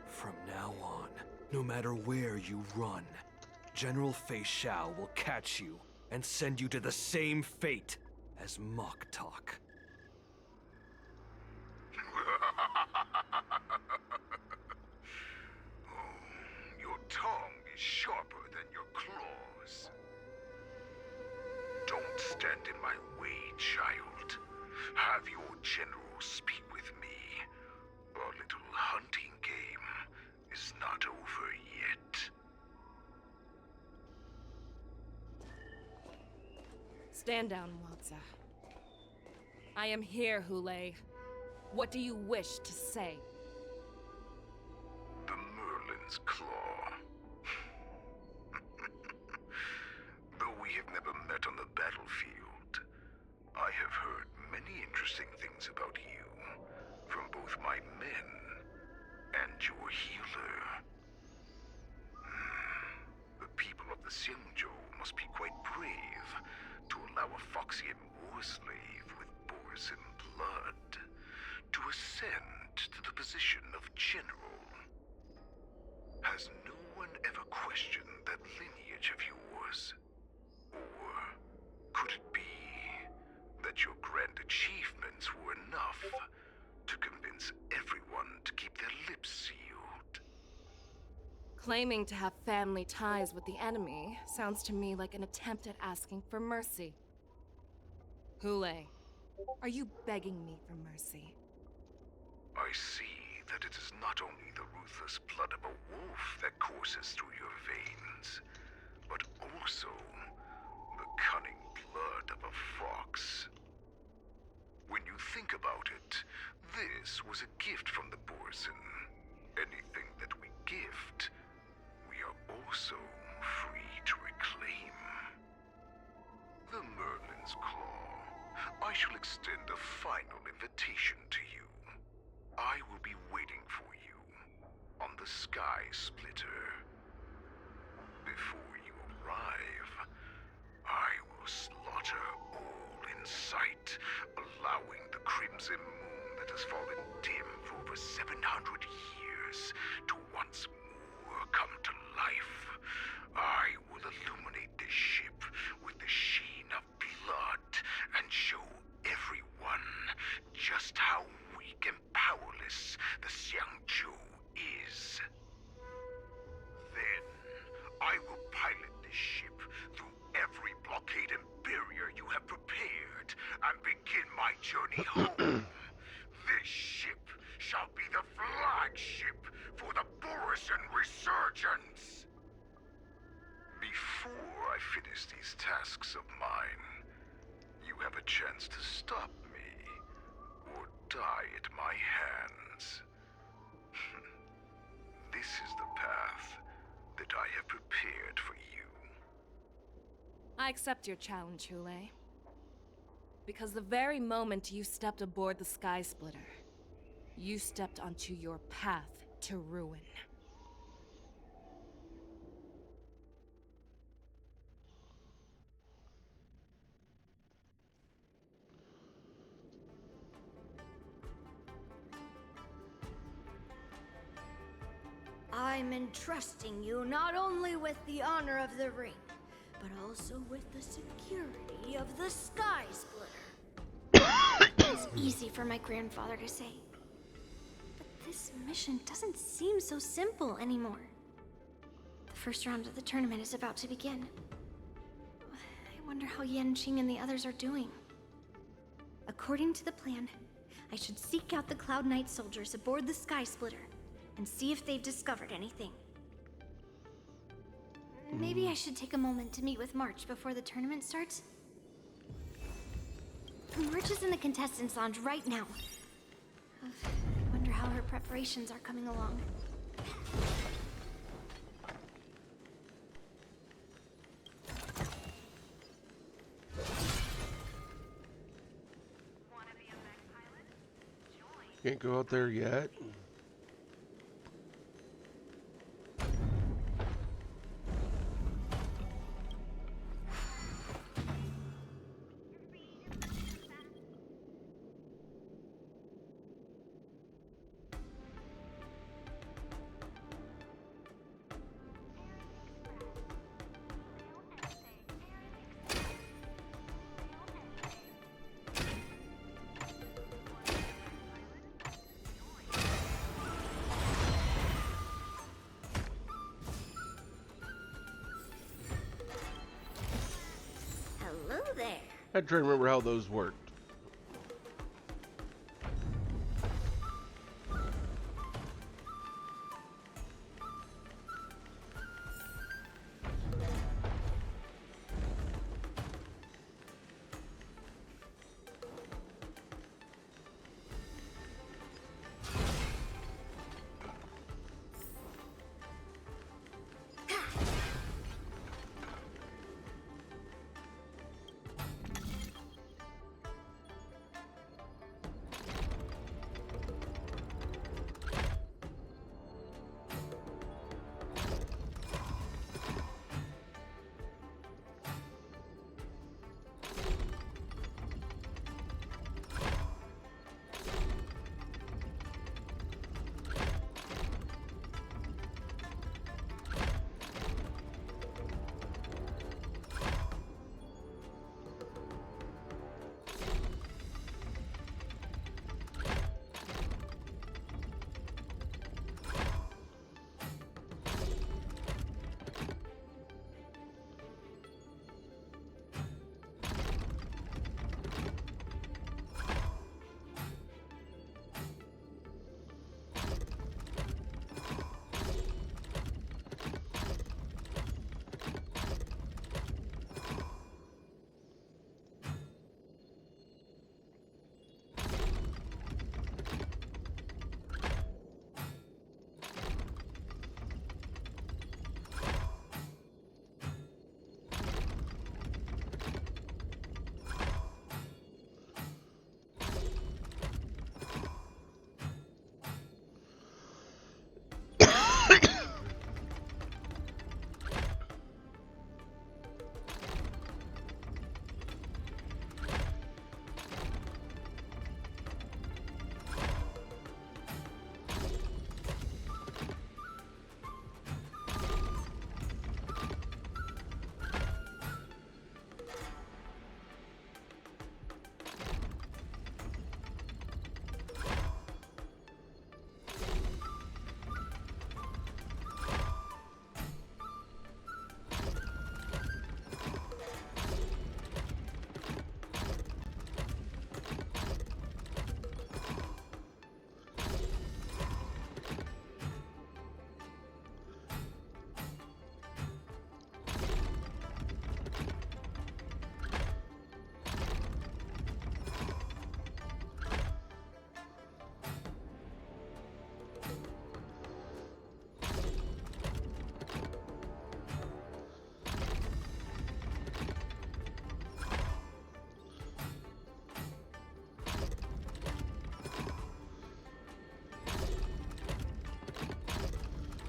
From now on, no matter where you run, General Fei Shao will catch you and send you to the same fate as Moktok. Your tongue is sharper than your claws. Don't stand in my way, child. Have your general speak with me. Our little hunting game is not over yet. Stand down, Waltza. I am here, Hule. What do you wish to say? The Merlin's Claw. Though we have never met on the battlefield, I have heard many interesting things about you from both my men and your healer. The people of the Xiangzhou must be quite brave to allow a Foxian war slave with Borisin blood to ascend to the position of general. Has no one ever questioned that lineage of yours? Or could it be that your grand achievements were enough to convince everyone to keep their lips sealed? Claiming to have family ties with the enemy sounds to me like an attempt at asking for mercy. Hule, are you begging me for mercy? I see that it is not only the ruthless blood of a wolf that courses through your veins, but also the cunning blood of a fox. When you think about it, this was a gift from the Borisin. Anything that we gift, we are also free to reclaim. The Merlin's Claw. I shall extend a final invitation to you. I will be waiting for you on the Sky Splitter. Before you arrive, I will slaughter all in sight, allowing the crimson moon that has fallen dim for for 700 years to once more come to life. I will illuminate this ship with the sheen of blood and show everyone just how weak and powerless the Xiangzhou is. Then, I will pilot this ship through every blockade and barrier you have prepared and begin my journey home. This ship shall be the flagship for the Borisan Resurgence. Before I finish these tasks of mine, you have a chance to stop me or die at my hands. This is the path that I have prepared for you. I accept your challenge, Hule. Because the very moment you stepped aboard the Sky Splitter, you stepped onto your path to ruin. I'm entrusting you not only with the honor of the ring, but also with the security of the Sky Splitter. It's easy for my grandfather to say. But this mission doesn't seem so simple anymore. The first round of the tournament is about to begin. I wonder how Yanqing and the others are doing. According to the plan, I should seek out the Cloud Knight soldiers aboard the Sky Splitter and see if they've discovered anything. Maybe I should take a moment to meet with March before the tournament starts. March is in the contestants' lounge right now. I wonder how her preparations are coming along. Can't go out there yet. Hello there. I try to remember how those worked.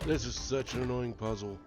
This is such an annoying puzzle.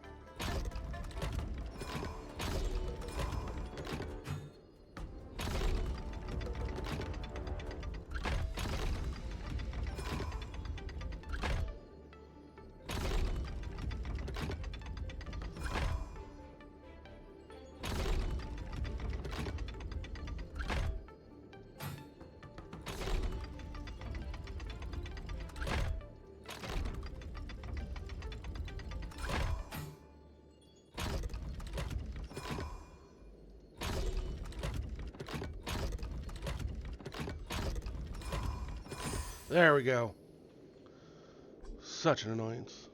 There we go. Such an annoyance.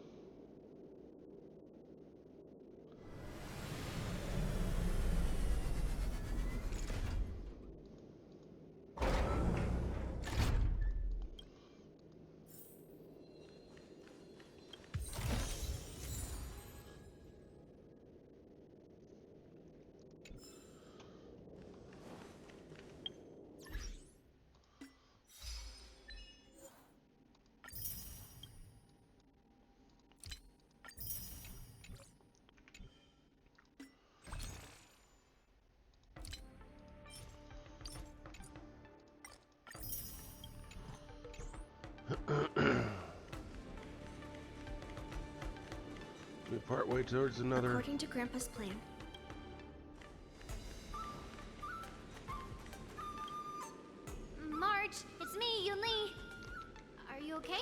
We part way towards another. According to Grandpa's plan. Marge, it's me, Yun Li. Are you okay?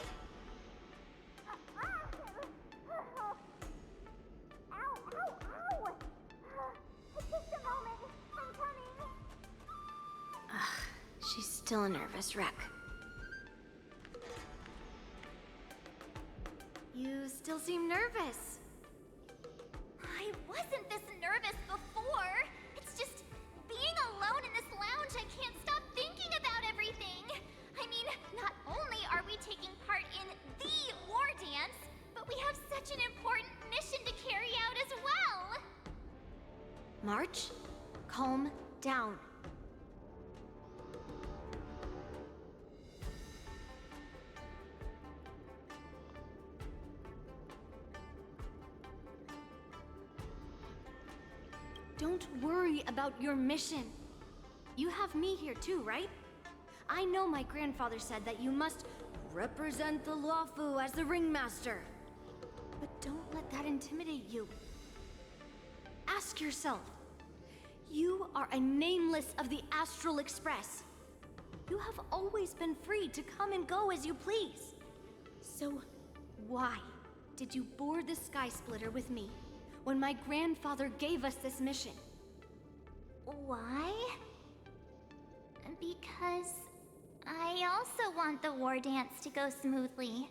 She's still a nervous wreck. You still seem nervous. I wasn't this nervous before. It's just being alone in this lounge, I can't stop thinking about everything. I mean, not only are we taking part in the war dance, but we have such an important mission to carry out as well. March, calm down. Don't worry about your mission. You have me here too, right? I know my grandfather said that you must represent the Luofu as the ringmaster. But don't let that intimidate you. Ask yourself, you are a nameless of the Astral Express. You have always been free to come and go as you please. So why did you board the Sky Splitter with me when my grandfather gave us this mission? Why? Because I also want the war dance to go smoothly.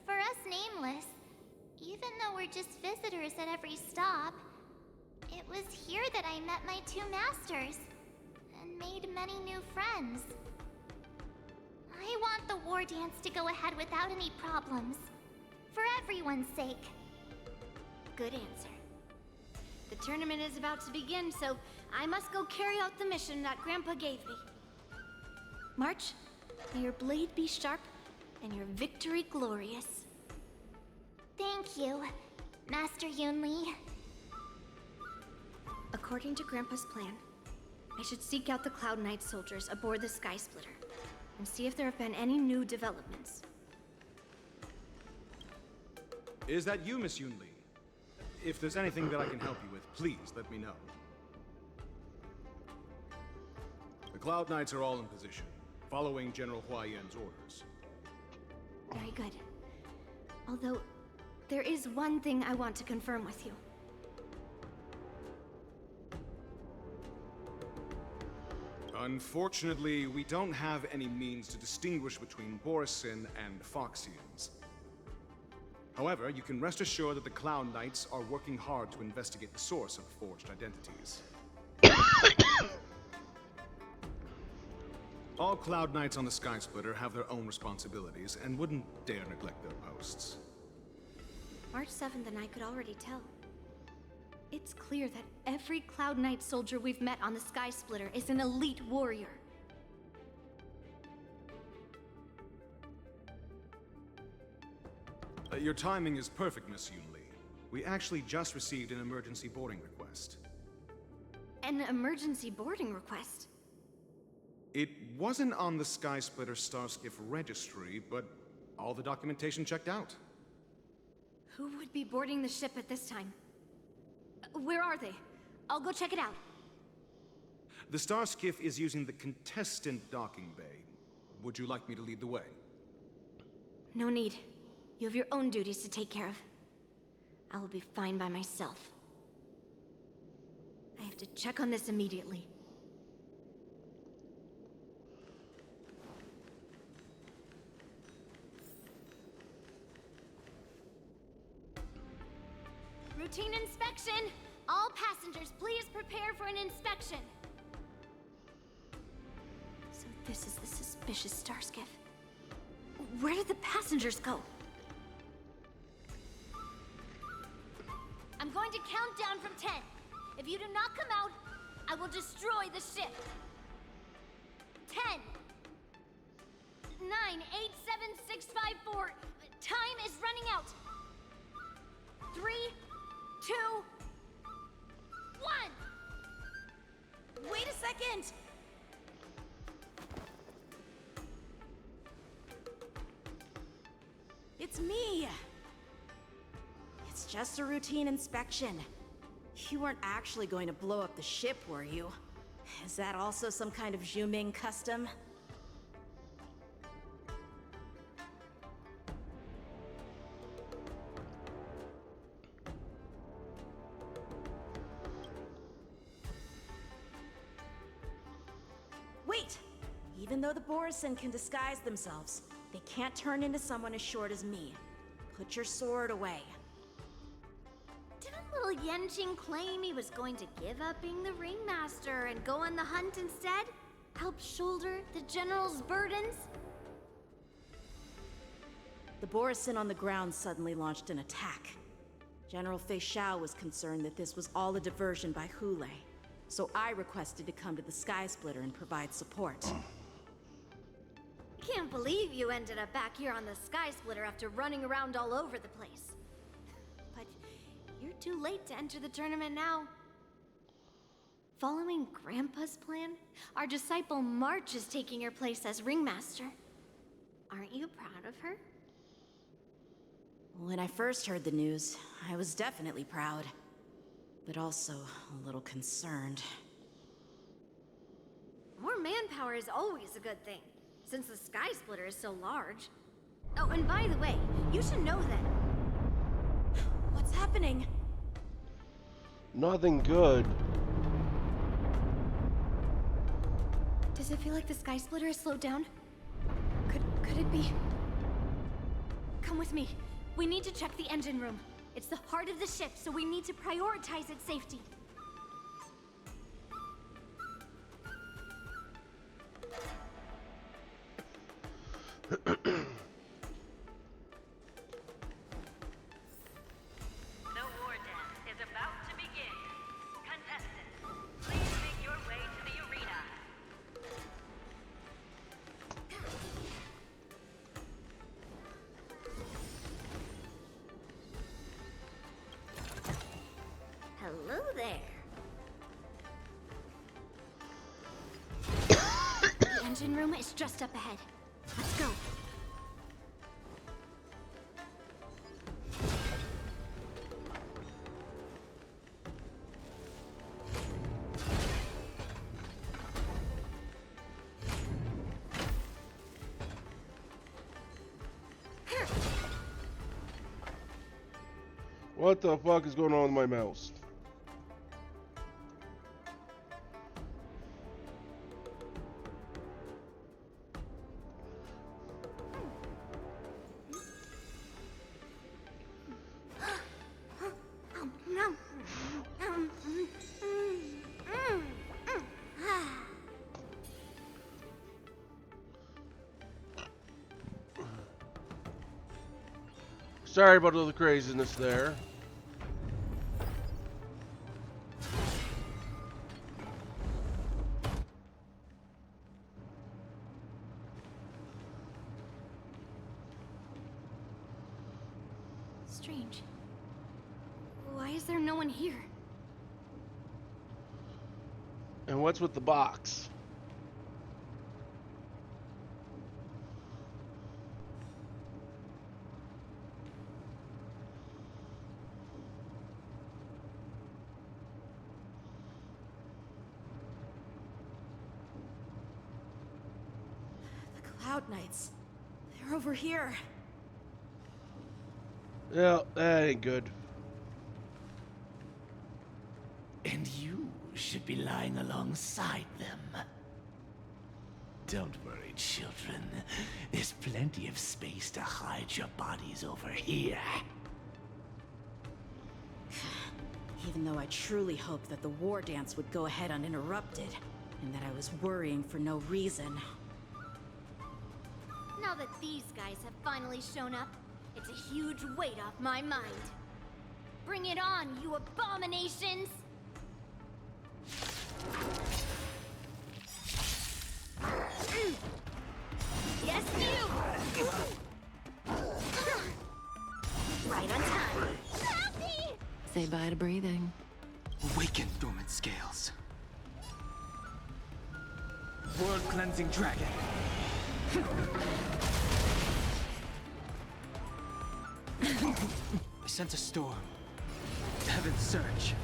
For us Nameless, even though we're just visitors at every stop, it was here that I met my two masters and made many new friends. I want the war dance to go ahead without any problems, for everyone's sake. Good answer. The tournament is about to begin, so I must go carry out the mission that Grandpa gave me. March, may your blade be sharp and your victory glorious. Thank you, Master Yun Li. According to Grandpa's plan, I should seek out the Cloud Knight soldiers aboard the Sky Splitter and see if there have been any new developments. Is that you, Miss Yun Li? If there's anything that I can help you with, please let me know. The Cloud Knights are all in position, following General Hua Yan's orders. Very good. Although, there is one thing I want to confirm with you. Unfortunately, we don't have any means to distinguish between Borisin and Foxians. However, you can rest assured that the Cloud Knights are working hard to investigate the source of forged identities. All Cloud Knights on the Sky Splitter have their own responsibilities and wouldn't dare neglect their posts. March 7th and I could already tell. It's clear that every Cloud Knight soldier we've met on the Sky Splitter is an elite warrior. Your timing is perfect, Miss Yunli. We actually just received an emergency boarding request. An emergency boarding request? It wasn't on the Skysplitter Starskiff registry, but all the documentation checked out. Who would be boarding the ship at this time? Where are they? I'll go check it out. The Starskiff is using the contestant docking bay. Would you like me to lead the way? No need. You have your own duties to take care of. I will be fine by myself. I have to check on this immediately. Routine inspection! All passengers, please prepare for an inspection. So this is the suspicious Starskiff. Where did the passengers go? I'm going to count down from 10. If you do not come out, I will destroy the ship. 10, 9, 8, 7, 6, 5, 4. Time is running out. 3, 2, 1. Wait a second. It's me. It's just a routine inspection. You weren't actually going to blow up the ship, were you? Is that also some kind of Zhuming custom? Wait! Even though the Borison can disguise themselves, they can't turn into someone as short as me. Put your sword away. Didn't little Yenqing claim he was going to give up being the ringmaster and go on the hunt instead? Help shoulder the general's burdens? The Borison on the ground suddenly launched an attack. General Fei Xiao was concerned that this was all a diversion by Hule, so I requested to come to the Skysplitter and provide support. Can't believe you ended up back here on the Skysplitter after running around all over the place. But you're too late to enter the tournament now. Following Grandpa's plan, our disciple March is taking your place as ringmaster. Aren't you proud of her? When I first heard the news, I was definitely proud, but also a little concerned. More manpower is always a good thing, since the Skysplitter is so large. Oh, and by the way, you should know that... What's happening? Nothing good. Does it feel like the Skysplitter has slowed down? Could it be? Come with me. We need to check the engine room. It's the heart of the ship, so we need to prioritize its safety. The war dance is about to begin. Contestants, please make your way to the arena. Hello there. The engine room is just up ahead. Let's go. What the fuck is going on with my mouse? Sorry about all the craziness there. Strange. Why is there no one here? And what's with the box? The Cloud Knights. They're over here. Yeah, that ain't good. And you should be lying alongside them. Don't worry, children. There's plenty of space to hide your bodies over here. Even though I truly hoped that the war dance would go ahead uninterrupted, and that I was worrying for no reason. Now that these guys have finally shown up, it's a huge weight off my mind. Bring it on, you abominations! Yes, you! Right on time. Happy! Say bye to breathing. Awaken, dormant scales. World-cleansing dragon. I sense a storm. Heaven's surge.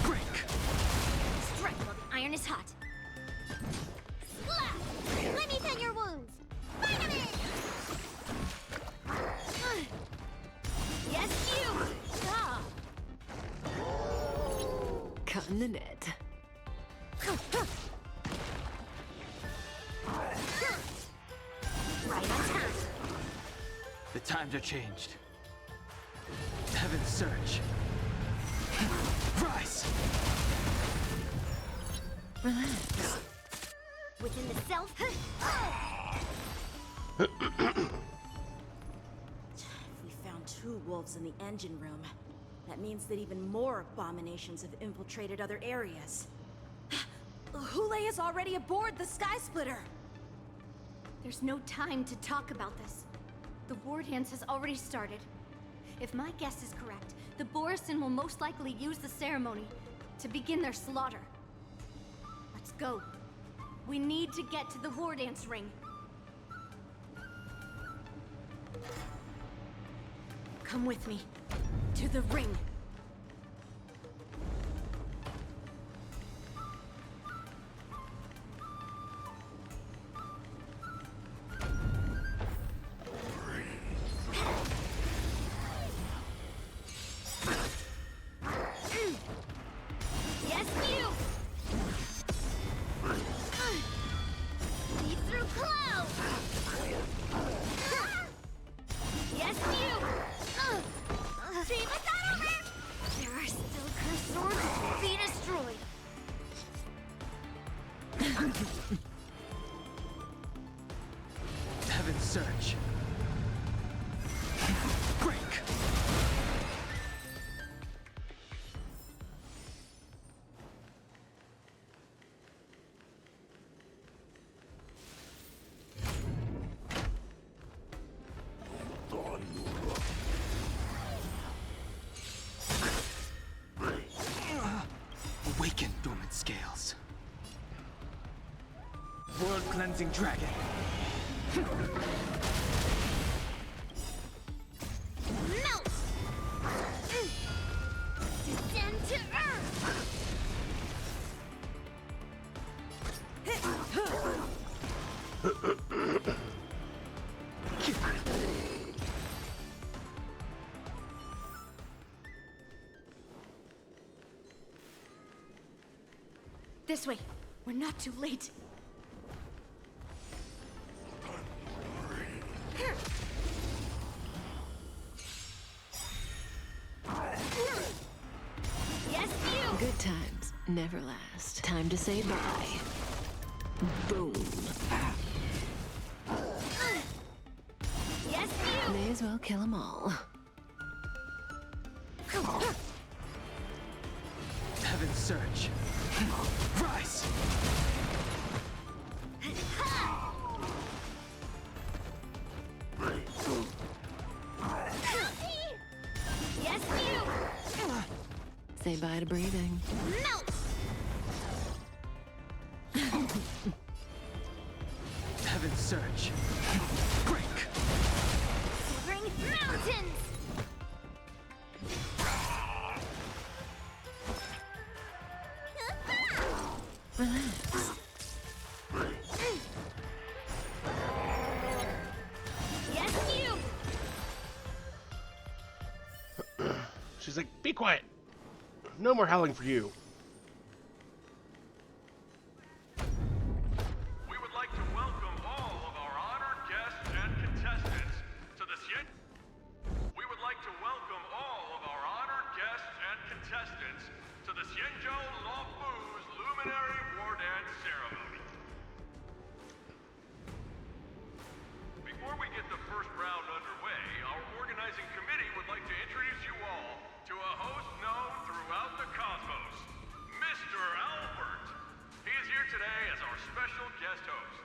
Break! Strike while the iron is hot. Slap! Let me tend your wounds. Vitamin! Yes, you! Ah. Cutting the net. Right on time. The times are changed. Heaven's surge. Rise! Relax. Within the self. If we found 2 wolves in the engine room, that means that even more abominations have infiltrated other areas. Hule is already aboard the Sky Splitter! There's no time to talk about this. The war dance has already started. If my guess is correct, the Borisin will most likely use the ceremony to begin their slaughter. Let's go. We need to get to the war dance ring. Come with me. To the ring. Yes, you! Lead through clouds! Yes, you! See what's that over? There are still cursed swords to be destroyed. Heaven's surge. Break! Awaken, dormant scales. World-cleansing dragon. Melt! Descend to earth! This way. We're not too late. Yes, you! Good times never last. Time to say bye. Boom. Yes, you! May as well kill them all. Heaven's surge. Rise! Say bye to breathing. Melt! Heaven's Surge. Break! Shivering mountains! Relax. Yes, you! She's like, be quiet. No more howling for you. We would like to welcome all of our honored guests and contestants to the Yen. We would like to welcome all of our honored guests and contestants to the Xianzhou Luofu's Luminary War Dance Ceremony. Before we get the first round underway, our organizing committee would like to introduce you all to a host known throughout the cosmos, Mr. Albert. He is here today as our special guest host.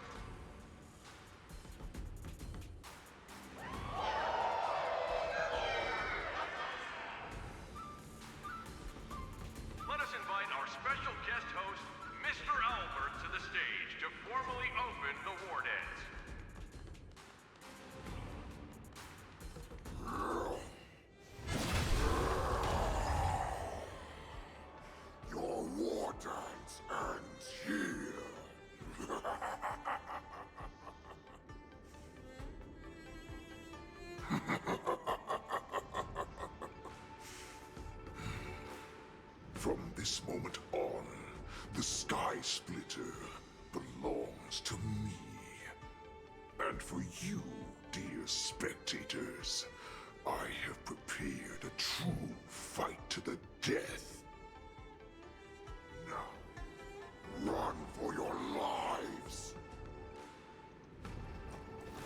Let us invite our special guest host, Mr. Albert, to the stage to formally open the war dance. Your war dance ends here. From this moment on, the Sky Splitter belongs to me. And for you, dear spectators, I have prepared a true fight to the death. Now, run for your lives!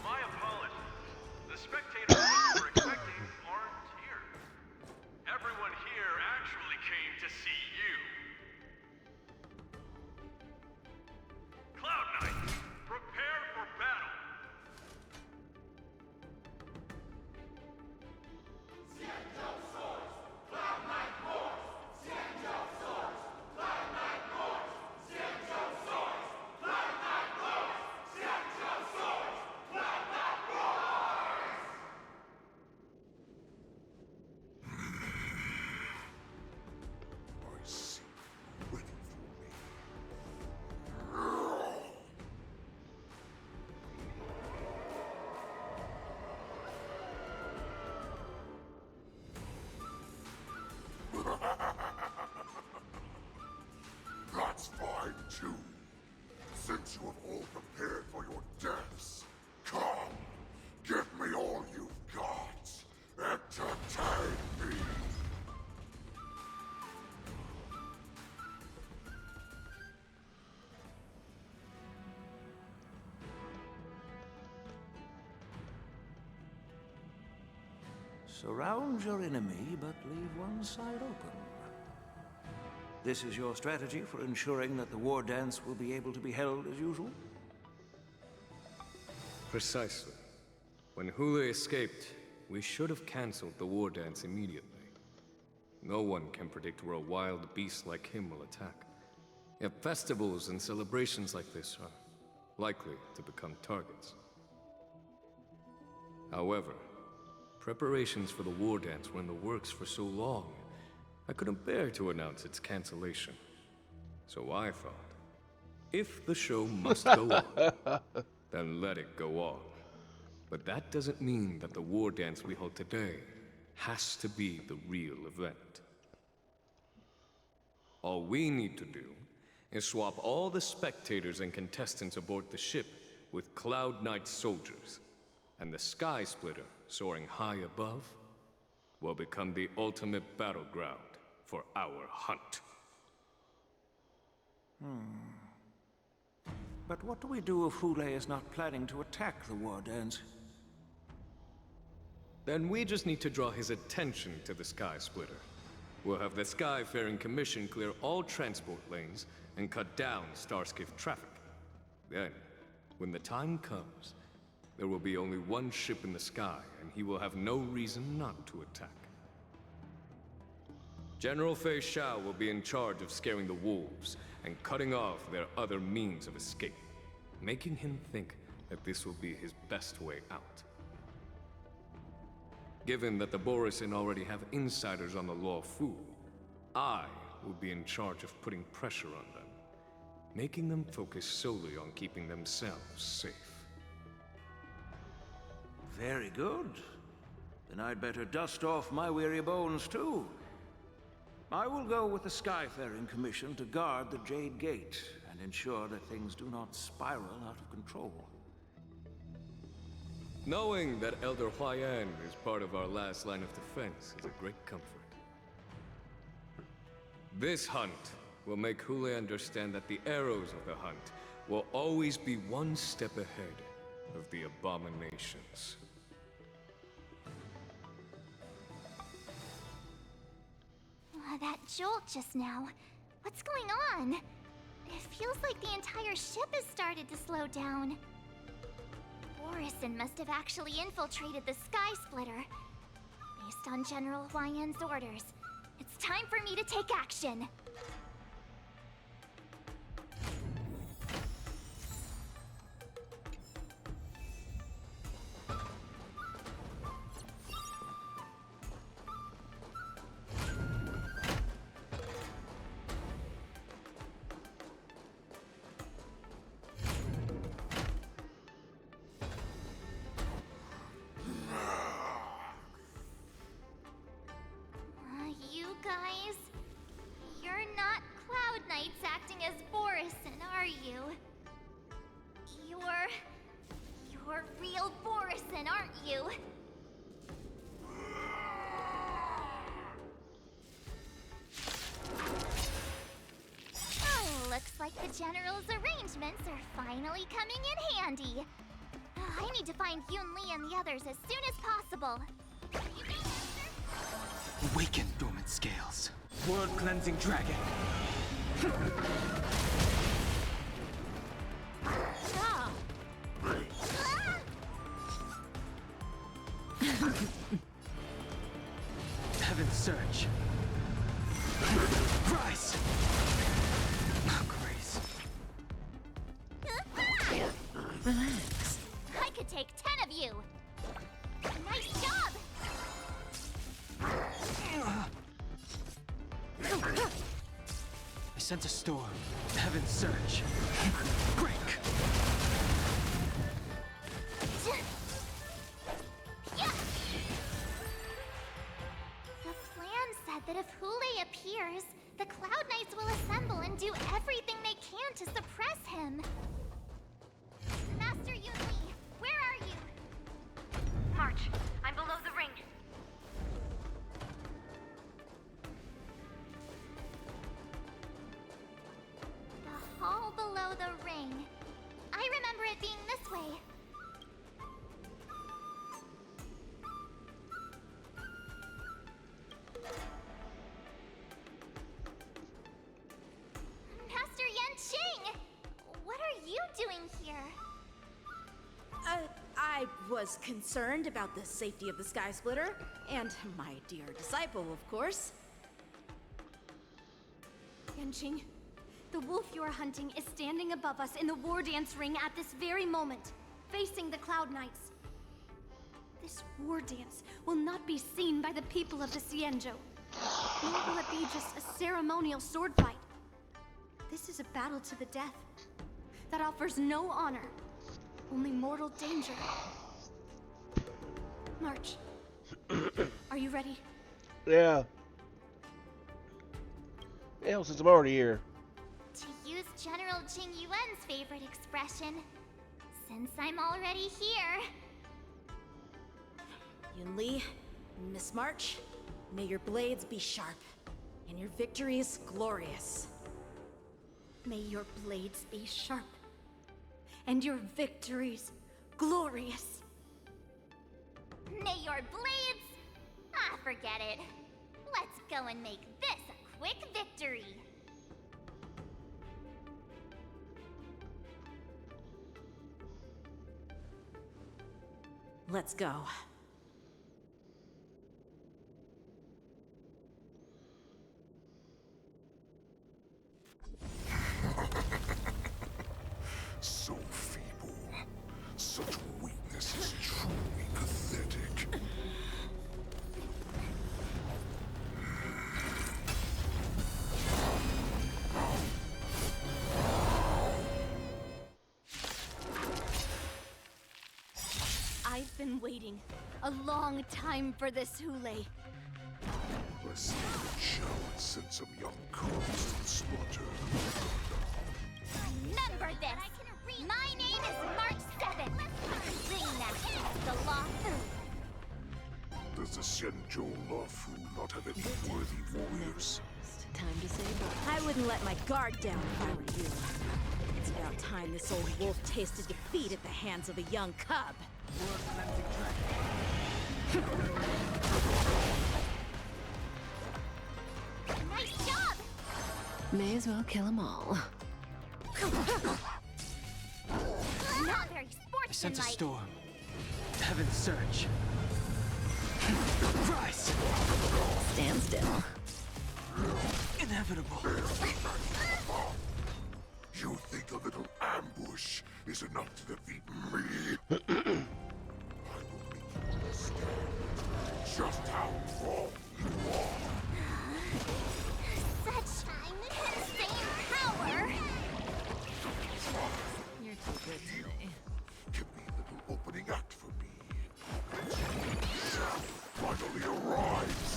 My apologies. The spectators we were expecting aren't here. Everyone here actually came to see you. Cloud Knights, prepare for battle. I see you waiting for me. That's fine too. Since you have all prepared for your deaths, come, give me all you've got. Entertain me. Surround your enemy, but leave one side open. This is your strategy for ensuring that the war dance will be able to be held as usual? Precisely. When Hule escaped, we should have cancelled the war dance immediately. No one can predict where a wild beast like him will attack. Yet festivals and celebrations like this are likely to become targets. However, preparations for the war dance were in the works for so long, I couldn't bear to announce its cancellation. So I thought, if the show must go on, then let it go on. But that doesn't mean that the war dance we hold today has to be the real event. All we need to do is swap all the spectators and contestants aboard the ship with Cloud Knight soldiers, and the Sky Splitter, soaring high above, will become the ultimate battleground for our hunt. But what do we do if Hule is not planning to attack the war dance? Then we just need to draw his attention to the Sky Splitter. We'll have the Skyfaring Commission clear all transport lanes and cut down Starskiff traffic. Then, when the time comes, there will be only one ship in the sky, and he will have no reason not to attack. General Fei Shao will be in charge of scaring the wolves and cutting off their other means of escape, making him think that this will be his best way out. Given that the Borisin already have insiders on the Luo Fu, I will be in charge of putting pressure on them, making them focus solely on keeping themselves safe. Very good. Then I'd better dust off my weary bones too. I will go with the Skyfaring Commission to guard the Jade Gate and ensure that things do not spiral out of control. Knowing that Elder Huayan is part of our last line of defense is a great comfort. This hunt will make Hule understand that the arrows of the hunt will always be one step ahead of the abominations. That jolt just now. What's going on? It feels like the entire ship has started to slow down. Borisin must have actually infiltrated the Sky Splitter. Based on General Huayan's orders, it's time for me to take action. You guys, you're not Cloud Knights acting as Borisin, are you? You're real Borisin, aren't you? Oh, looks like the General's arrangements are finally coming in handy. I need to find Yun Li and the others as soon as possible. Awaken, dormant scales. World-cleansing dragon. Ah. Heaven's surge. Rise! Grace. Relax. I could take 10 of you. Nice job. I sense a storm. Heaven's surge. Break! The plan said that if Hule appears, the Cloud Knights will assemble and do everything they can to suppress him. Master Yun Li, where are you? March, I'm below the ring. The hall below the ring. I remember it being this way. Master Yanqing! What are you doing here? I was concerned about the safety of the Sky Splitter, and my dear disciple, of course. Yanqing, the wolf you are hunting is standing above us in the war dance ring at this very moment, facing the Cloud Knights. This war dance will not be seen by the people of the Xianzhou, nor will it be just a ceremonial sword fight. This is a battle to the death that offers no honor, only mortal danger. March, are you ready? Yeah. Hell, since I'm already here. To use General Jing Yuan's favorite expression, since I'm already here. Yun Li, Miss March, may your blades be sharp, and your victories glorious. May your blades be sharp, and your victories glorious. May your blades... Ah, forget it. Let's go and make this a quick victory. Let's go. been waiting a long time for this, Hule. I see the show and send some young cubs to the slaughter. Remember this! My name is March 7th! Bring that the Law Fu! Does the Xianzhou Lafu not have any worthy warriors? Time to say bye. I wouldn't let my guard down if I were you. It's about time this old wolf tasted defeat at the hands of a young cub. Nice job! May as well kill them all. Not very I sense a sportsmanlike. storm. Heaven's surge. Rise! Stand still. Inevitable. You think a little ambush is enough to defeat me? I will make you understand just how wrong you are. Such insane power! You're too good to me. Give me a little opening act for me. Finally arrives.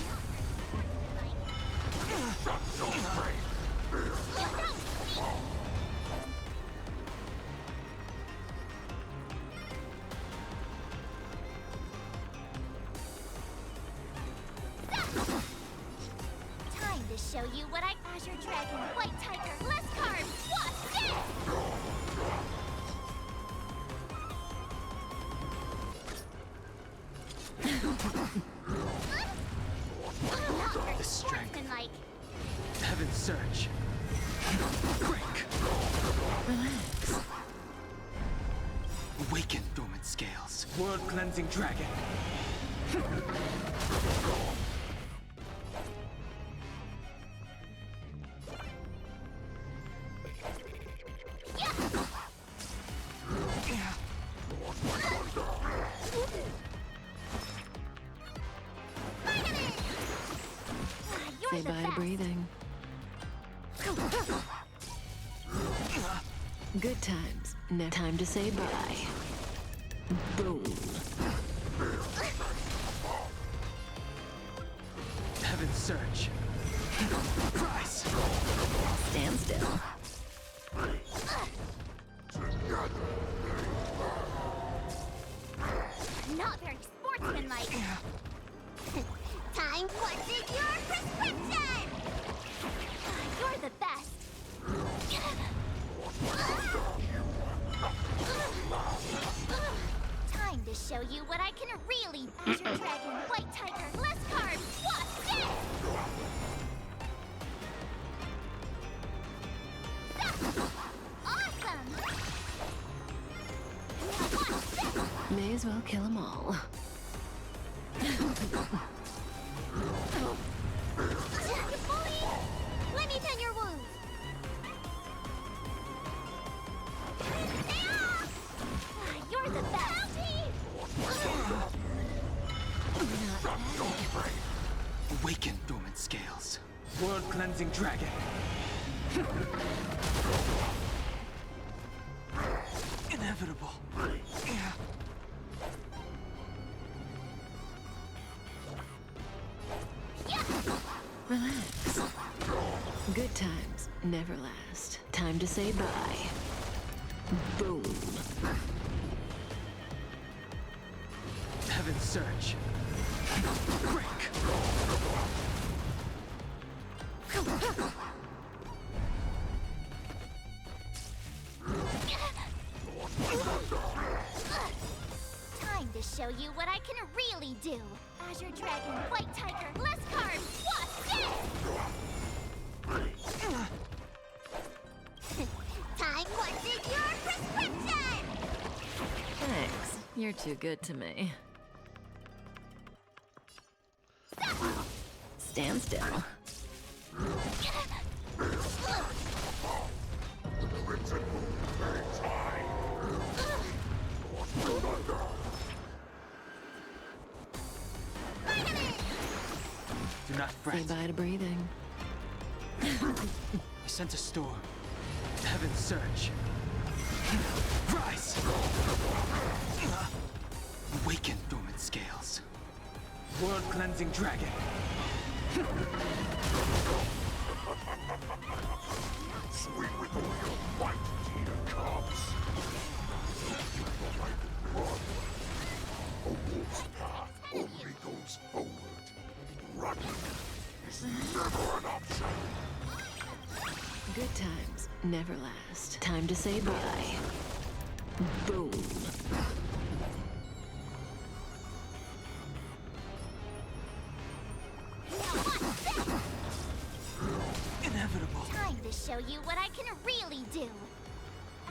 That's no brain. Time to show you what I... Azure Dragon, White Tiger, less cards, watch this! Not very The strength. sportsmanlike. Heaven's surge. Break. Relax. Awaken dormant scales. World cleansing dragon. Say bye to breathing. Good times. No time to say bye. Boom. Heaven's surge. Rise. Stand still. Not very sportsmanlike. Time what's in your prescription? You're the best. Time to show you what I can really... Azure Dragon, White Tiger, less cards, watch this! Awesome! Now watch this! May as well kill them all. You bully! Let me tend your wounds. Stay off! You're the best. Awaken dormant scales. World cleansing dragon. Inevitable. Relax. Good times never last. Time to say bye. Boom. Heaven's surge. Break. Time to show you what I can really do. Azure Dragon, White Tiger, less cards, watch this! Time what's in your prescription! Thanks. You're too good to me. Stand still. Do not fret. Say bye to breathing. I sense a storm. Heaven's surge. Rise! Awaken, dormant scales. World-cleansing dragon. Swing with all your might, dear cubs. Run. A wolf's path only goes forward. Running is never an option. Good times never last. Time to say bye. Boom. Inevitable. Time to show you what I can really do.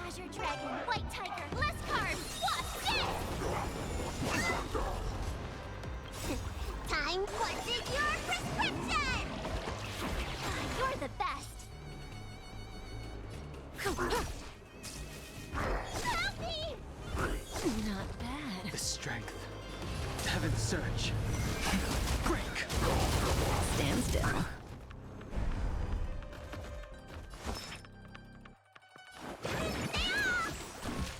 Azure Dragon, White Tiger, less carbs, what's this? Time what's in your prescription? You're the best. Help me! Not bad. The strength. Heaven's surge. Break. Stand still.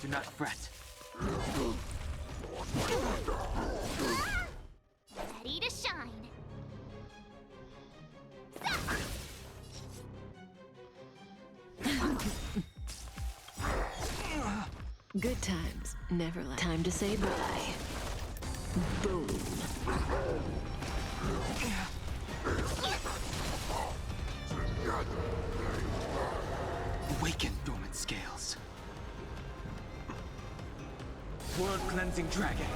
Do not fret. Ready to shine. Good times never last. Time to say bye. Boom. Awaken, dormant scales. World-cleansing dragon.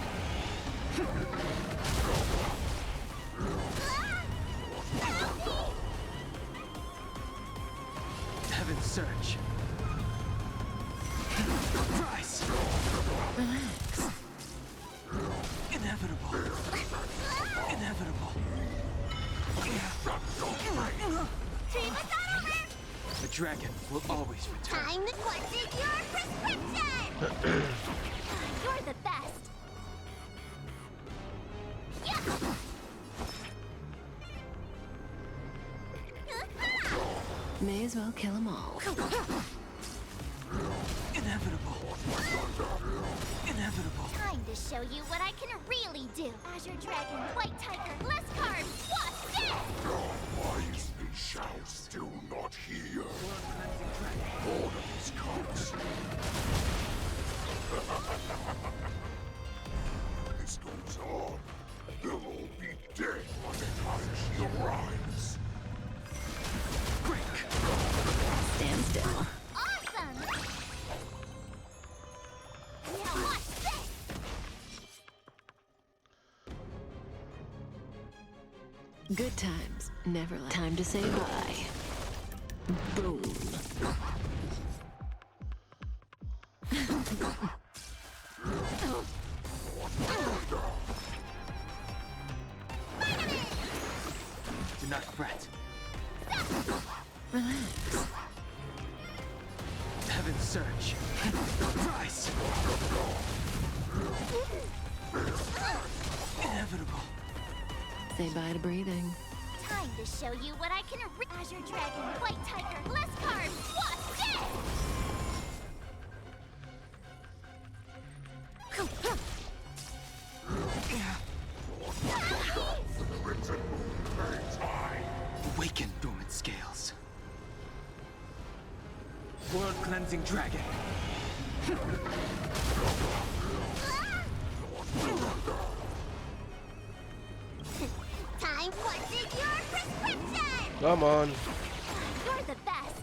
Heaven's surge. Rise. Relax. Inevitable. Inevitable. Team us over! The dragon will always return. Time to what's in your prescription! You're the best. May as well kill them all. Inevitable. Inevitable. Time to show you what I can really do. Azure Dragon, White Tiger, less carbs, what's this? Wise they shall still not hear. Aureus comes. This goes on. They'll all be dead by the time she arrives. Break. Stand still. Awesome! Now watch this! Good times never last. Time to say bye. Boom. Do not fret. Relax. Heaven's surge. Rise. Inevitable. Say bye to breathing. Time to show you what I can Azure Dragon, White Tiger, less carbs, what's this? Awaken, dormant scales. World-cleansing dragon. Time what's in your prescription? Come on. You're the best.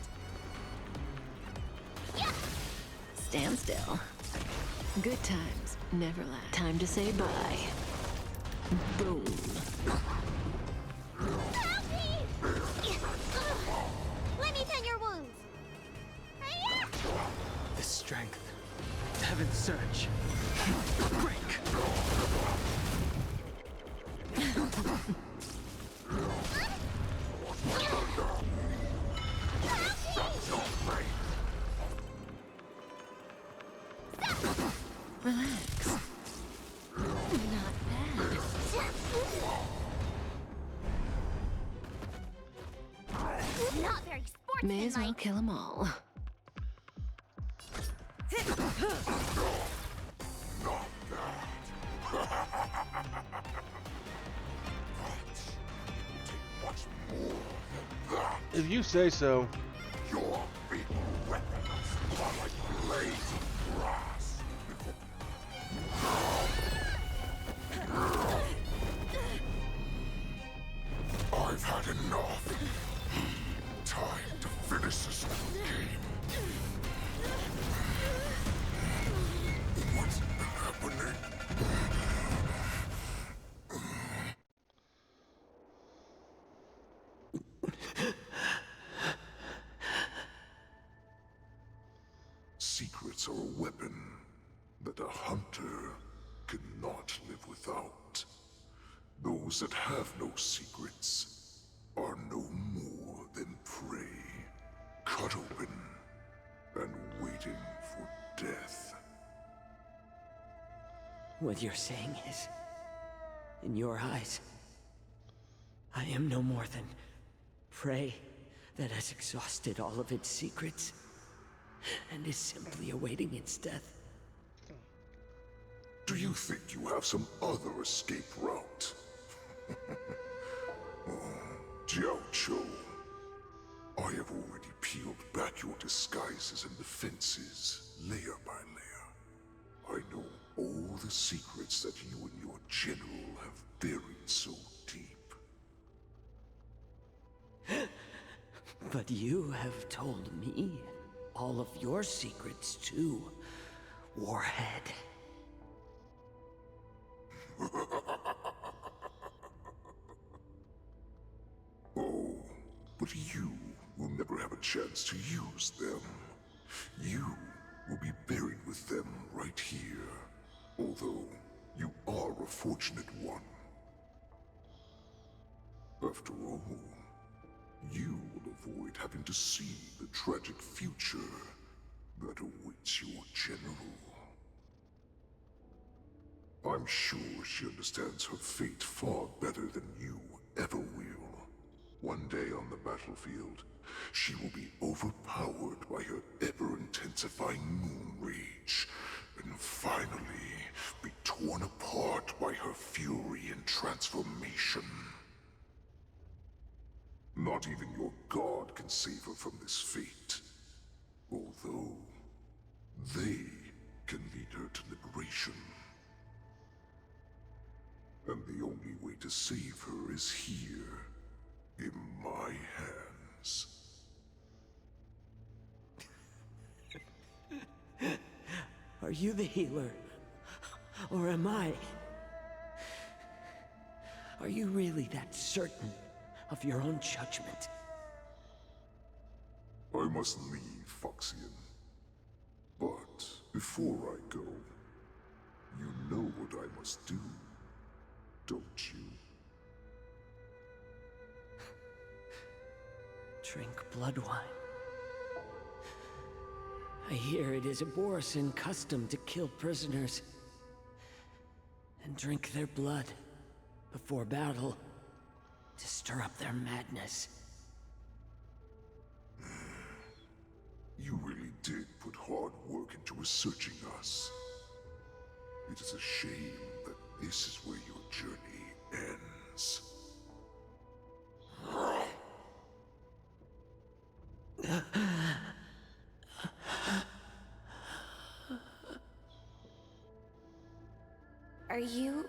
Stand still. Good times never last. Time to say bye. Boom. Help me! Let me tend your wounds. The strength. Heaven's surge. Break. Relax. Not bad. Not very sportsmanlike. May as well kill them all. Not bad. If you say so. Your big weapons are like blades of grass. I've had enough. Time to finish this game. What's happening? Secrets are a weapon that a hunter cannot live without. Those that have no secrets are no more than prey, cut open and waiting for death. What you're saying is, in your eyes, I am no more than prey that has exhausted all of its secrets and is simply awaiting its death. Do you think you have some other escape route? Jiao Cho, I have already peeled back your disguises and defenses, layer by layer. I know all the secrets that you and your general have buried so deep. But you have told me all of your secrets too, Warhead. Oh, but you will never have a chance to use them. You will be buried with them right here. Although, you are a fortunate one. After all, you will avoid having to see the tragic future that awaits your general. I'm sure she understands her fate far better than you ever will. One day on the battlefield, she will be overpowered by her ever-intensifying moon rage, and finally be torn apart by her fury and transformation. Not even your god can save her from this fate, although they can lead her to liberation. And the only way to save her is here, in my hands. Are you the healer? Or am I? Are you really that certain of your own judgment? I must leave, Foxian. But before I go, you know what I must do, don't you? Drink blood wine. I hear it is a Borisin custom to kill prisoners and drink their blood before battle to stir up their madness. You really did put hard work into researching us. It is a shame that this is where your journey ends. Are you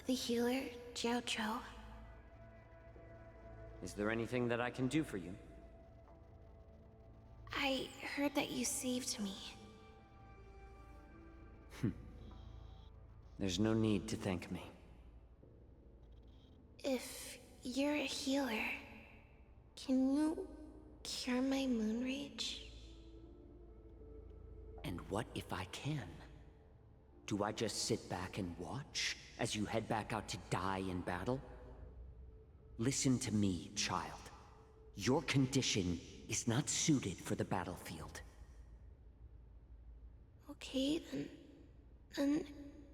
the healer, Jiao Cho? Is there anything that I can do for you? I heard that you saved me. There's no need to thank me. If you're a healer, can you cure my moon rage? And what if I can? Do I just sit back and watch as you head back out to die in battle? Listen to me, child. Your condition is not suited for the battlefield. Okay, then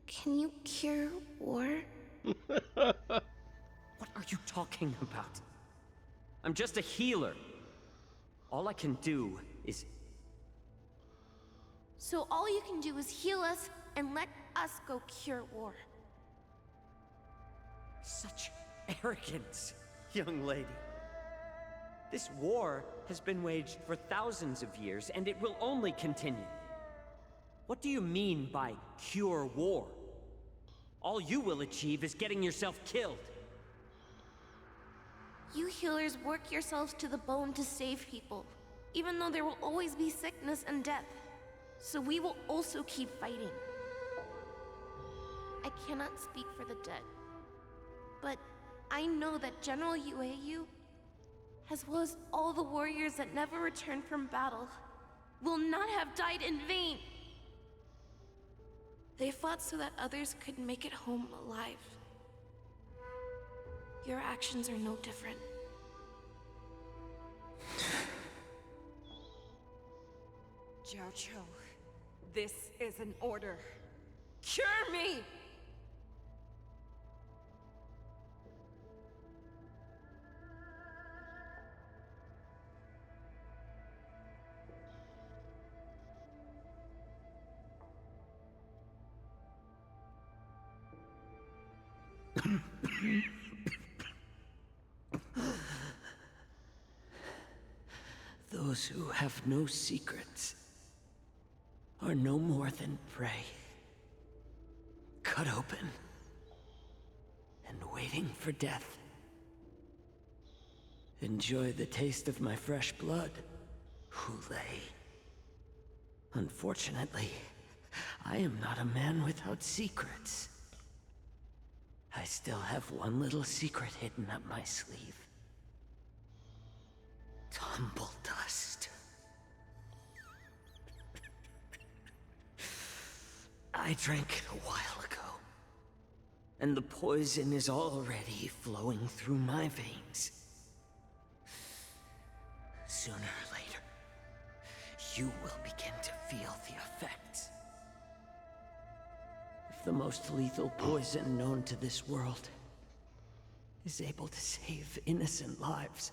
can you cure war? What are you talking about? I'm just a healer. All I can do is... So all you can do is heal us and let us go cure war. Such arrogance, young lady. This war has been waged for thousands of years, and it will only continue. What do you mean by cure war? All you will achieve is getting yourself killed. You healers work yourselves to the bone to save people, even though there will always be sickness and death. So we will also keep fighting. I cannot speak for the dead, but I know that General Yueyu, as well as all the warriors that never returned from battle, will not have died in vain. They fought so that others could make it home alive. Your actions are no different. Jiao, this is an order. Cure me! Those who have no secrets are no more than prey. Cut open and waiting for death. Enjoy the taste of my fresh blood, Hulei. Unfortunately, I am not a man without secrets. I still have one little secret hidden up my sleeve. Tumble dust. I drank it a while ago, and the poison is already flowing through my veins. Sooner or later, you will begin to feel the effects. If the most lethal poison known to this world is able to save innocent lives,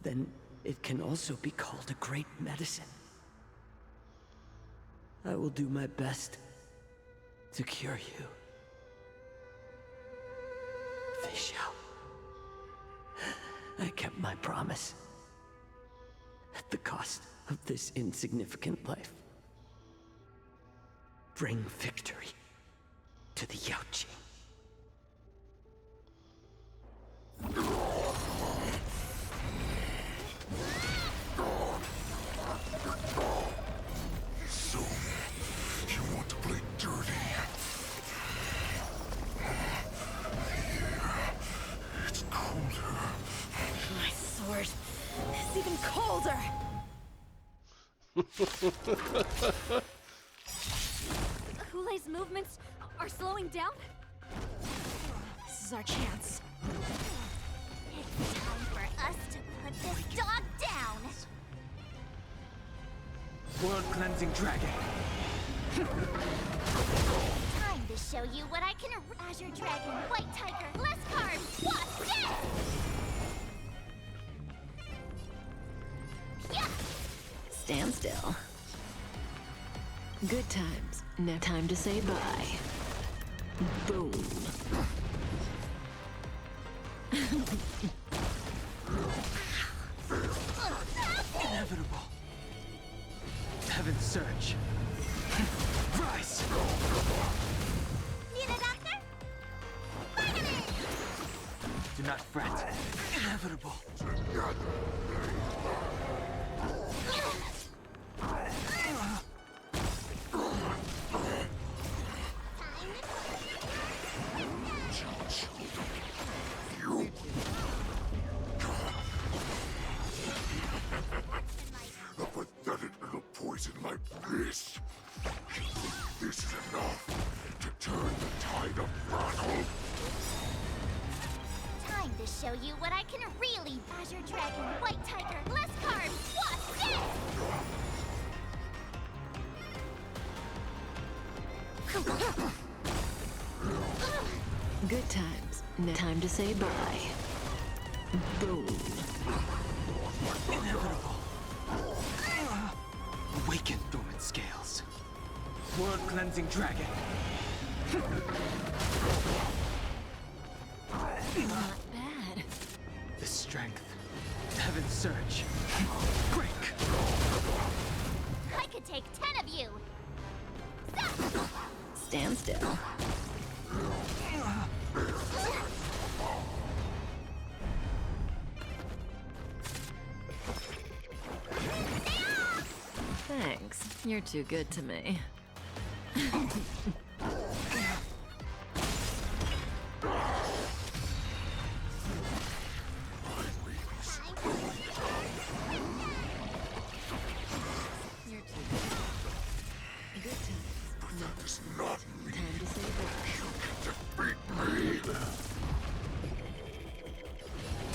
then it can also be called a great medicine. I will do my best to cure you. Fei Xiao, I kept my promise at the cost of this insignificant life. Bring victory to the Yaoqing. So, you want to play dirty? Here, it's colder. My sword is even colder! Hulei's movements are slowing down? This is our chance. It's time for us to put this dog down! World-cleansing dragon. Time to show you what I can... Azure Dragon, White Tiger, less carbs, wasp, death! Yeah! Stand still. Good times. No time to say bye. Boom. Inevitable. Heaven's surge. Rise! Need a doctor? Vitamin! Do not fret. Inevitable. A pathetic little poison like this. You think this is enough to turn the tide of battle? Time to show you what I can really... Azure Dragon, White Tiger, less carbs, wasp, death! Good times. No time to say bye. Boom. Inevitable. Awaken, dormant scales. World-cleansing dragon. Not bad. The strength. Heaven's surge. Break! I could take 10 of you! Stand still. Thanks. You're too good to me.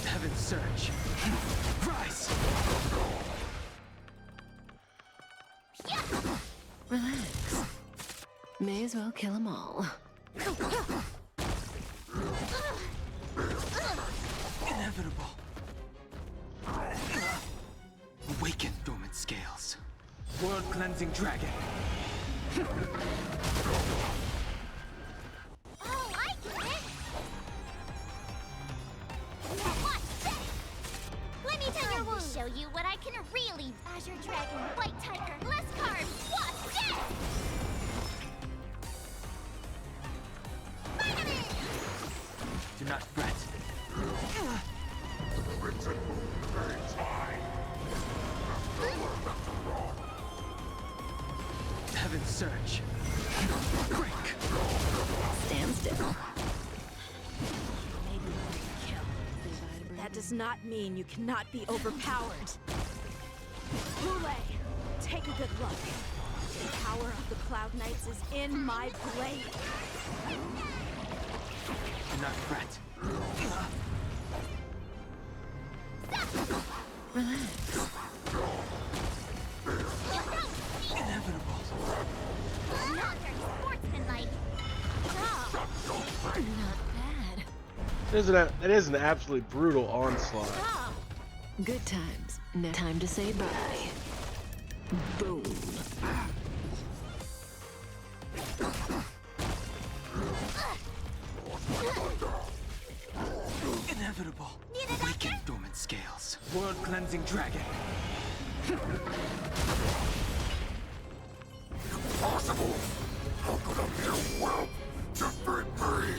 Heaven's surge. Rise! Relax. May as well kill them all. Inevitable. Awaken dormant scales. World cleansing dragon. Oh, I get it! Now watch this! Let me tell your wound. Show you what I can really... Azure Dragon, White Tiger, less carbs, watch this! Vitamin! Do not fret. Heaven's surge. Break! Stand still. That does not mean you cannot be overpowered. Hule, take a good look. The power of the Cloud Knights is in my blade. Do not fret. Relax. Inevitable. Not very sportsmanlike. Not bad. It is an absolutely brutal onslaught. Good times. Now time to say bye. Boom. Inevitable. Awaken dormant scales. World cleansing dragon. Impossible! How could a mere whelp defeat me?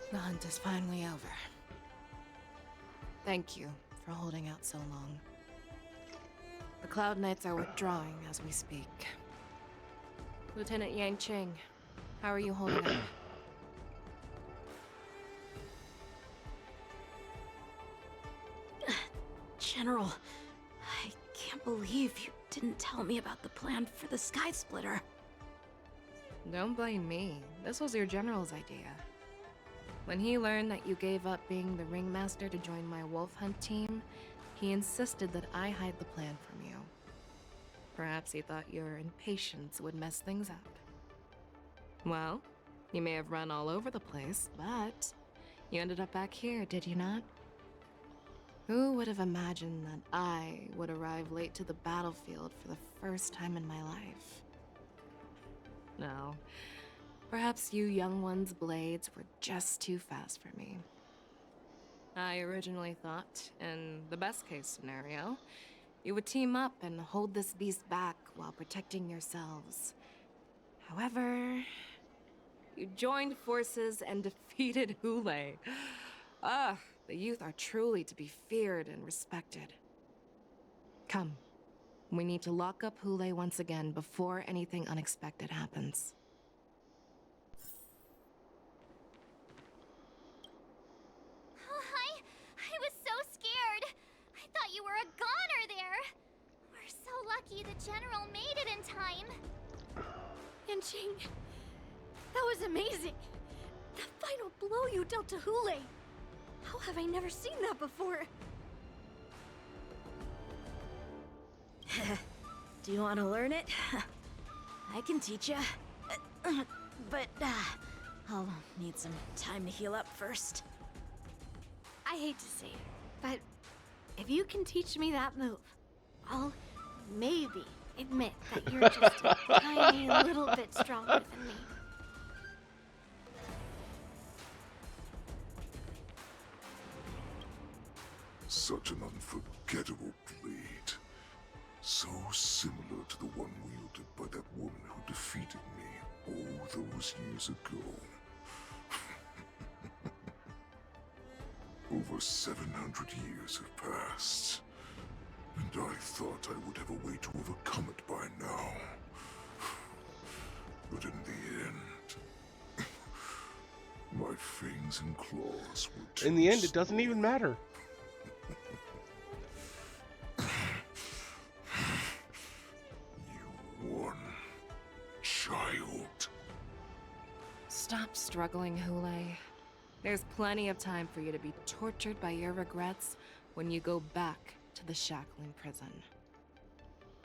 The hunt is finally over. Thank you for holding out so long. The Cloud Knights are withdrawing as we speak. Lieutenant Yang Cheng, how are you holding up? General, I can't believe you didn't tell me about the plan for the Sky Splitter. Don't blame me. This was your general's idea. When he learned that you gave up being the ringmaster to join my wolf hunt team, he insisted that I hide the plan from you. Perhaps he thought your impatience would mess things up. Well, you may have run all over the place, but you ended up back here, did you not? Who would have imagined that I would arrive late to the battlefield for the first time in my life? No. Perhaps you young ones' blades were just too fast for me. I originally thought, in the best-case scenario, you would team up and hold this beast back while protecting yourselves. However, you joined forces and defeated Hule. Ah, the youth are truly to be feared and respected. Come, We need to lock up Hule once again before anything unexpected happens. Oh, I was so scared. I thought you were a goner there. We're so lucky the General made it in time. Yanqing, that was amazing. The final blow you dealt to Hule. How have I never seen that before? Do you want to learn it? I can teach you. But I'll need some time to heal up first. I hate to say it, but if you can teach me that move, I'll maybe admit that you're just a tiny little bit stronger than me. Such an unforgettable blade. So similar to the one wielded by that woman who defeated me all those years ago. Over 700 years have passed, and I thought I would have a way to overcome it by now. But in the end, my fangs and claws were too In the end, it doesn't even matter. Child. Stop struggling, Hule. There's plenty of time for you to be tortured by your regrets when you go back to the shackling prison.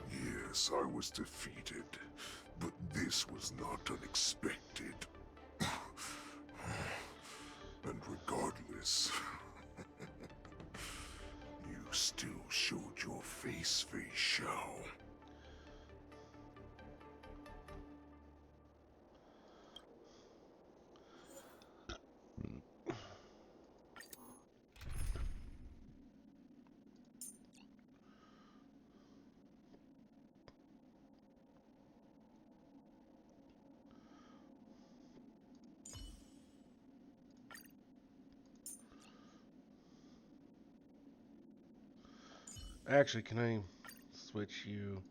Yes, I was defeated, but this was not unexpected. And regardless, you still showed your face, Fei Xiao. Actually, can I switch you?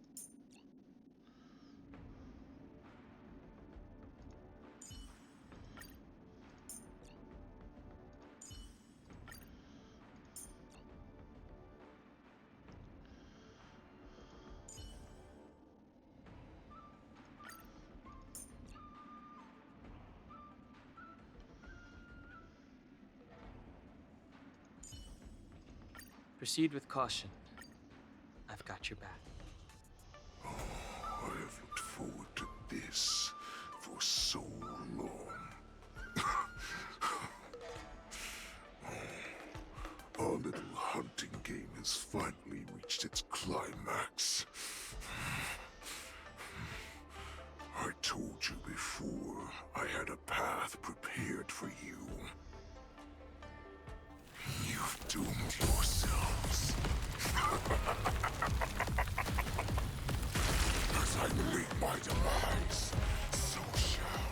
Proceed with caution. I've got your back. Oh, I have looked forward to this for so long. Our little hunting game has finally reached its climax. I told you before, I had a path prepared for you. You've doomed yourselves. As I await my demise, so shall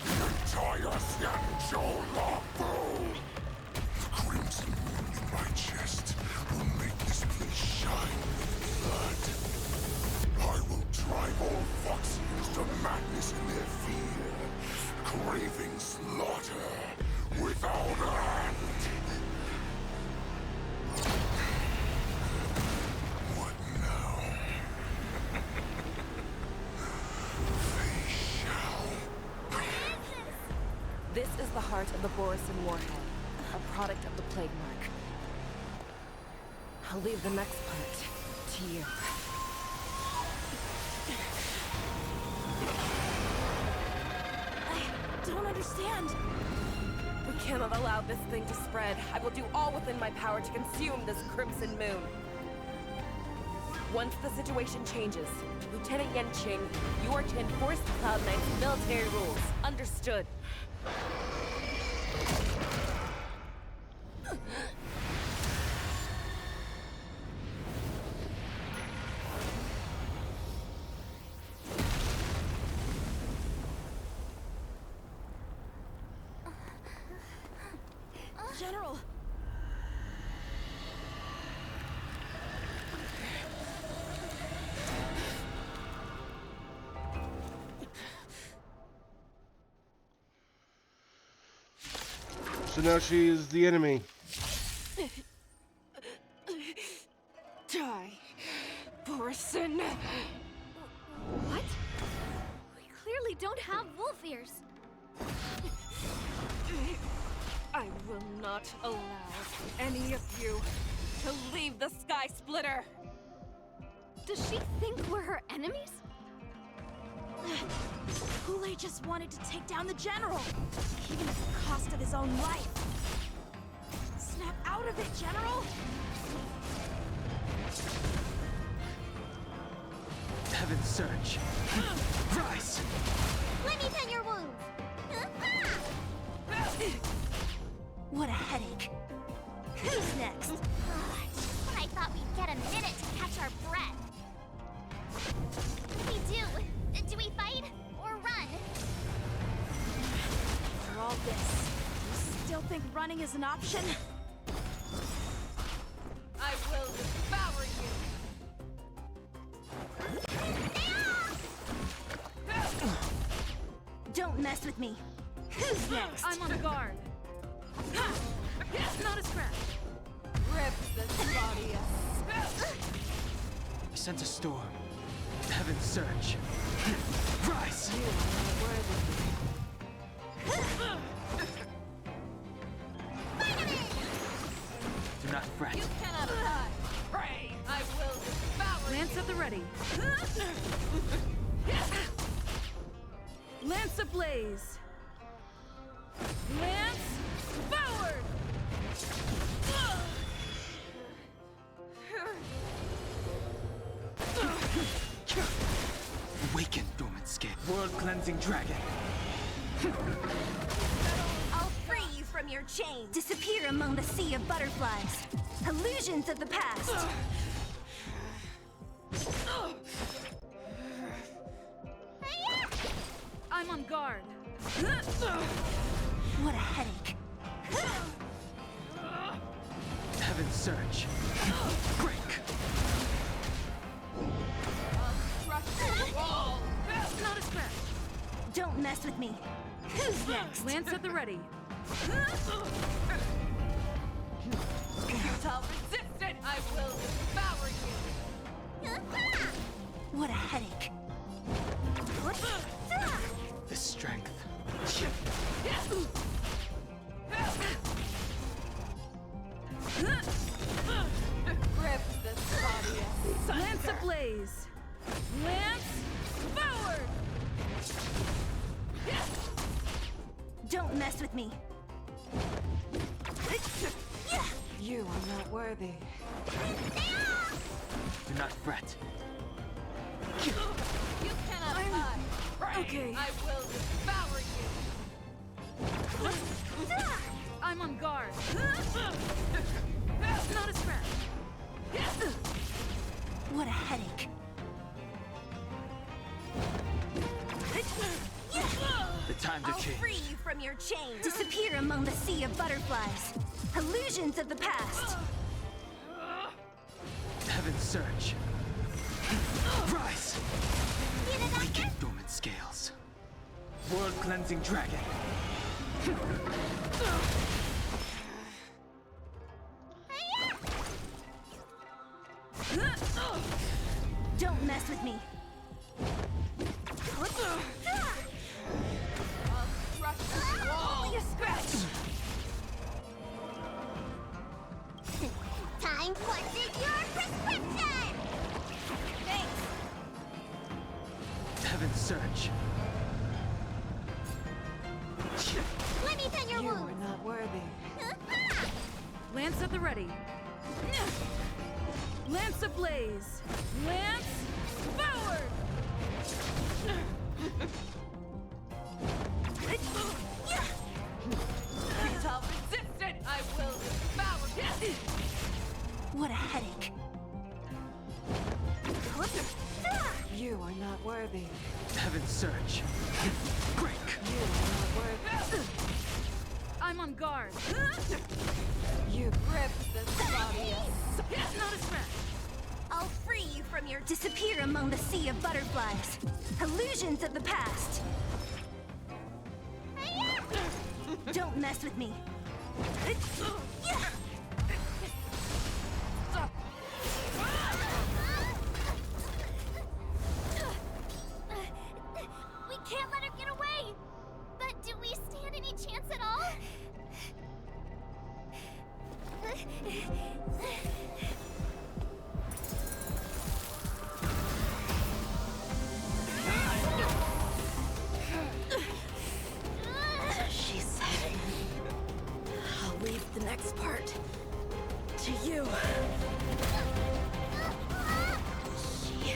the entire Xianzhou Longbow. The crimson wound in my chest will make this place shine with blood. I will drive all Foxians to madness in their fear, craving slaughter without end. What now? Fei Xiao. This is the heart of the Borisin warhead, a product of the plague mark. I'll leave the next part to you. I don't understand. We cannot allow this thing to spread. I will do all within my power to consume this crimson moon. Once the situation changes, Lieutenant Yanqing, you are to enforce the Cloud Knight's military rules. Understood. General! So now she is the enemy. Die, Borison. What? We clearly don't have wolf ears. I will not allow any of you to leave the Sky Splitter. Does she think we're her enemies? Kool-Aid just wanted to take down the General, even at the cost of his own life. Snap out of it, General! Heaven surge. Rise! Let me tend your wounds. What a headache. Who's next? Just when I thought we'd get a minute to catch our breath. What do we do? Do we fight or run? For all this, you still think running is an option? I will devour you. Don't mess with me. Who's next? I'm on guard. Not a scratch. Rip this body up. I sense a storm. Heaven surge. Rise! You are not worthy. Do not fret. You cannot hide. Pray! I will devour Lance at the ready. Lance ablaze. Lance forward! Awaken, dormant scale. World cleansing dragon. I'll free you from your chains. Disappear among the sea of butterflies. Illusions of the past. I'm on guard. What a headache. Heaven surge. Break! Not a scratch. Don't mess with me. Who's next? Lance at the ready. Futile resistant! I will devour you! What a headache. The strength. Rip this body up. Lance ablaze. Lance forward! Don't mess with me. You are not worthy. Do not fret. You cannot hide. Pray. Okay. I will devour you. I'm on guard. Not a scratch. What a headache. The time to I'll change. free you from your chains. Disappear among the sea of butterflies. Illusions of the past. Heaven surge. Rise! Awaken, dormant scales. World cleansing dragon. Don't mess with me. Only a scratch. Time what's in your prescription? Thanks. Heaven surge. Let me tend your You wounds. are not worthy. Lance at the ready. Lance ablaze. Lance forward! Futile resistant! I will devour you. What a headache. You are not worthy. Heaven surge. Break! You are not worthy. I'm on guard. You ripped this body up. Not a scratch. I'll free you from your disappear among the sea of butterflies. Illusions of the past. Don't mess with me. We can't let her get away! But do we stand any chance at all? She said, I'll leave the next part to you. She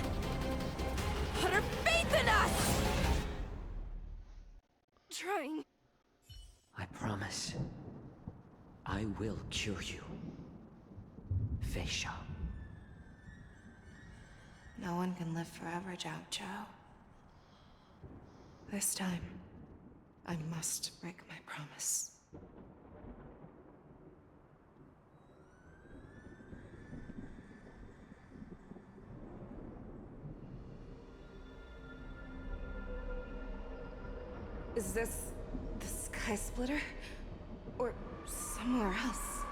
put her faith in us! Trying. I promise. I will cure you. Feisha. No one can live forever, Zhao Chao. This time, I must break my promise. Is this the Sky Splitter? Or somewhere else?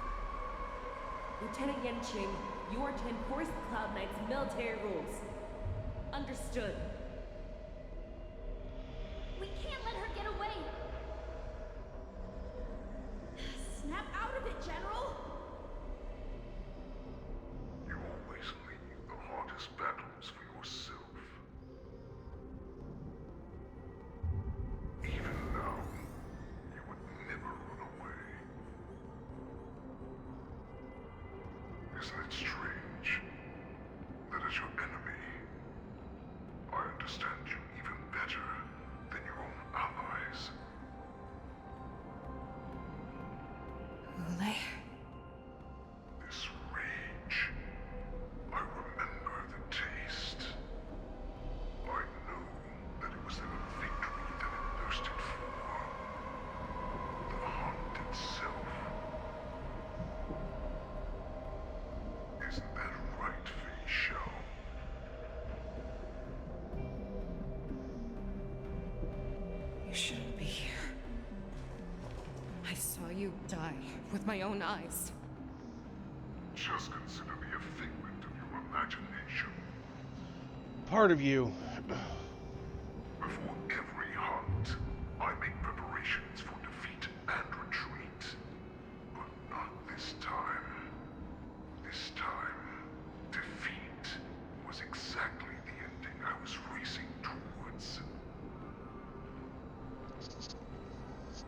Lieutenant Yanqing, you are to enforce the Cloud Knight's military rules. Understood. We can't let her get away! Snap out of it, General! You always leave the hardest battles for yourself. Even now, you would never run away. Isn't it strange that as your enemy, I understand you even better than your own allies? Ulay? This rage, I remember the taste. I know that it was their victory that it thirsted for. The hunt itself. Isn't that right, Fei Shao? You shouldn't be here. I saw you die with my own eyes. Just consider me a figment of your imagination. Part of you. Before every hunt, I make preparations for defeat and retreat. But not this time. This time, defeat was exactly the ending I was racing towards.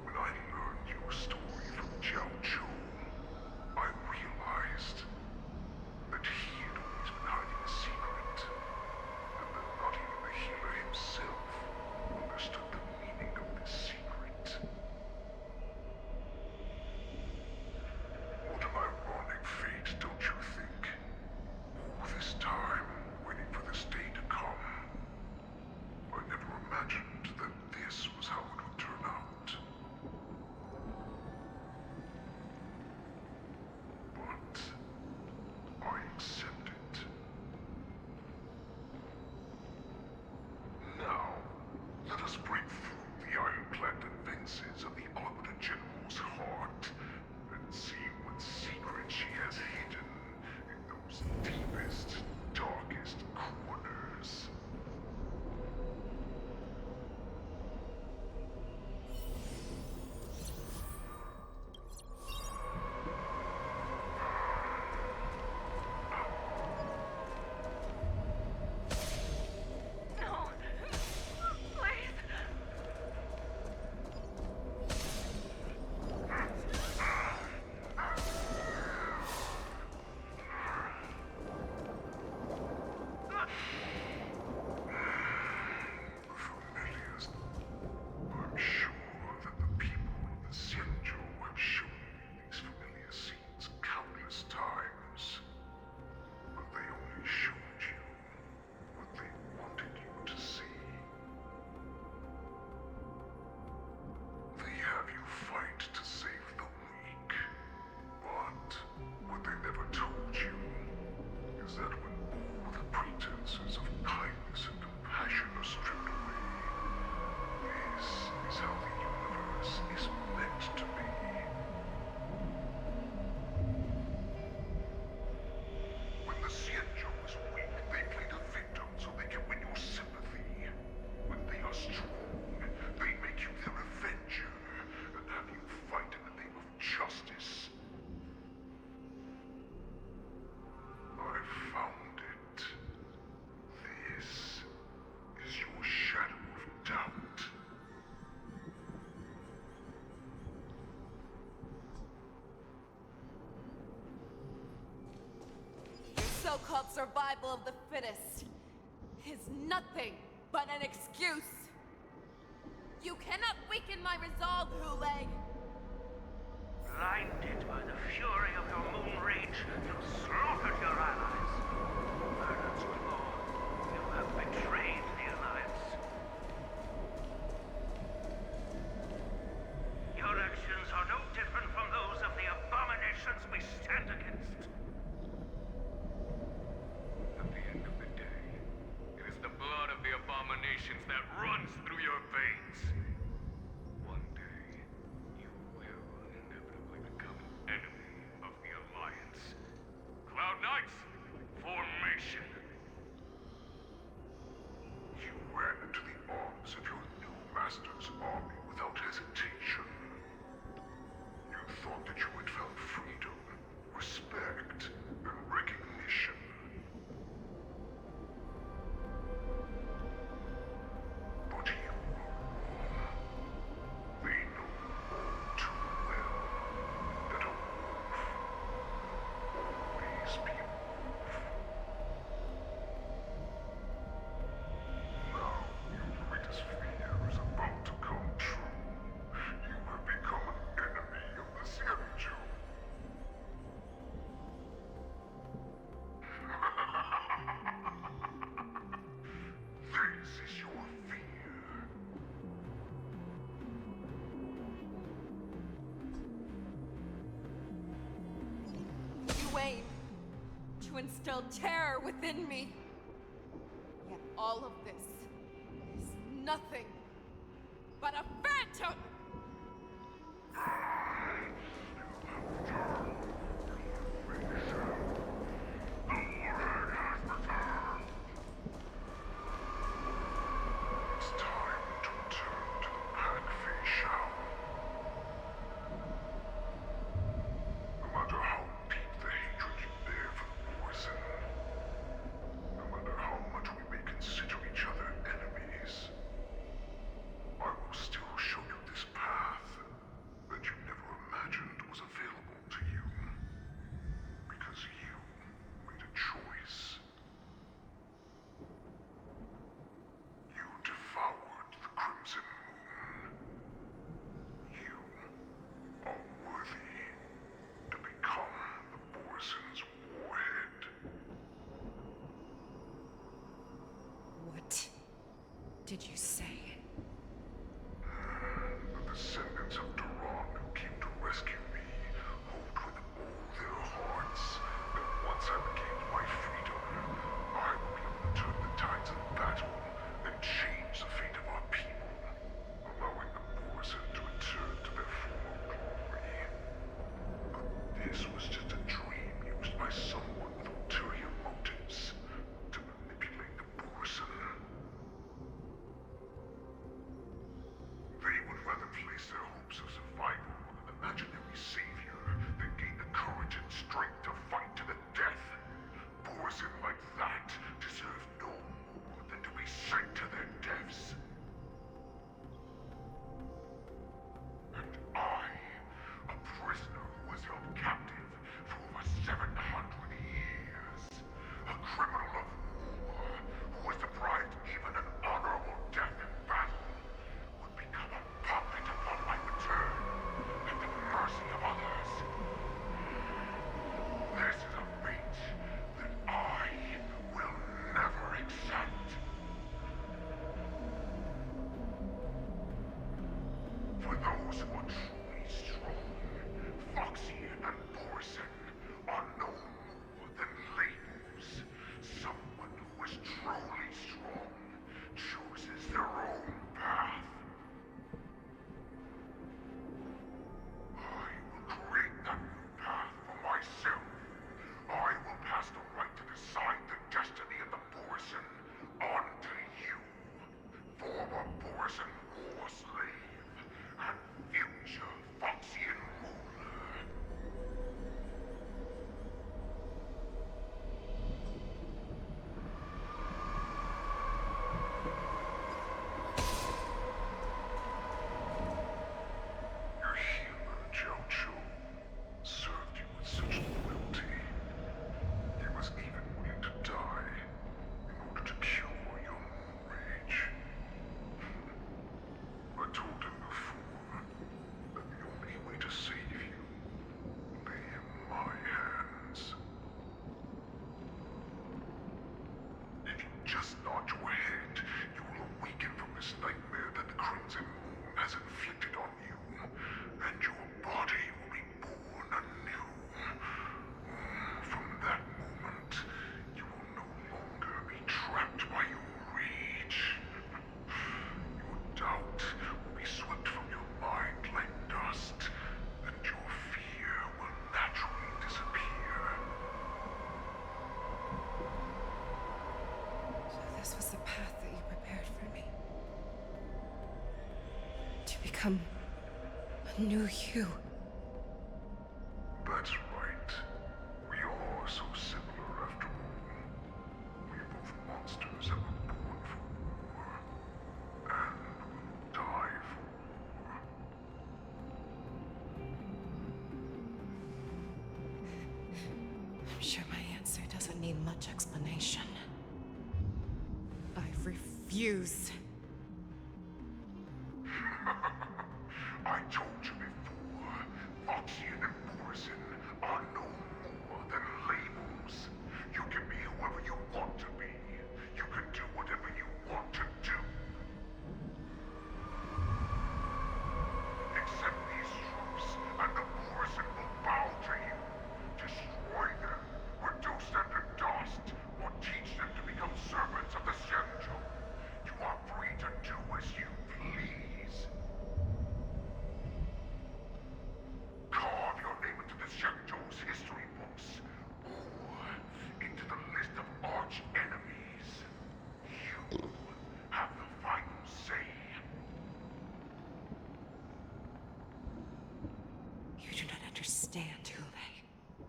When I learned your story from Zhao Chou, I realized that he had always been hiding a secret, and that not even the healer survival of the fittest is nothing but an excuse. You cannot weaken my resolve, Hule. Blinded by the fury of your moon rage, you slaughtered your allies. Murder's claw, you have betrayed the Alliance. Your actions are no different from those of the abominations we stand against. At the end of the day, it is the blood of the abominations that runs through your veins. One day, you will inevitably become an enemy of the Alliance. Cloud Knights, formation! You ran into the arms of your new master's army without hesitation. You thought that you had found freedom, respect, and recognition. But you were wrong. They know all too well that a wolf will always be a wolf. Now your greatest fear is about to come true. You have become an enemy of the Xianzhu. This is your fear. You aim to instill terror within me. Yet all of this is nothing but a phantom! It's time to return to the Pan Fei Shao. No matter how deep the hatred you bear for the poison, no matter how much we may consider each other enemies, I will still show you this path that you never imagined was available to you. Because you made a choice. You devoured the Crimson Moon. You are worthy to become the Borison's warhead. What did you say? The descendants of Duran who came to rescue me hoped with all their hearts that once I regained my freedom, I would be able to turn the tides of battle and change the fate of our people, allowing the Borison to return to their former glory. But this was just a dream used by someone with ulterior motives to manipulate the Borison. They would rather place their hopes of survival on an imaginary savior than gain the courage and strength to fight to the death. Borison like that deserve no more than to be sent to their deaths. And I, a prisoner who was held captive for over 700 years, a criminal of war who was deprived even an honorable death in battle, would become a puppet upon my return, at the mercy of others. This is a fate that I will never accept. For those who are truly strong, Foxian and Borison are no more than labels. Someone who is truly strong chooses their own path. I will create that new path for myself. I will pass the right to decide the destiny of the Borison on to you, former Borison war slave and future become a new you. That's right. We are so similar after all. We're both monsters that were born for war, and will die for war. I'm sure my answer doesn't need much explanation. I refuse. I told you before, Foxian and Borison are no more than labels. You can be whoever you want to be. You can do whatever you want to do. Accept these troops, and the Borison will bow to you. Destroy them, reduce them to dust, or teach them to become servants of the Xianzhou. You are free to do as you please. Carve your name into the Xianzhou's history books, or into the list of arch enemies. You have the final say. You do not understand, Hule.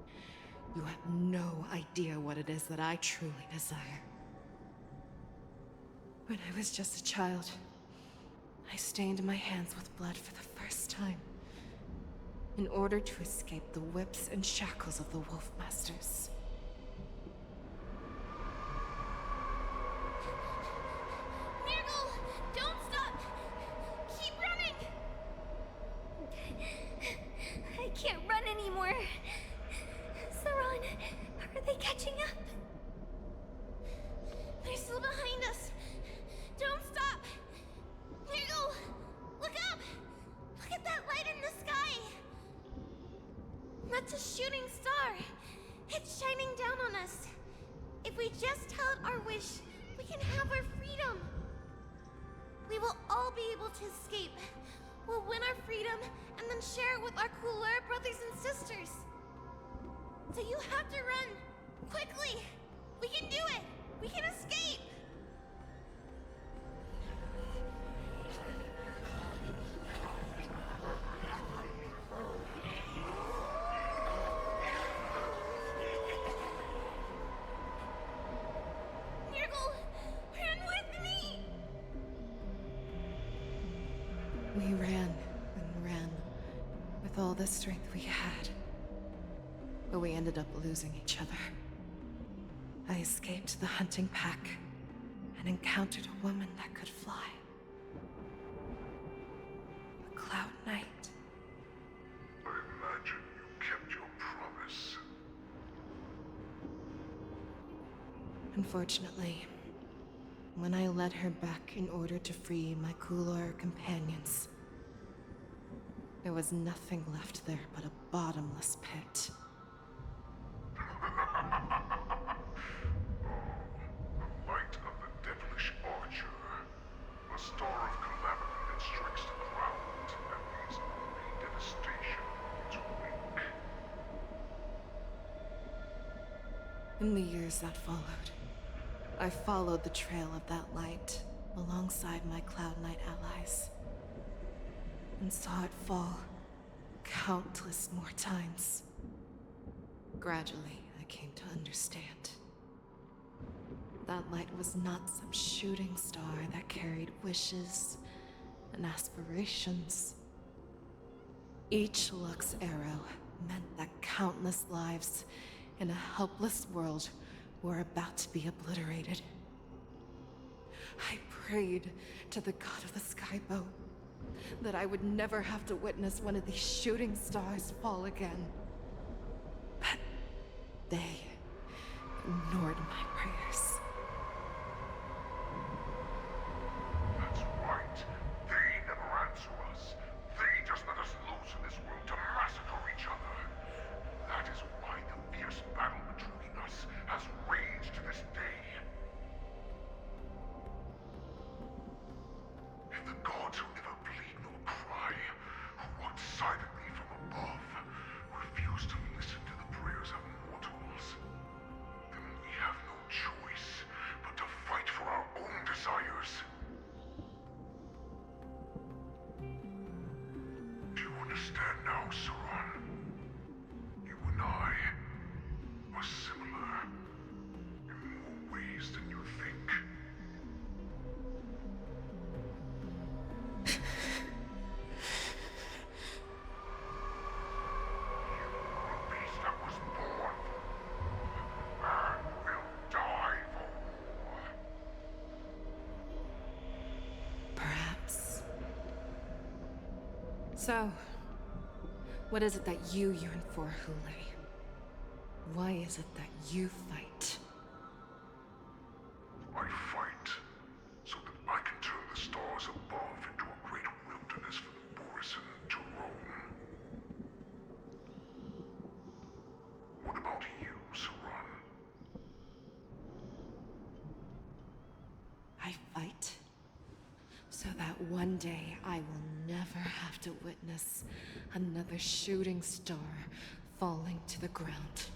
You have no idea what it is that I truly desire. When I was just a child, I stained my hands with blood for the first time, in order to escape the whips and shackles of the Wolf Masters. Nurgle, don't stop! Keep running! I can't run anymore. Saran, are they catching up? They're still behind us. Don't stop! Nurgle, look up! Look at that light in the sky! That's a shooting star. It's shining down on us. If we just tell it our wish, we can have our freedom. We will all be able to escape. We'll win our freedom and then share it with our cooler brothers and sisters. So you have to run. Quickly! We can do it! We can escape! Nurgle, run with me! We ran and ran with all the strength we had. But we ended up losing each other. I escaped the hunting pack and encountered a woman that could fly. A Cloud Knight. I imagine you kept your promise. Unfortunately, when I led her back in order to free my Kulor companions, there was nothing left there but a bottomless pit. The light of the devilish archer. A star of calamity that strikes the ground and leaves only devastation in its wake. In the years that followed, I followed the trail of that light alongside my Cloud Knight allies, and saw it fall countless more times. Gradually, I came to understand. That light was not some shooting star that carried wishes and aspirations. Each Lux arrow meant that countless lives in a helpless world were about to be obliterated. I prayed to the god of the Skybow that I would never have to witness one of these shooting stars fall again. But they ignored my prayers. That's right. They never answer us. They just let us loose in this world to massacre each other. That is why the fierce battle between us has raged to this day. If the gods who never bleed nor cry, who walk silently from above, refuse to listen to the prayers of mortals, then we have no choice. understand now, Saran. You and I are similar in more ways than you think. Perhaps. So, what is it that you yearn for, Hule? Why is it that you fight? I fight so that I can turn the stars above into a great wilderness for the Borisin to roam. What about you, Saran? I fight so that one day I will never have to witness another shooting star falling to the ground.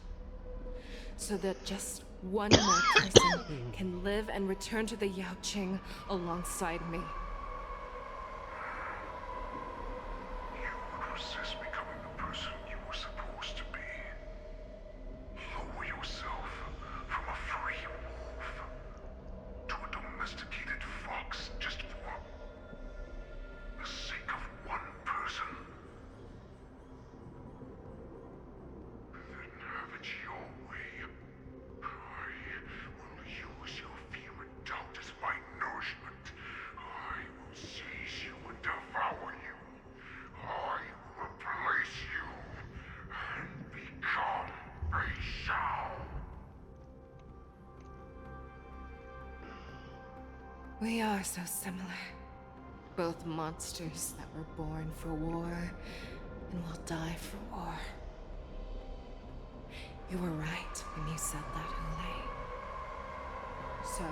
So that just one more person can live and return to the Yaoqing alongside me. You would resist becoming the person you were supposed to be. Lower yourself from a free wolf to a domesticated fox just for the sake of one person. Then have it your way. I will use your fear and doubt as my nourishment. I will seize you and devour you. I will replace you and become Fei Shao. We are so similar. Both monsters that were born for war and will die for war. You were right when you said that, Hule. So,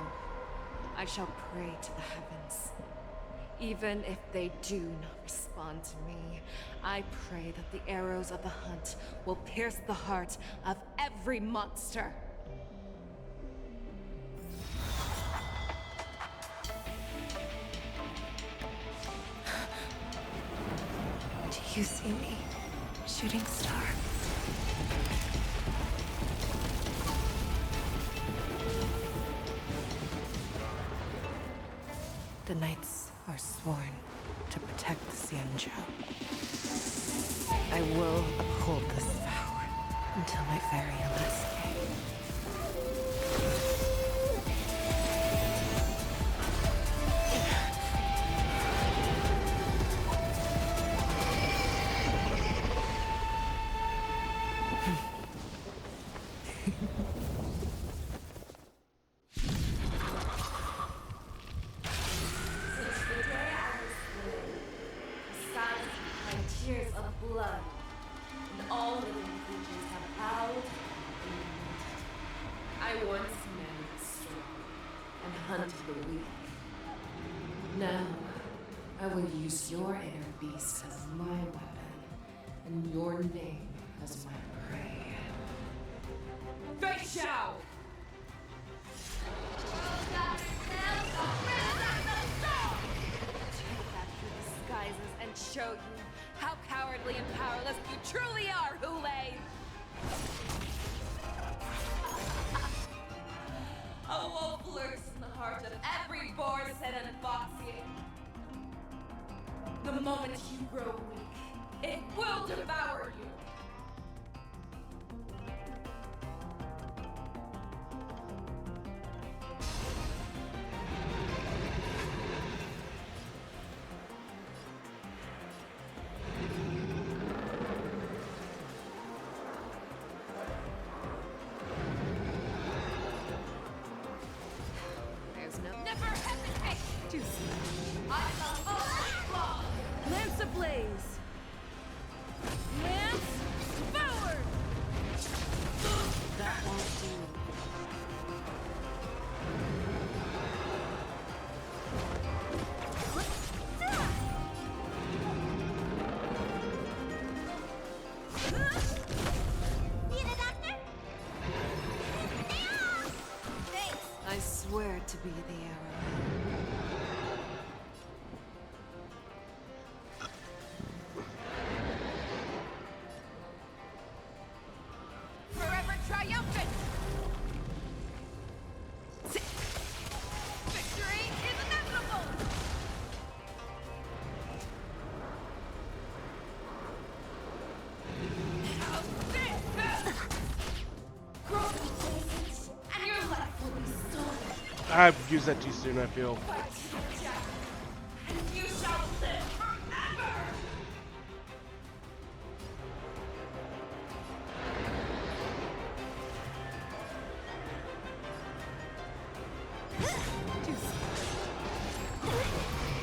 I shall pray to the heavens. Even if they do not respond to me, I pray that the arrows of the hunt will pierce the heart of every monster. Do you see me, shooting star? The knights are sworn to protect the Xianzhou. I will uphold this vow until my very last day. Tears of blood, and all living creatures have howled and lamented. I once managed the strong and hunted the weak. Now, I will use your inner beast as my weapon, and your name as my prey. Fei Shao! Take that through disguises and show you how cowardly and powerless you truly are, Hule! A wolf lurks in the heart of every Borisin and Foxian. The moment you grow weak, it will devour you. Never hesitate to Lance ablaze! Lance I've used that too soon, I feel. You shall live forever!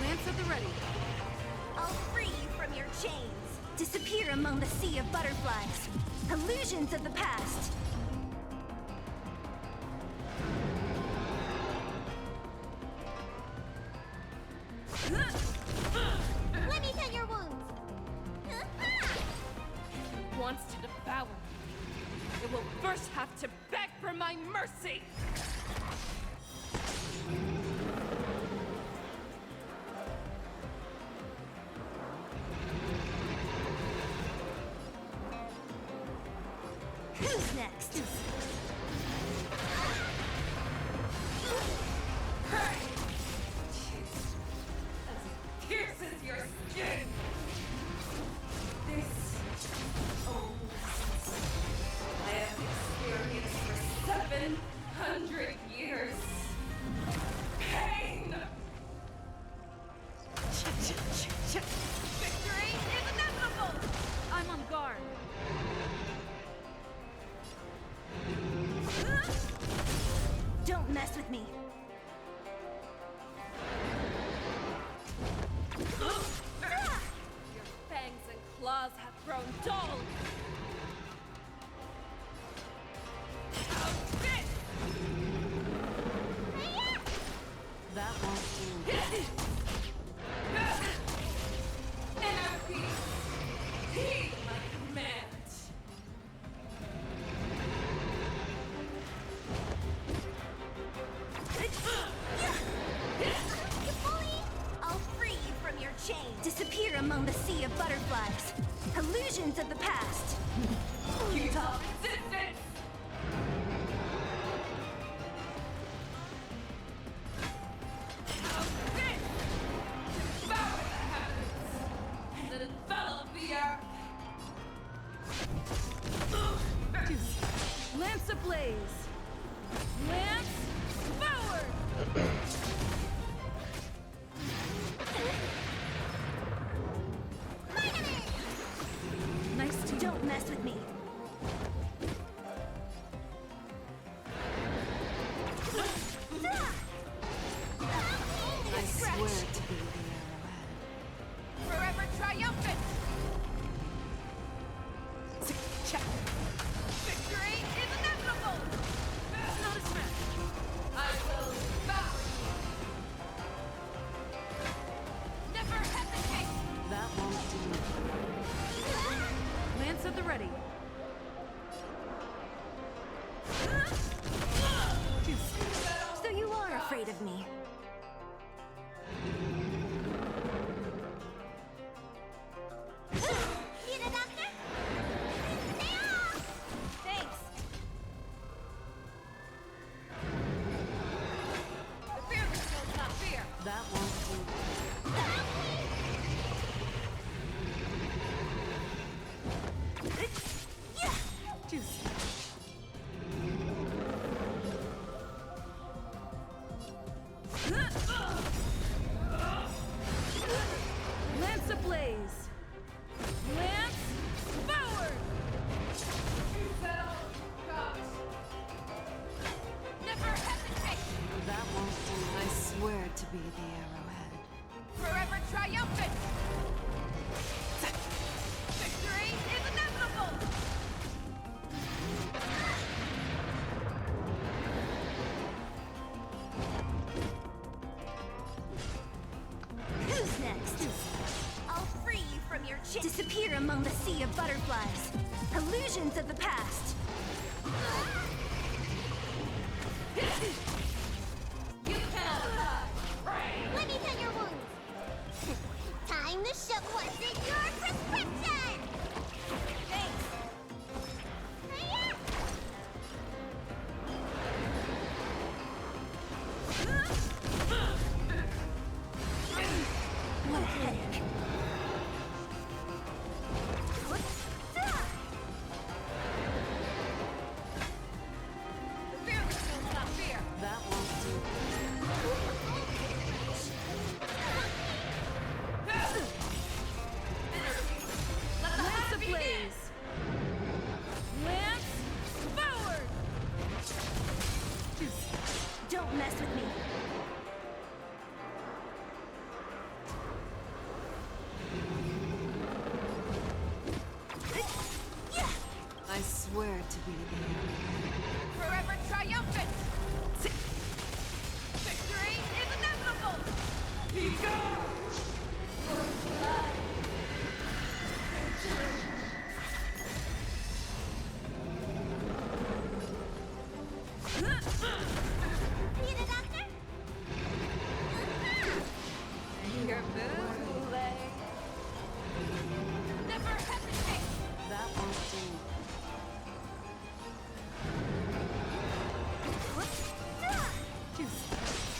Lance at the ready. I'll free you from your chains. Disappear among the sea of butterflies. Illusions of the past. Let me tend your wounds. If it wants to devour me, it will first have to beg for my mercy! Who's next? Pierces your skin! This I have experienced for 700 years. Pain! Victory is inevitable! I'm on guard. Don't mess with me. Your fangs and claws have grown dull! That won't do. Inner peace! Heed my command! I'll free you from your chains. Disappear among the sea of butterflies. Illusions of the past. Futile resistance! Devour the heavens and envelop the earth! Lance ablaze. Lance forward. Nice to don't mess with me. I swear to be the arrowhead. Forever triumphant! Victory is inevitable! It's not a smash. I will devour you! Never hesitate! That won't do. Lance at the ready. So you are afraid of me. Need a doctor? Stay off! Thanks. The fear kills not fear! That won't do. Lance ablaze. Lance forward. Never hesitate! That won't do. I swear to be the arrowhead. Forever triumphant! Victory is inevitable! Who's next? I'll free you from your chains. Disappear among the sea of butterflies. Illusions of the past. You cannot hide! Let me tend your wounds. Time to show what's in your prescription! Thanks. Hiya! What a headache. The fear kills not fear! That won't do. Forever triumphant! Victory is inevitable! Need a doctor? Your move, Lay. Never hesitate! That won't do.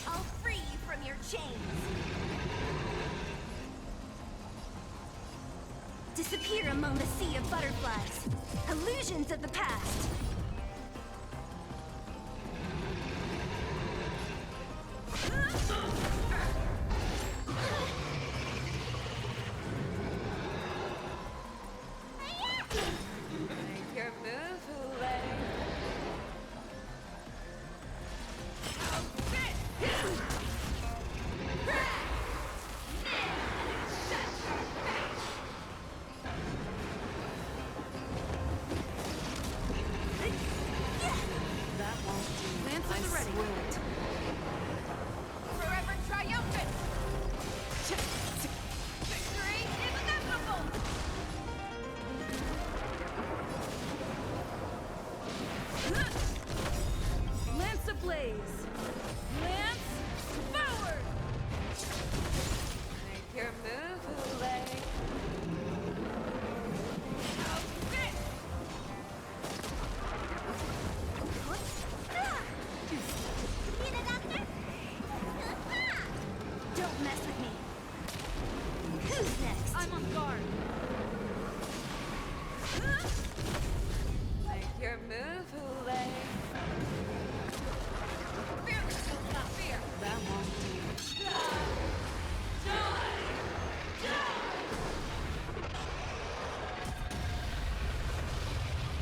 I'll free you from your chains. Disappear among the sea of butterflies. Illusions of the past. Make your move, Lay. That won't do. Lance I at the ready. swear it. Forever triumphant! Victory is inevitable! Lance ablaze! Lance forward! Make your move, Lay. Need a doctor? Don't mess with me. Who's next? I'm on guard. Make your move, Lay. Fear is not fear. That won't do.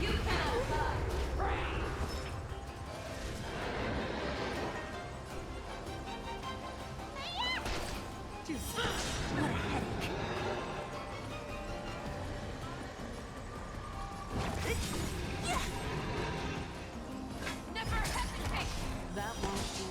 You cannot lie. What a headache. Never hesitate. That won't do.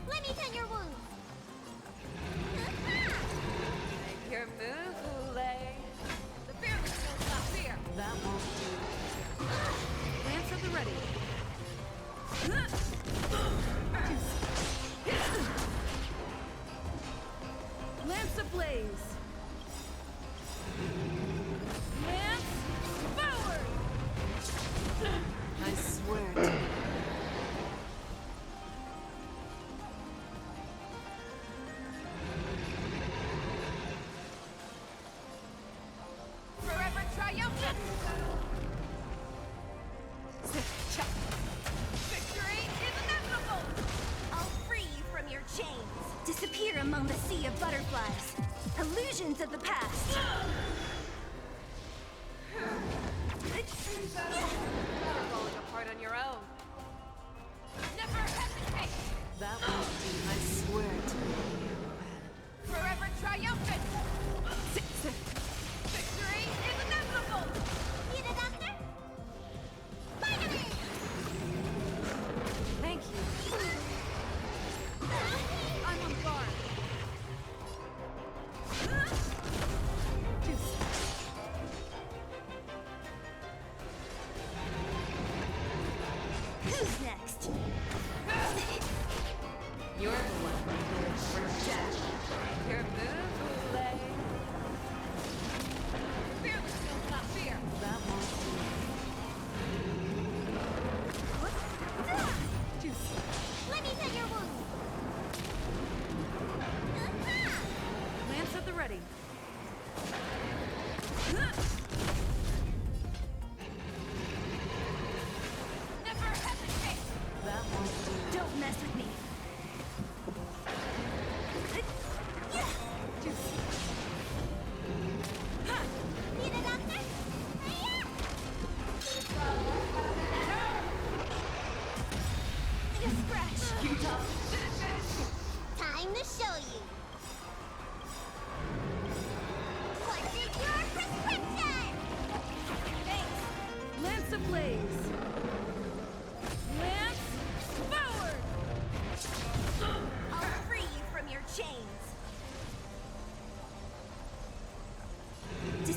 Let me tend your wounds. Make your move, Lay. The fear is not fear. That won't do. Lance at the ready. Lance ablaze! Lance forward! I swear it. Forever triumphant! Victory is inevitable! I'll free you from your chains. Disappear among the sea of butterflies. Illusions of the past. You're falling apart on your own. Never hesitate! That won't do. I swear it. Forever triumphant! Victory is inevitable! Need a doctor? Finally! Thank you. I'm on guard.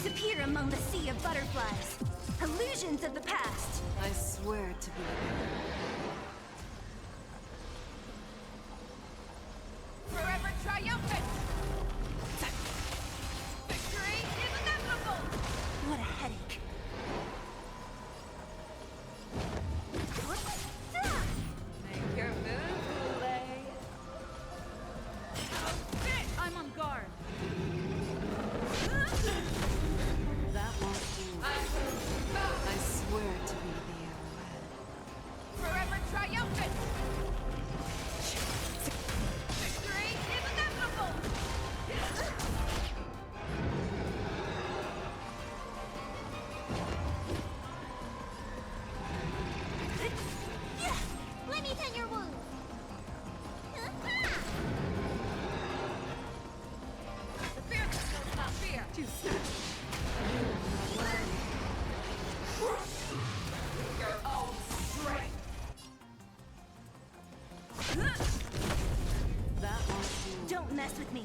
Disappear among the sea of butterflies. Illusions of the past. I swear to be Forever triumphant! Victory is inevitable! What a headache. Make your move, Lay. I'm on guard. that won't do. I swear to be the arrowhead. Forever triumphant! Victory is inevitable! Let me tend your wound. The fear that knows not fear! Your own strength! That won't do. Don't mess with me.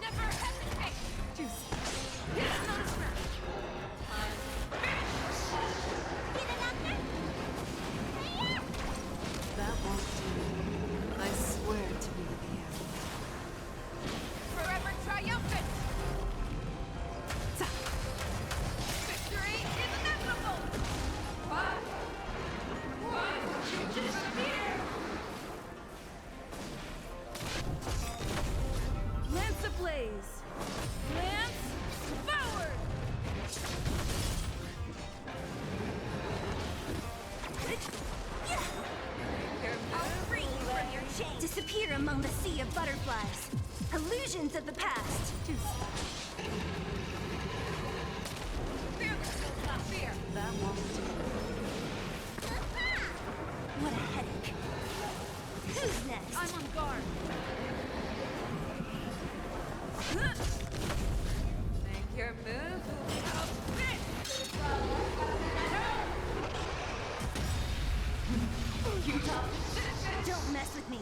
Never hesitate! That won't do. I swear to be the arrowhead. Forever triumphant! Victory is inevitable! One, disappear! Lance ablaze. Lance forward. I'll free you from your chains. Disappear among the sea of butterflies. Illusions of the past. Fear that knows not fear! That won't do. What a headache. Who's next? I'm on guard. Make your move! Don't mess with me.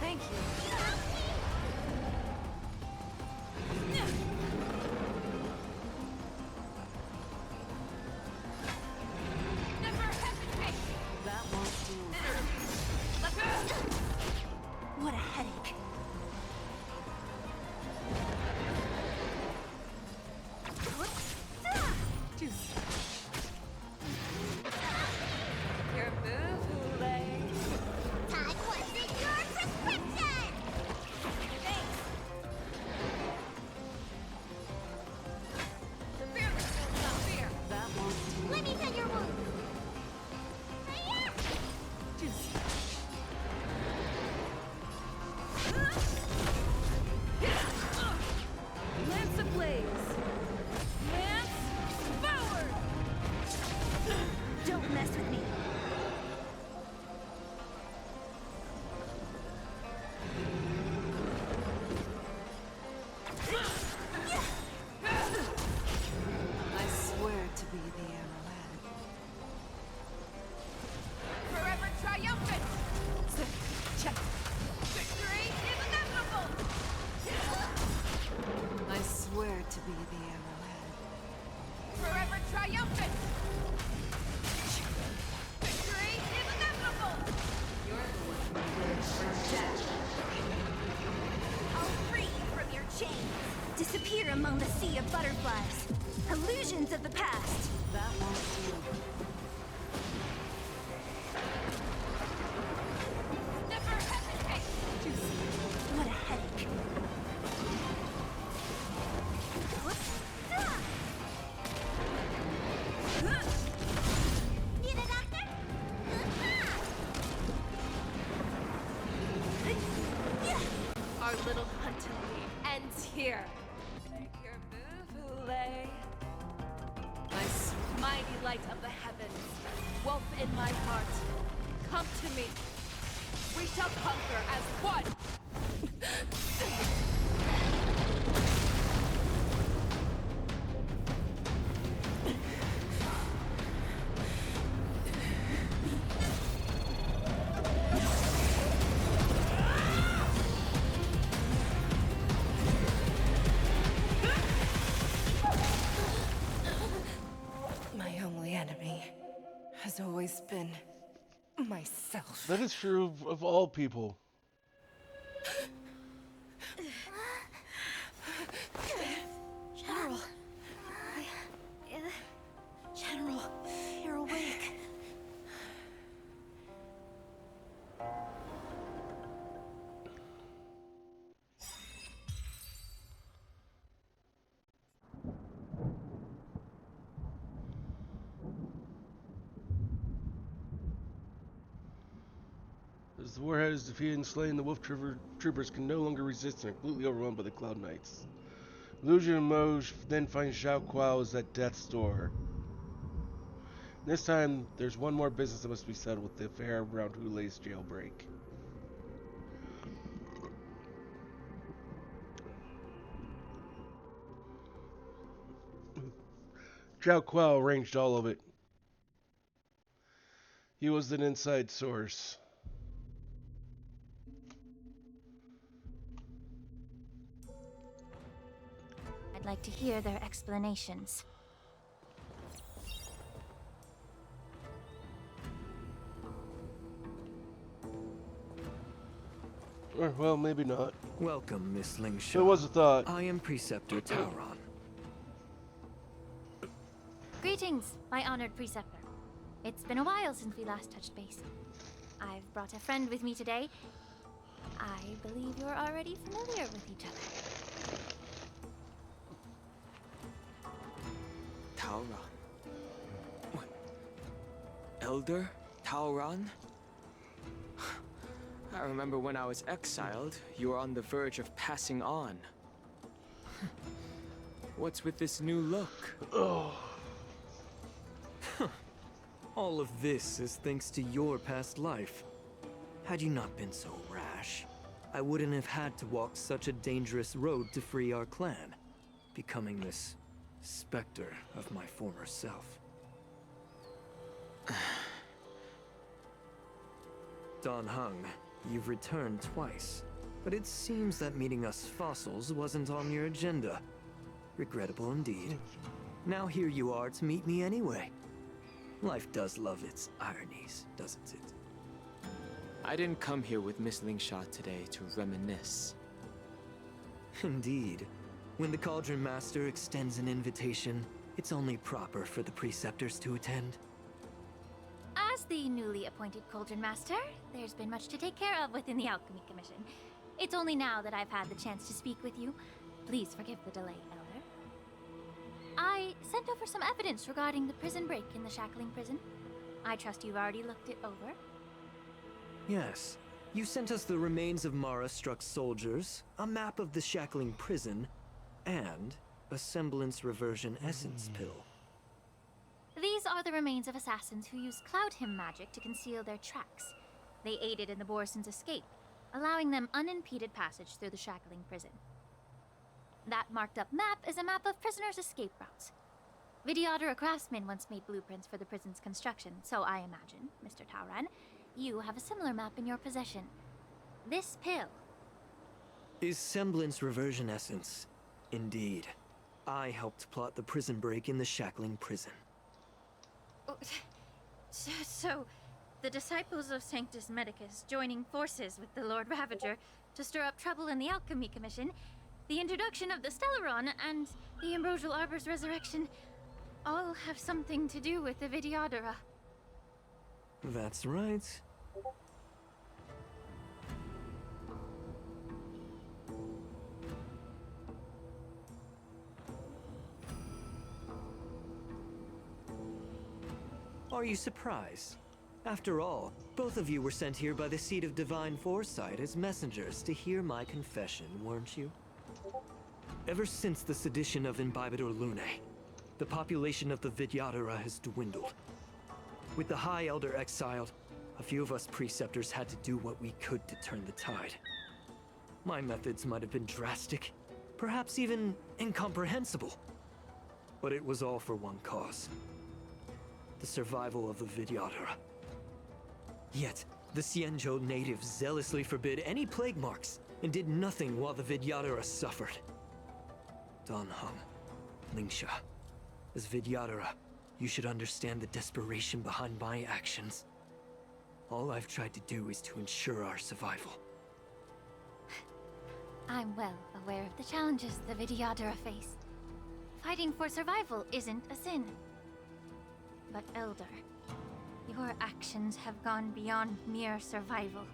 Thank you. Never hesitate! That won't do. What a headache. Your move, Lay. Time wasn't your prescription! The fear that knows not fear! That won't do. Let me tend your wound. Lance ablaze. Lance forward. Don't mess with me. I swear to be the arrowhead. Forever triumphant! Victory is inevitable! I swear to be the arrowhead. Forever triumphant! Victory is inevitable! You're the one who lives for death. I'll free you from your chains. Disappear among the sea of butterflies. Illusions of the past. That won't do. Never hesitate! What a headache. Need a doctor? Our little hunting league ends here. Make your move, Lay. Mighty light of the heavens, wolf in my heart, come to me. We shall conquer as one. has always been myself. That is true of all people. General. General, you're awake. As the warhead is defeated and slain, the wolf troopers can no longer resist and are completely overwhelmed by the Cloud Knights. Illusion and Moj then find Xiao Kuao's at death's door. This time, there's one more business that must be settled with the affair around Hulei's jailbreak. Xiao Kuao arranged all of it. He was an inside source. I'd like to hear their explanations. Or, well, maybe not. Welcome, Miss Lingshaw. It was a thought. I am Preceptor Tauron. Greetings, my honored preceptor. It's been a while since we last touched base. I've brought a friend with me today. I believe you're already familiar with each other. Tauron. What? Elder Tauron? I remember when I was exiled, you were on the verge of passing on. What's with this new look? Oh. All of this is thanks to your past life. Had you not been so rash, I wouldn't have had to walk such a dangerous road to free our clan, becoming this specter of my former self. Dan Heng, you've returned twice, but it seems that meeting us fossils wasn't on your agenda. Regrettable indeed. Now here you are to meet me anyway. Life does love its ironies, doesn't it? I didn't come here with Miss Lingshaw today to reminisce. Indeed. When the Cauldron Master extends an invitation, it's only proper for the Preceptors to attend. As the newly appointed Cauldron Master, there's been much to take care of within the Alchemy Commission. It's only now that I've had the chance to speak with you. Please forgive the delay, Elder. I sent over some evidence regarding the prison break in the Shackling prison. I trust you've already looked it over. Yes. You sent us the remains of Mara-struck soldiers, a map of the Shackling prison, and a semblance reversion essence pill. These are the remains of assassins who used Cloud Hymn magic to conceal their tracks. They aided in the Borisons' escape, allowing them unimpeded passage through the Shackling prison. That marked-up map is a map of prisoners' escape routes. Vidyadhara craftsmen once made blueprints for the prison's construction, so I imagine, Mr. Tauron, you have a similar map in your possession. This pill is semblance reversion essence. Indeed. I helped plot the prison break in the Shackling prison. So, the disciples of Sanctus Medicus joining forces with the Lord Ravager to stir up trouble in the Alchemy Commission, the introduction of the Stellaron, and the Ambrosial Arbor's resurrection all have something to do with the Vidyadhara. That's right. Are you surprised? After all, both of you were sent here by the Seat of Divine Foresight as messengers to hear my confession, weren't you? Ever since the sedition of Imbibidor Lunae, the population of the Vidyadhara has dwindled. With the High Elder exiled, a few of us Preceptors had to do what we could to turn the tide. My methods might have been drastic, perhaps even incomprehensible. But it was all for one cause. The survival of the Vidyadhara. Yet, the Xianzhou natives zealously forbid any plague marks and did nothing while the Vidyadhara suffered. Dan Heng, Lingsha, as Vidyadhara, you should understand the desperation behind my actions. All I've tried to do is to ensure our survival. I'm well aware of the challenges the Vidyadhara face. Fighting for survival isn't a sin. But Elder, your actions have gone beyond mere survival.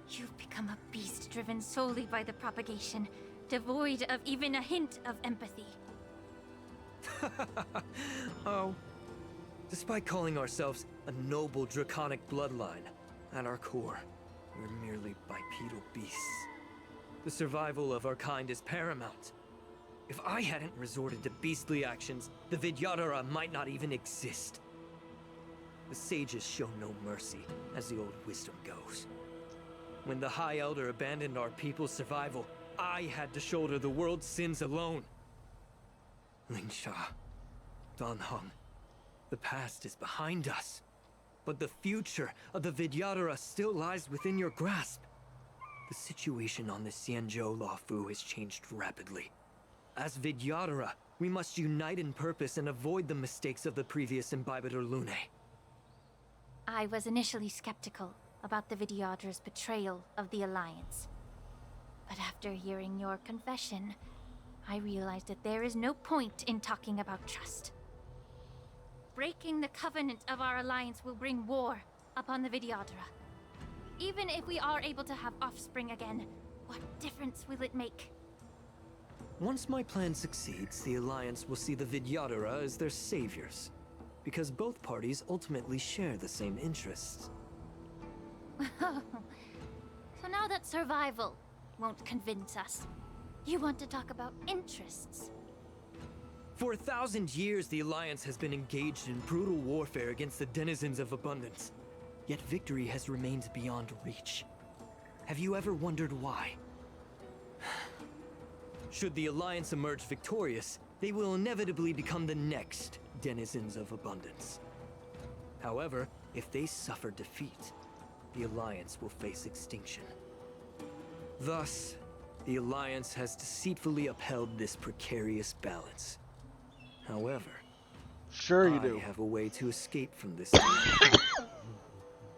You've become a beast driven solely by the propagation, devoid of even a hint of empathy. Oh. Despite calling ourselves a noble draconic bloodline, at our core, we're merely bipedal beasts. The survival of our kind is paramount. If I hadn't resorted to beastly actions, the Vidyadhara might not even exist. The sages show no mercy, as the old wisdom goes. When the High Elder abandoned our people's survival, I had to shoulder the world's sins alone. Lingsha, Danheng, the past is behind us, but the future of the Vidyadhara still lies within your grasp. The situation on the Xianzhou Luofu has changed rapidly. As Vidyadhara, we must unite in purpose and avoid the mistakes of the previous Imbibitor Lunae. I was initially skeptical about the Vidyadhara's betrayal of the Alliance. But after hearing your confession, I realized that there is no point in talking about trust. Breaking the covenant of our alliance will bring war upon the Vidyadhara. Even if we are able to have offspring again, what difference will it make? Once my plan succeeds, the Alliance will see the Vidyadhara as their saviors, because both parties ultimately share the same interests. So now that survival won't convince us, you want to talk about interests? For 1,000 years, the Alliance has been engaged in brutal warfare against the denizens of abundance. Yet victory has remained beyond reach. Have you ever wondered why? Should the Alliance emerge victorious, they will inevitably become the next denizens of abundance. However, if they suffer defeat, the Alliance will face extinction. Thus, the Alliance has deceitfully upheld this precarious balance. However, sure you do. I have a way to escape from this.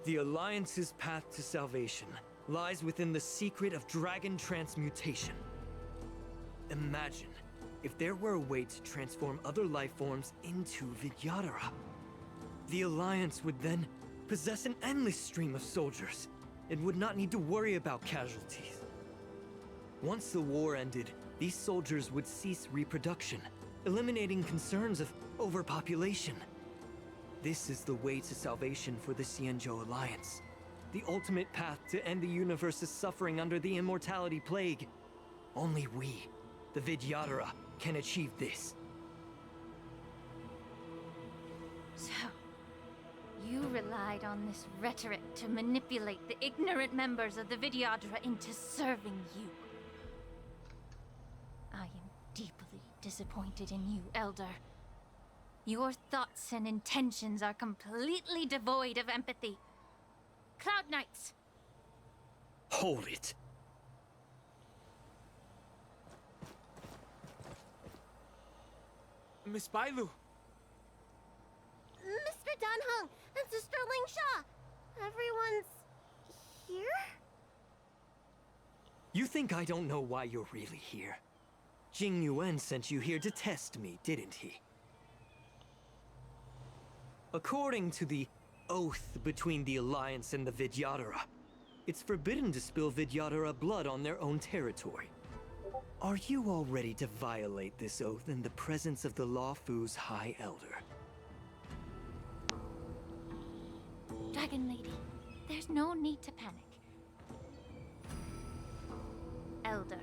The Alliance's path to salvation lies within the secret of dragon transmutation. Imagine if there were a way to transform other life forms into Vidyadhara. The Alliance would then possess an endless stream of soldiers and would not need to worry about casualties. Once the war ended, these soldiers would cease reproduction, eliminating concerns of overpopulation. This is the way to salvation for the Xianzhou Alliance. The ultimate path to end the universe's suffering under the immortality plague. Only we, the Vidyadhara, can achieve this. So, you relied on this rhetoric to manipulate the ignorant members of the Vidyadhara into serving you. I am deeply disappointed in you, Elder. Your thoughts and intentions are completely devoid of empathy. Cloud Knights! Hold it! Miss Bailu! Mr. Danheng and Sister Lingsha! Everyone's here? You think I don't know why you're really here? Jing Yuan sent you here to test me, didn't he? According to the oath between the Alliance and the Vidyadhara, it's forbidden to spill Vidyadhara blood on their own territory. Are you all ready to violate this oath in the presence of the Luofu's High Elder? Dragon Lady, there's no need to panic. Elder,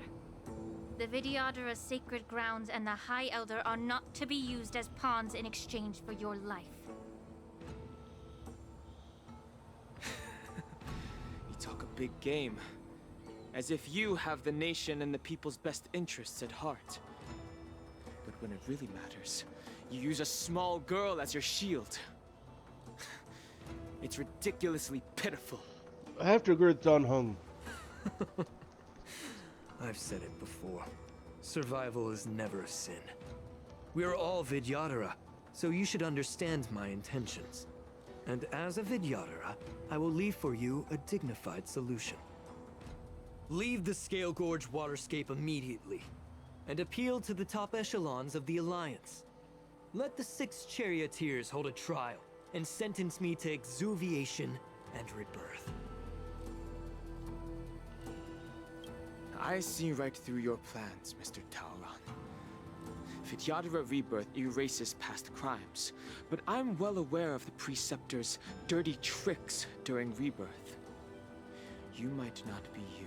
the Vidyadhara's sacred grounds and the High Elder are not to be used as pawns in exchange for your life. You talk a big game. As if you have the nation and the people's best interests at heart. But when it really matters, you use a small girl as your shield. It's ridiculously pitiful. I have to agree with Danheng. I've said it before. Survival is never a sin. We are all Vidyadhara, so you should understand my intentions. And as a Vidyadhara, I will leave for you a dignified solution. Leave the Scale Gorge waterscape immediately, and appeal to the top echelons of the Alliance. Let the 6 charioteers hold a trial, and sentence me to exuviation and rebirth. I see right through your plans, Mr. Tauron. Vidyadhara Rebirth erases past crimes, but I'm well aware of the Preceptor's dirty tricks during Rebirth. You might not be you,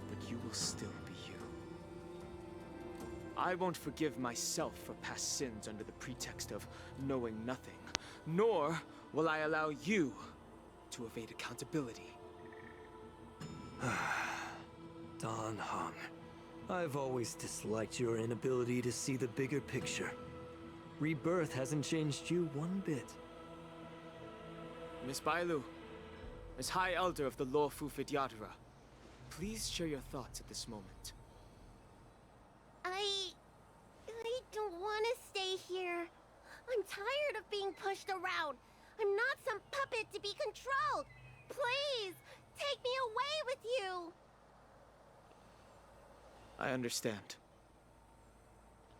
but you will still be you. I won't forgive myself for past sins under the pretext of knowing nothing, nor will I allow you to evade accountability. Dan Heng, I've always disliked your inability to see the bigger picture. Rebirth hasn't changed you one bit. Miss Bailu, as High Elder of the Lawfu Vidyadhara, please share your thoughts at this moment. I don't want to stay here. I'm tired of being pushed around. I'm not some puppet to be controlled. Please, take me away with you. I understand.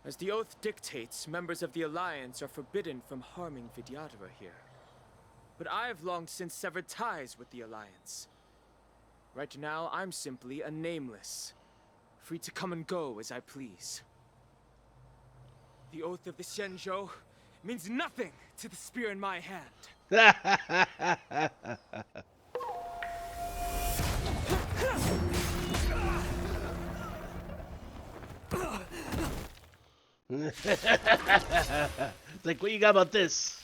As the oath dictates, members of the Alliance are forbidden from harming Vidyadhara here. But I've long since severed ties with the Alliance. Right now, I'm simply a nameless, free to come and go as I please. The oath of the Xianzhou means nothing to the spear in my hand. It's like, what you got about this?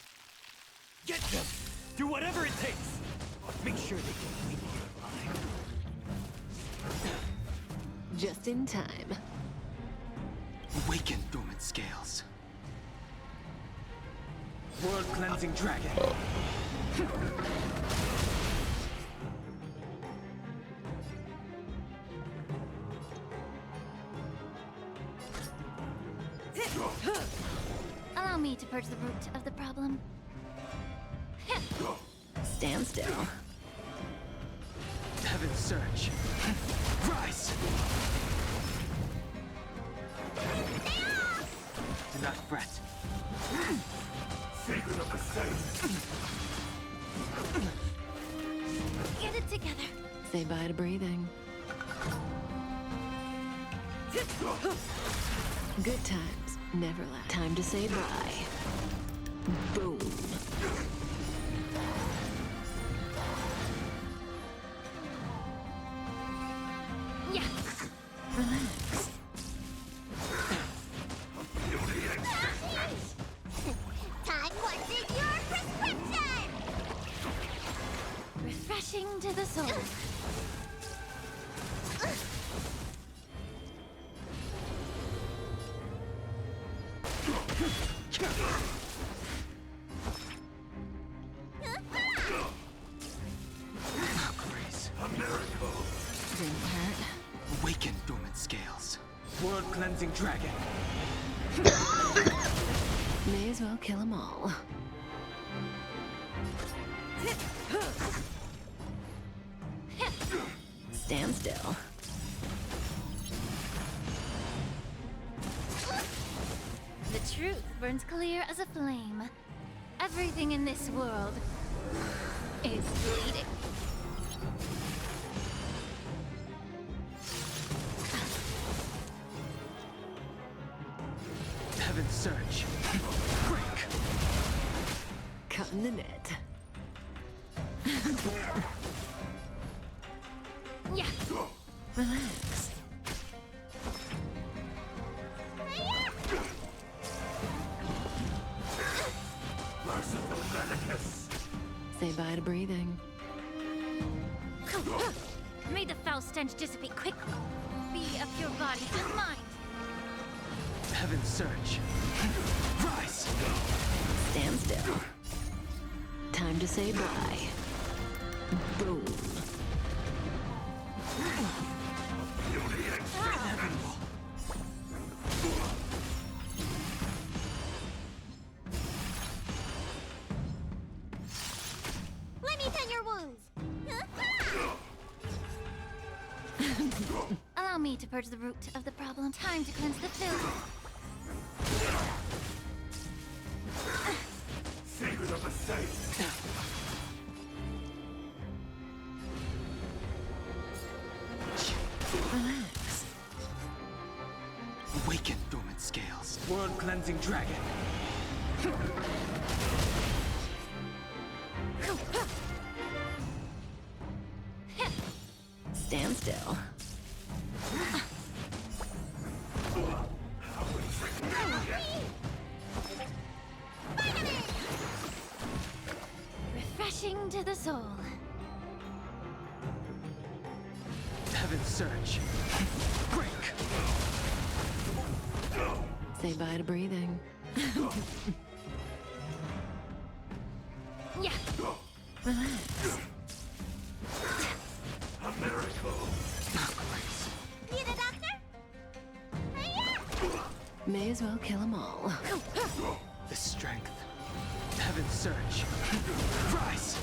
Get them! Do whatever it takes! Make sure they can leave you alive. Just in time. Awaken, dormant scales. World-cleansing dragon. Allow me to purge the root of the problem. Stand still. Heaven's surge. Rise! Do not fret. Secret of the saints. Get it together. Say bye to breathing. Good times never last. Time to say bye. Boom. Yeah. Relax. Time wanted your prescription. Refreshing to the soul. Didn't hurt. Awaken, dormant scales. World-cleansing dragon. May as well kill them all. Stand still. The truth burns clear as a flame. Everything in this world is bleeding. Heaven's surge. Break. Cutting the net. Yeah. Relax. Say bye to breathing. May the foul stench dissipate quickly. Be of your body and mind. Heaven's surge. Rise. Stand still. Time to say bye. Boom. to purge the root of the problem. Time to cleanse the filth. Secret of the safe. Relax. Awaken, dormant scales. World cleansing dragon. Stand still. Refreshing to the soul. Heaven's surge. Break. Say bye to breathing. Yeah. Relax. A miracle. Need a doctor? May as well kill them all. The strength. Heaven's surge. Rise.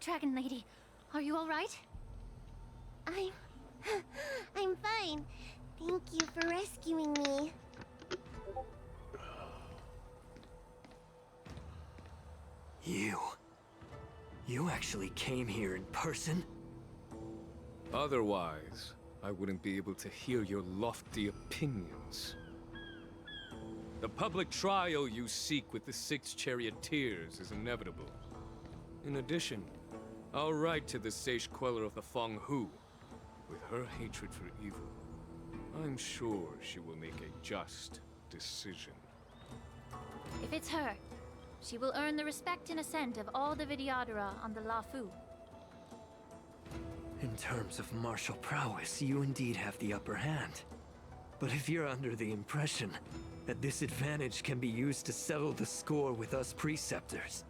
Dragon Lady, are you all right? I'm fine. Thank you for rescuing me. You actually came here in person? Otherwise, I wouldn't be able to hear your lofty opinions. The public trial you seek with the 6 charioteers is inevitable. In addition, I'll write to the sage queller of the Feng Hu. With her hatred for evil, I'm sure she will make a just decision. If it's her, she will earn the respect and assent of all the Vidyadhara on the Lafu. In terms of martial prowess, you indeed have the upper hand. But if you're under the impression that this advantage can be used to settle the score with us preceptors,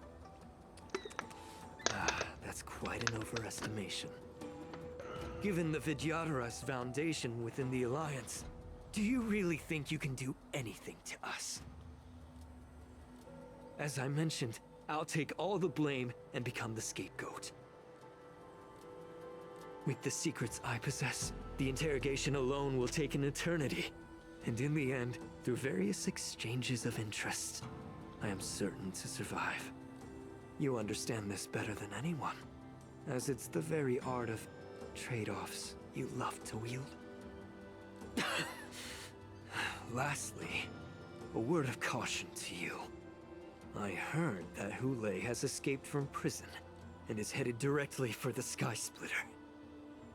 that's quite an overestimation. Given the Vidyadhara's foundation within the Alliance, do you really think you can do anything to us? As I mentioned, I'll take all the blame and become the scapegoat. With the secrets I possess, the interrogation alone will take an eternity. And in the end, through various exchanges of interest, I am certain to survive. You understand this better than anyone, as it's the very art of trade-offs you love to wield. Lastly, a word of caution to you. I heard that Hule has escaped from prison and is headed directly for the Sky Splitter.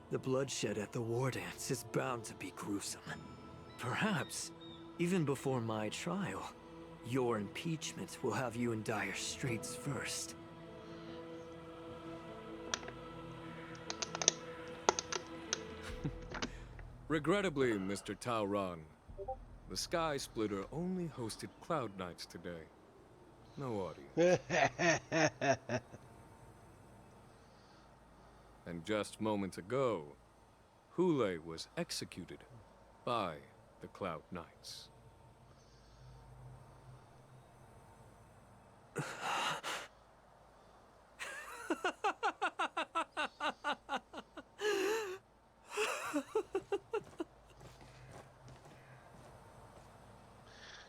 The bloodshed at the war dance is bound to be gruesome. Perhaps, even before my trial, your impeachment will have you in dire straits first. Regrettably, Mr. Taoran, the Sky Splitter only hosted Cloud Knights today. No audience. And just moments ago, Hule was executed by the Cloud Knights.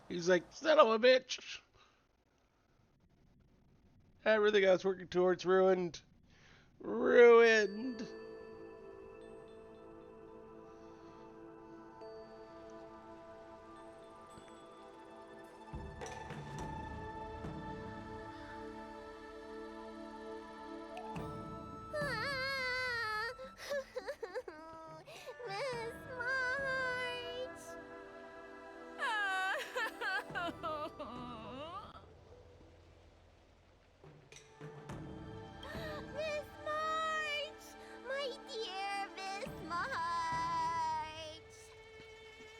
He's like, son of a bitch. Everything I was working towards ruined. Ruined. Miss March! Miss March! My dear Miss March!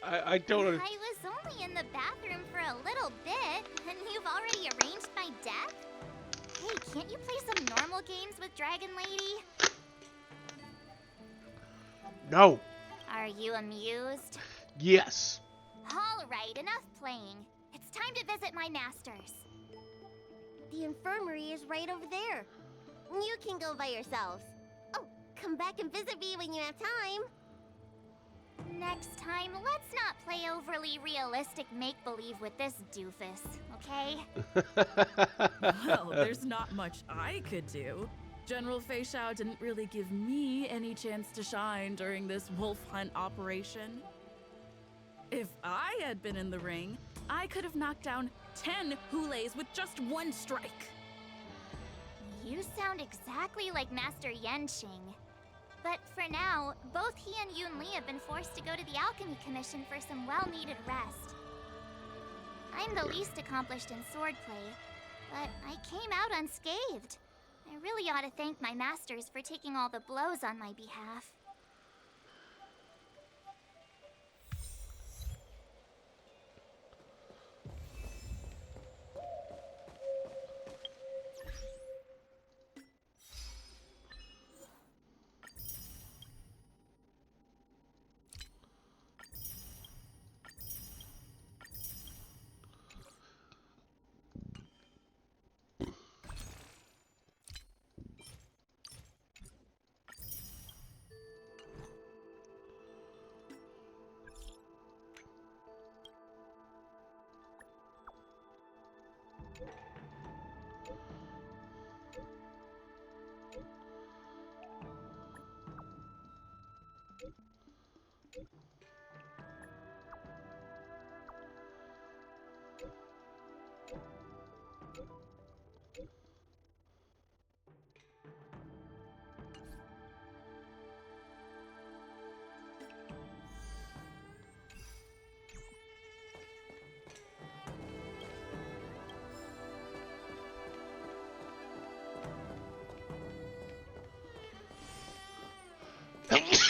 I don't... I was only in the bathroom for a little bit, and you've already arranged my death? Hey, can't you play some normal games with Dragon Lady? No. Are you amused? Yes. All right, enough playing. It's time to visit my masters. The infirmary is right over there. You can go by yourselves. Oh, come back and visit me when you have time. Next time, let's not play overly realistic make-believe with this doofus, okay? Well, there's not much I could do. General Fei Xiao didn't really give me any chance to shine during this wolf hunt operation. If I had been in the ring, I could have knocked down 10 Hulays with just one strike. You sound exactly like Master Yenqing. But for now, both he and Yun Li have been forced to go to the Alchemy Commission for some well-needed rest. I'm the least accomplished in swordplay, but I came out unscathed. I really ought to thank my masters for taking all the blows on my behalf.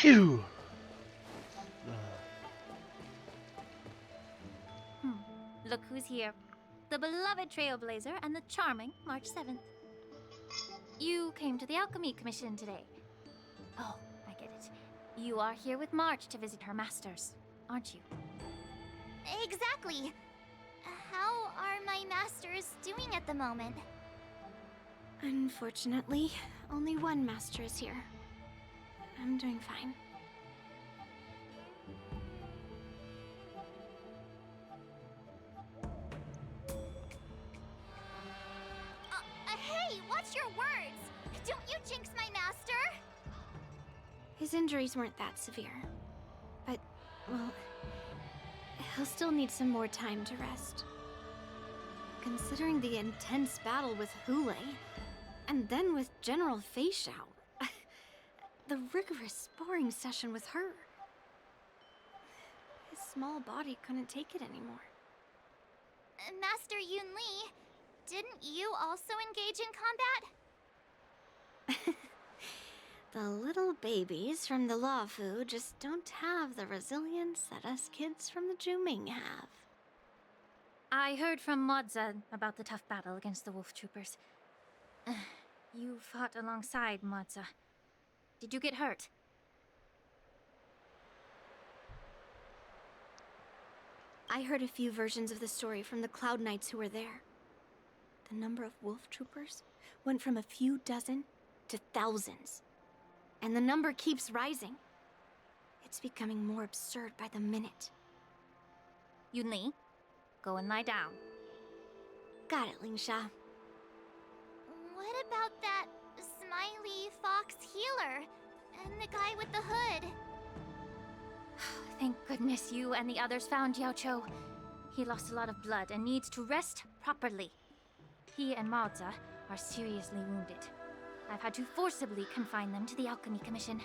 You. Look who's here. The beloved Trailblazer and the charming March 7th. You came to the Alchemy Commission today. Oh, I get it. You are here with March to visit her masters, aren't you? Exactly. How are my masters doing at the moment? Unfortunately, only one master is here. I'm doing fine. Hey, watch your words! Don't you jinx my master! His injuries weren't that severe. But, well, he'll still need some more time to rest. Considering the intense battle with Hule, and then with General Fei Xiao, the rigorous sparring session with her. His small body couldn't take it anymore. Master Yun Li, didn't you also engage in combat? The little babies from the Luofu just don't have the resilience that us kids from the Juming have. I heard from Modza about the tough battle against the wolf troopers. You fought alongside Modza. Did you get hurt? I heard a few versions of the story from the Cloud Knights who were there. The number of wolf troopers went from a few dozen to thousands. And the number keeps rising. It's becoming more absurd by the minute. Yun Li, go and lie down. Got it, Lingsha. What about that smiley fox healer and the guy with the hood? Thank goodness you and the others found Yaoqiu. He lost a lot of blood and needs to rest properly. He and Maoza are seriously wounded. I've had to forcibly confine them to the Alchemy Commission.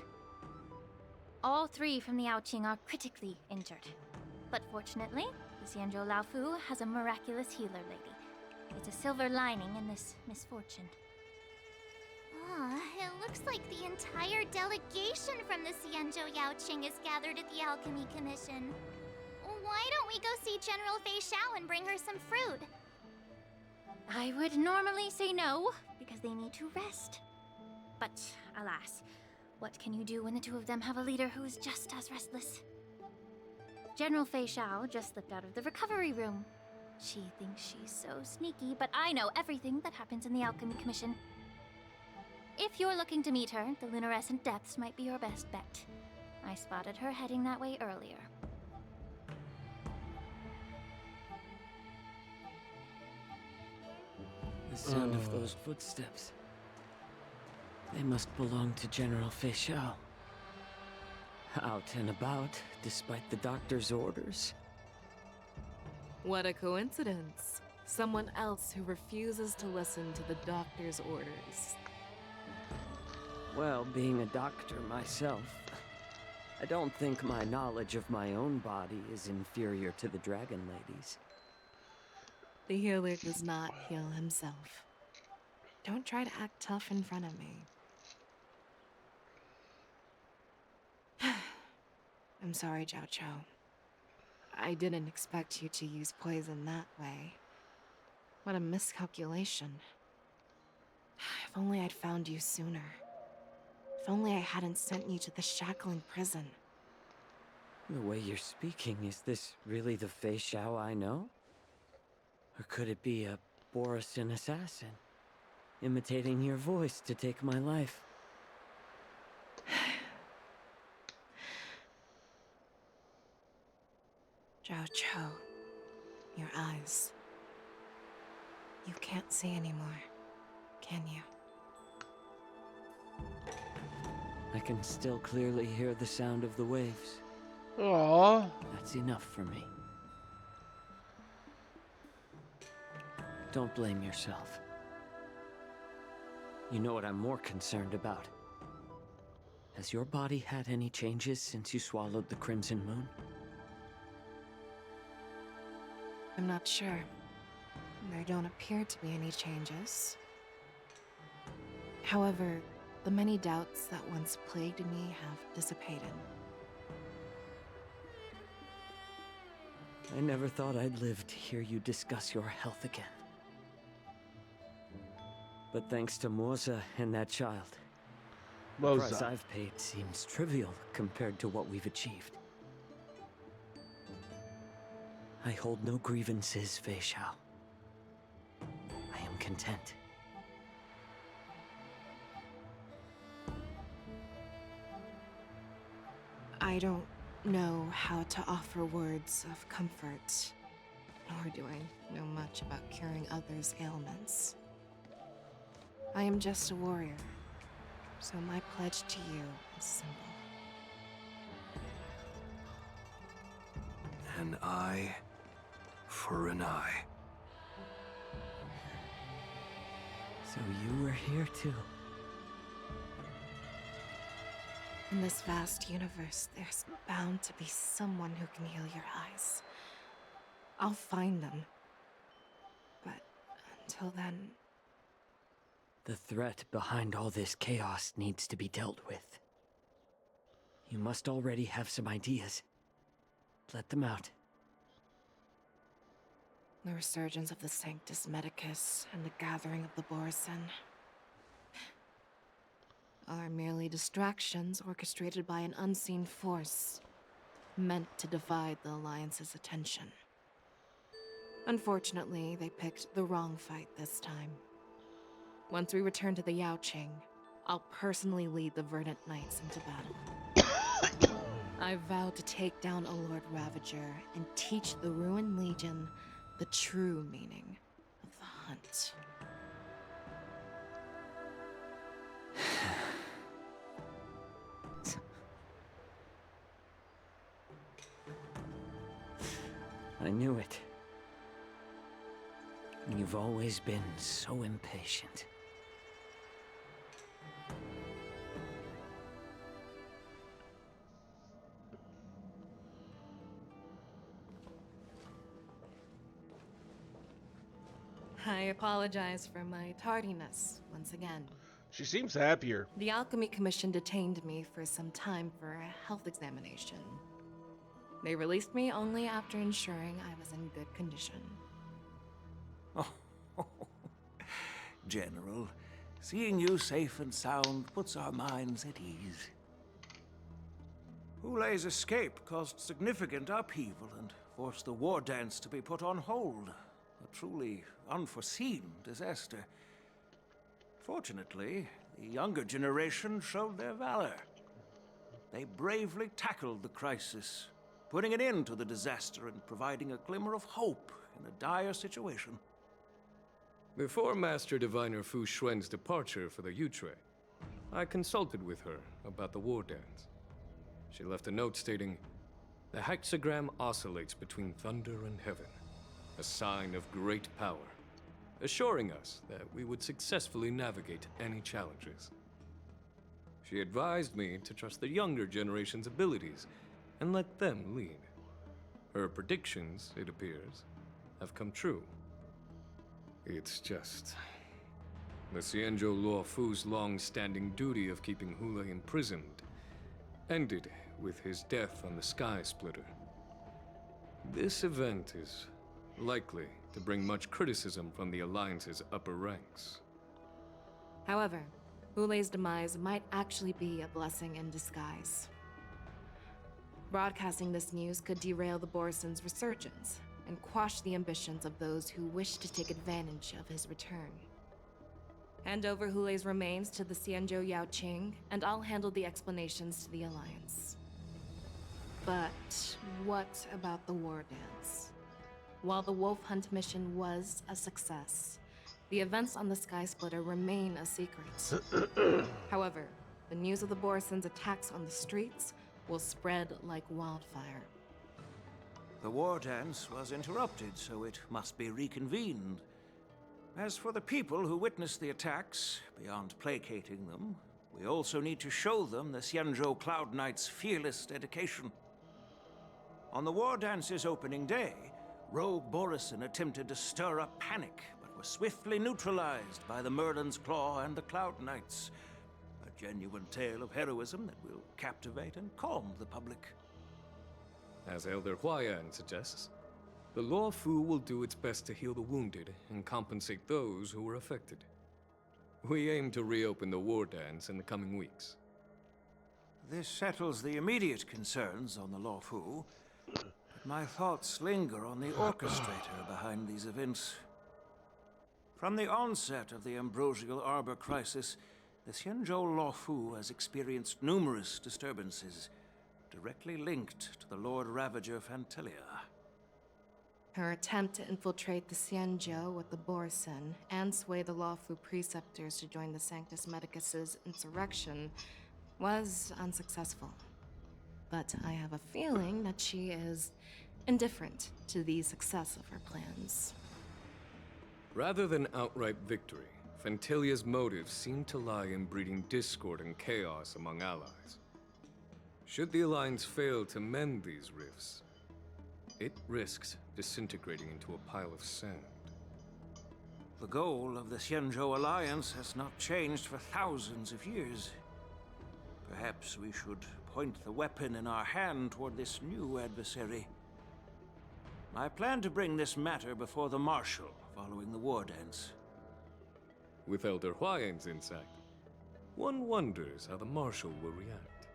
All three from the Yaoqing are critically injured. But fortunately, the Xianzhou Laofu has a miraculous healer lady. It's a silver lining in this misfortune. It looks like the entire delegation from the Xianzhou Yaoqing is gathered at the Alchemy Commission. Why don't we go see General Fei Xiao and bring her some fruit? I would normally say no, because they need to rest. But, alas, what can you do when the two of them have a leader who is just as restless? General Fei Xiao just slipped out of the recovery room. She thinks she's so sneaky, but I know everything that happens in the Alchemy Commission. If you're looking to meet her, the luminescent depths might be your best bet. I spotted her heading that way earlier. The sound of those footsteps. They must belong to General Feixiao. Out and about, despite the doctor's orders. What a coincidence. Someone else who refuses to listen to the doctor's orders. Well, being a doctor myself, I don't think my knowledge of my own body is inferior to the Dragon Lady's. The healer does not heal himself. Don't try to act tough in front of me. I'm sorry, Jiao Chou. I didn't expect you to use poison that way. What a miscalculation. If only I'd found you sooner. If only I hadn't sent you to the shackling prison. The way you're speaking, is this really the Feixiao I know? Or could it be a Borisin assassin, imitating your voice to take my life? Jiao Chou, your eyes. You can't see anymore, can you? I can still clearly hear the sound of the waves. Aww. That's enough for me. Don't blame yourself. You know what I'm more concerned about? Has your body had any changes since you swallowed the Crimson Moon? I'm not sure. There don't appear to be any changes. However, the many doubts that once plagued me have dissipated. I never thought I'd live to hear you discuss your health again. But thanks to Moza and that child, the price I've paid seems trivial compared to what we've achieved. I hold no grievances, Feixiao. I am content. I don't know how to offer words of comfort, nor do I know much about curing others' ailments. I am just a warrior, so my pledge to you is simple. An eye for an eye. So you were here too. In this vast universe, there's bound to be someone who can heal your eyes. I'll find them. But until then... The threat behind all this chaos needs to be dealt with. You must already have some ideas. Let them out. The resurgence of the Sanctus Medicus and the gathering of the Borisin are merely distractions orchestrated by an unseen force, meant to divide the Alliance's attention. Unfortunately, they picked the wrong fight this time. Once we return to the Yaoqing, I'll personally lead the Verdant Knights into battle. I vow to take down a Lord Ravager and teach the Ruined Legion the true meaning of the hunt. I knew it. You've always been so impatient. I apologize for my tardiness once again. She seems happier. The Alchemy Commission detained me for some time for a health examination. They released me only after ensuring I was in good condition. General, seeing you safe and sound puts our minds at ease. Hulei's escape caused significant upheaval and forced the war dance to be put on hold. a truly unforeseen disaster. Fortunately, the younger generation showed their valor. They bravely tackled the crisis, putting an end to the disaster and providing a glimmer of hope in a dire situation. Before Master Diviner Fu Xuan's departure for the Yutre, I consulted with her about the war dance. She left a note stating, "The hexagram oscillates between thunder and heaven, a sign of great power, assuring us that we would successfully navigate any challenges." She advised me to trust the younger generation's abilities and let them lead. Her predictions, it appears, have come true. It's just... the Xianzhou Luo Fu's long-standing duty of keeping Hula imprisoned ended with his death on the Sky Splitter. This event is likely to bring much criticism from the Alliance's upper ranks. However, Hule's demise might actually be a blessing in disguise. Broadcasting this news could derail the Borison's resurgence and quash the ambitions of those who wish to take advantage of his return. Hand over Hule's remains to the Xianzhou Yaoqing, and I'll handle the explanations to the Alliance. But what about the war dance? While the Wolf Hunt mission was a success, the events on the Sky Splitter remain a secret. However, the news of the Borison's attacks on the streets will spread like wildfire. The war dance was interrupted, so it must be reconvened. As for the people who witnessed the attacks, beyond placating them, we also need to show them the Xianzhou Cloud Knight's fearless dedication. On the war dance's opening day, Rogue Borison attempted to stir up panic, but was swiftly neutralized by the Merlin's Claw and the Cloud Knights. A genuine tale of heroism that will captivate and calm the public. As Elder Huayan suggests, the Luo Fu will do its best to heal the wounded and compensate those who were affected. We aim to reopen the war dance in the coming weeks. This settles the immediate concerns on the Luo Fu, but my thoughts linger on the orchestrator behind these events. From the onset of the Ambrosial Arbor crisis, the Xianzhou Luo Fu has experienced numerous disturbances, directly linked to the Lord Ravager Fantelia. Her attempt to infiltrate the Xianzhou with the Borison and sway the Luofu preceptors to join the Sanctus Medicus's insurrection was unsuccessful. But I have a feeling that she is indifferent to the success of her plans. Rather than outright victory, Fantelia's motives seem to lie in breeding discord and chaos among allies. Should the Alliance fail to mend these rifts, it risks disintegrating into a pile of sand. The goal of the Xianzhou Alliance has not changed for thousands of years. Perhaps we should point the weapon in our hand toward this new adversary. I plan to bring this matter before the Marshal following the war dance. With Elder Huayan's insight, one wonders how the Marshal will react.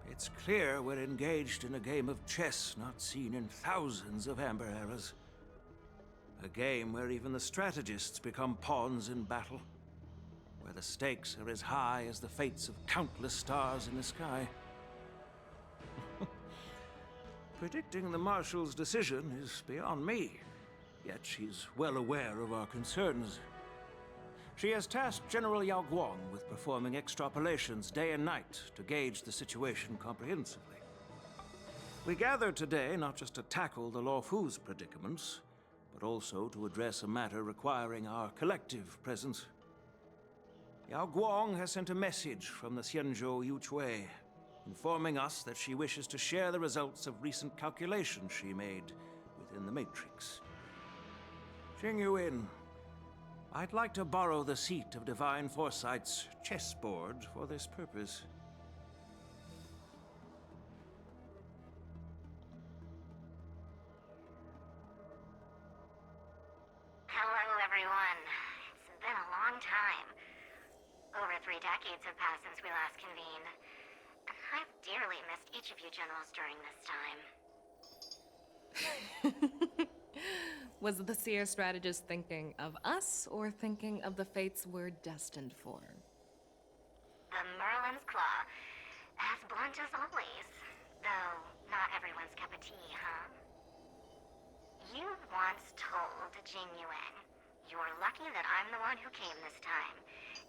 It's clear we're engaged in a game of chess not seen in thousands of Amber eras. A game where even the strategists become pawns in battle. Where the stakes are as high as the fates of countless stars in the sky. Predicting the Marshal's decision is beyond me, yet she's well aware of our concerns. She has tasked General Yao Guang with performing extrapolations day and night to gauge the situation comprehensively. We gathered today not just to tackle the Luo Fu's predicaments, but also to address a matter requiring our collective presence. Yao Guang has sent a message from the Xianzhou Yuchui, informing us that she wishes to share the results of recent calculations she made within the Matrix. Xing Yuin, I'd like to borrow the seat of Divine Foresight's chessboard for this purpose. Hello, everyone. It's been a long time. Over 3 decades have passed since we last convened. And I've dearly missed each of you generals during this time. Was the seer strategist thinking of us or thinking of the fates we're destined for? The Merlin's Claw. As blunt as always. Though, not everyone's cup of tea, huh? You once told Jing Yuan, "You're lucky that I'm the one who came this time.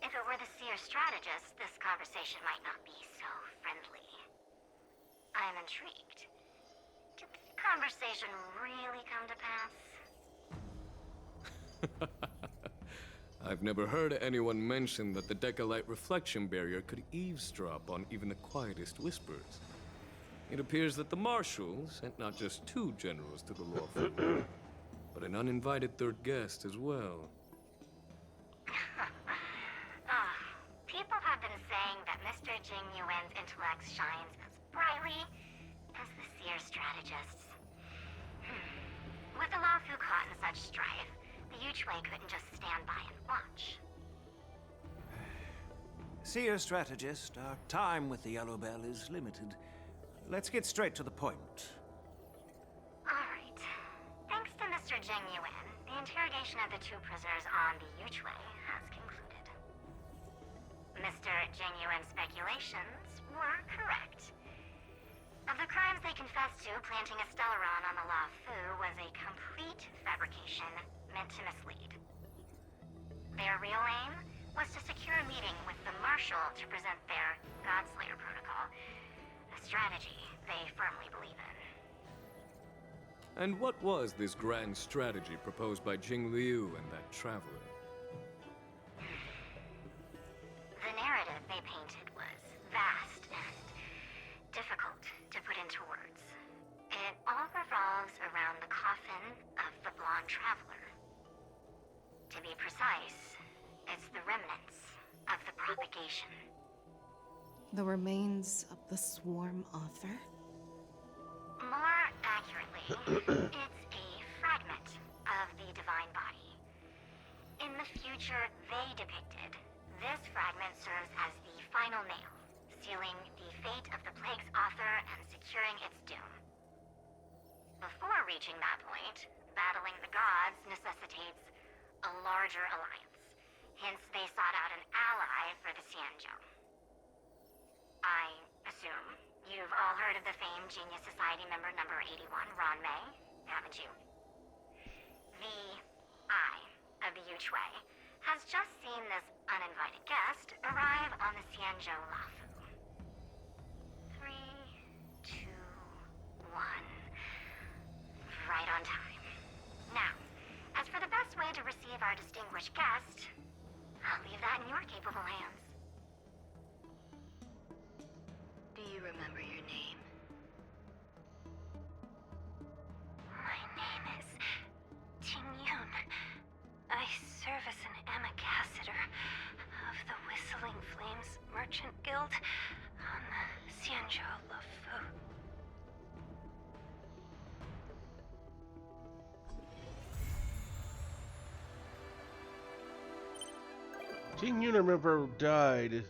If it were the seer strategist, this conversation might not be so friendly." I'm intrigued. Did the conversation really come to pass? I've never heard anyone mention that the Decalite reflection barrier could eavesdrop on even the quietest whispers. It appears that the Marshal sent not just 2 generals to the law firm, but an uninvited 3rd guest as well. People have been saying that Mr. Jing Yuan's intellect shines as brightly as the seer strategist's. With the Lao Fu caught in such strife, the Yuchwei couldn't just stand by and watch. Seer strategist, our time with the Yellow Bell is limited. Let's get straight to the point. Alright. Thanks to Mr. Jing Yuan, the interrogation of the 2 prisoners on the Yuchwei has concluded. Mr. Jing Yuan's speculations were correct. Of the crimes they confessed to, planting a Stellaron on the La Fu was a complete fabrication meant to mislead. Their real aim was to secure a meeting with the Marshal to present their Godslayer protocol, a strategy they firmly believe in. And what was this grand strategy proposed by Jing Liu and that traveler? The narrative they painted was vast and difficult to put into words. It all revolves around the coffin of the blonde traveler. To be precise, it's the remnants of the propagation. The remains of the swarm author? More accurately, it's a fragment of the divine body. In the future they depicted, this fragment serves as the final nail, sealing the fate of the plague's author and securing its doom. Before reaching that point, battling the gods necessitates a larger alliance. Hence, they sought out an ally for the Xianzhou. I assume you've all heard of the famed Genius Society member number 81, Ron Mei, haven't you? The Eye of the Yuchwei has just seen this uninvited guest arrive on the Xianzhou Lafu. 3, 2, 1. Right on time. Now, as for the best way to receive our distinguished guest, I'll leave that in your capable hands. Do you remember your name? My name is Ting Yun. I serve as an ambassador of the Whistling Flames Merchant Guild on the Xianzhou Lafu. Jing Yun, I remember, died.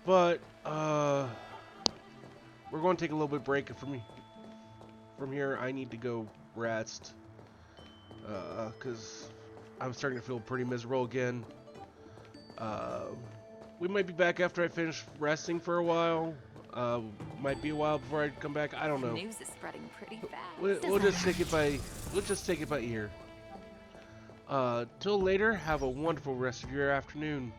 But, we're going to take a little bit of break from here. I need to go rest. Because I'm starting to feel pretty miserable again. We might be back after I finish resting for a while. Might be a while before I come back. I don't know. News is spreading pretty fast. We'll just take it by ear. Till later, have a wonderful rest of your afternoon.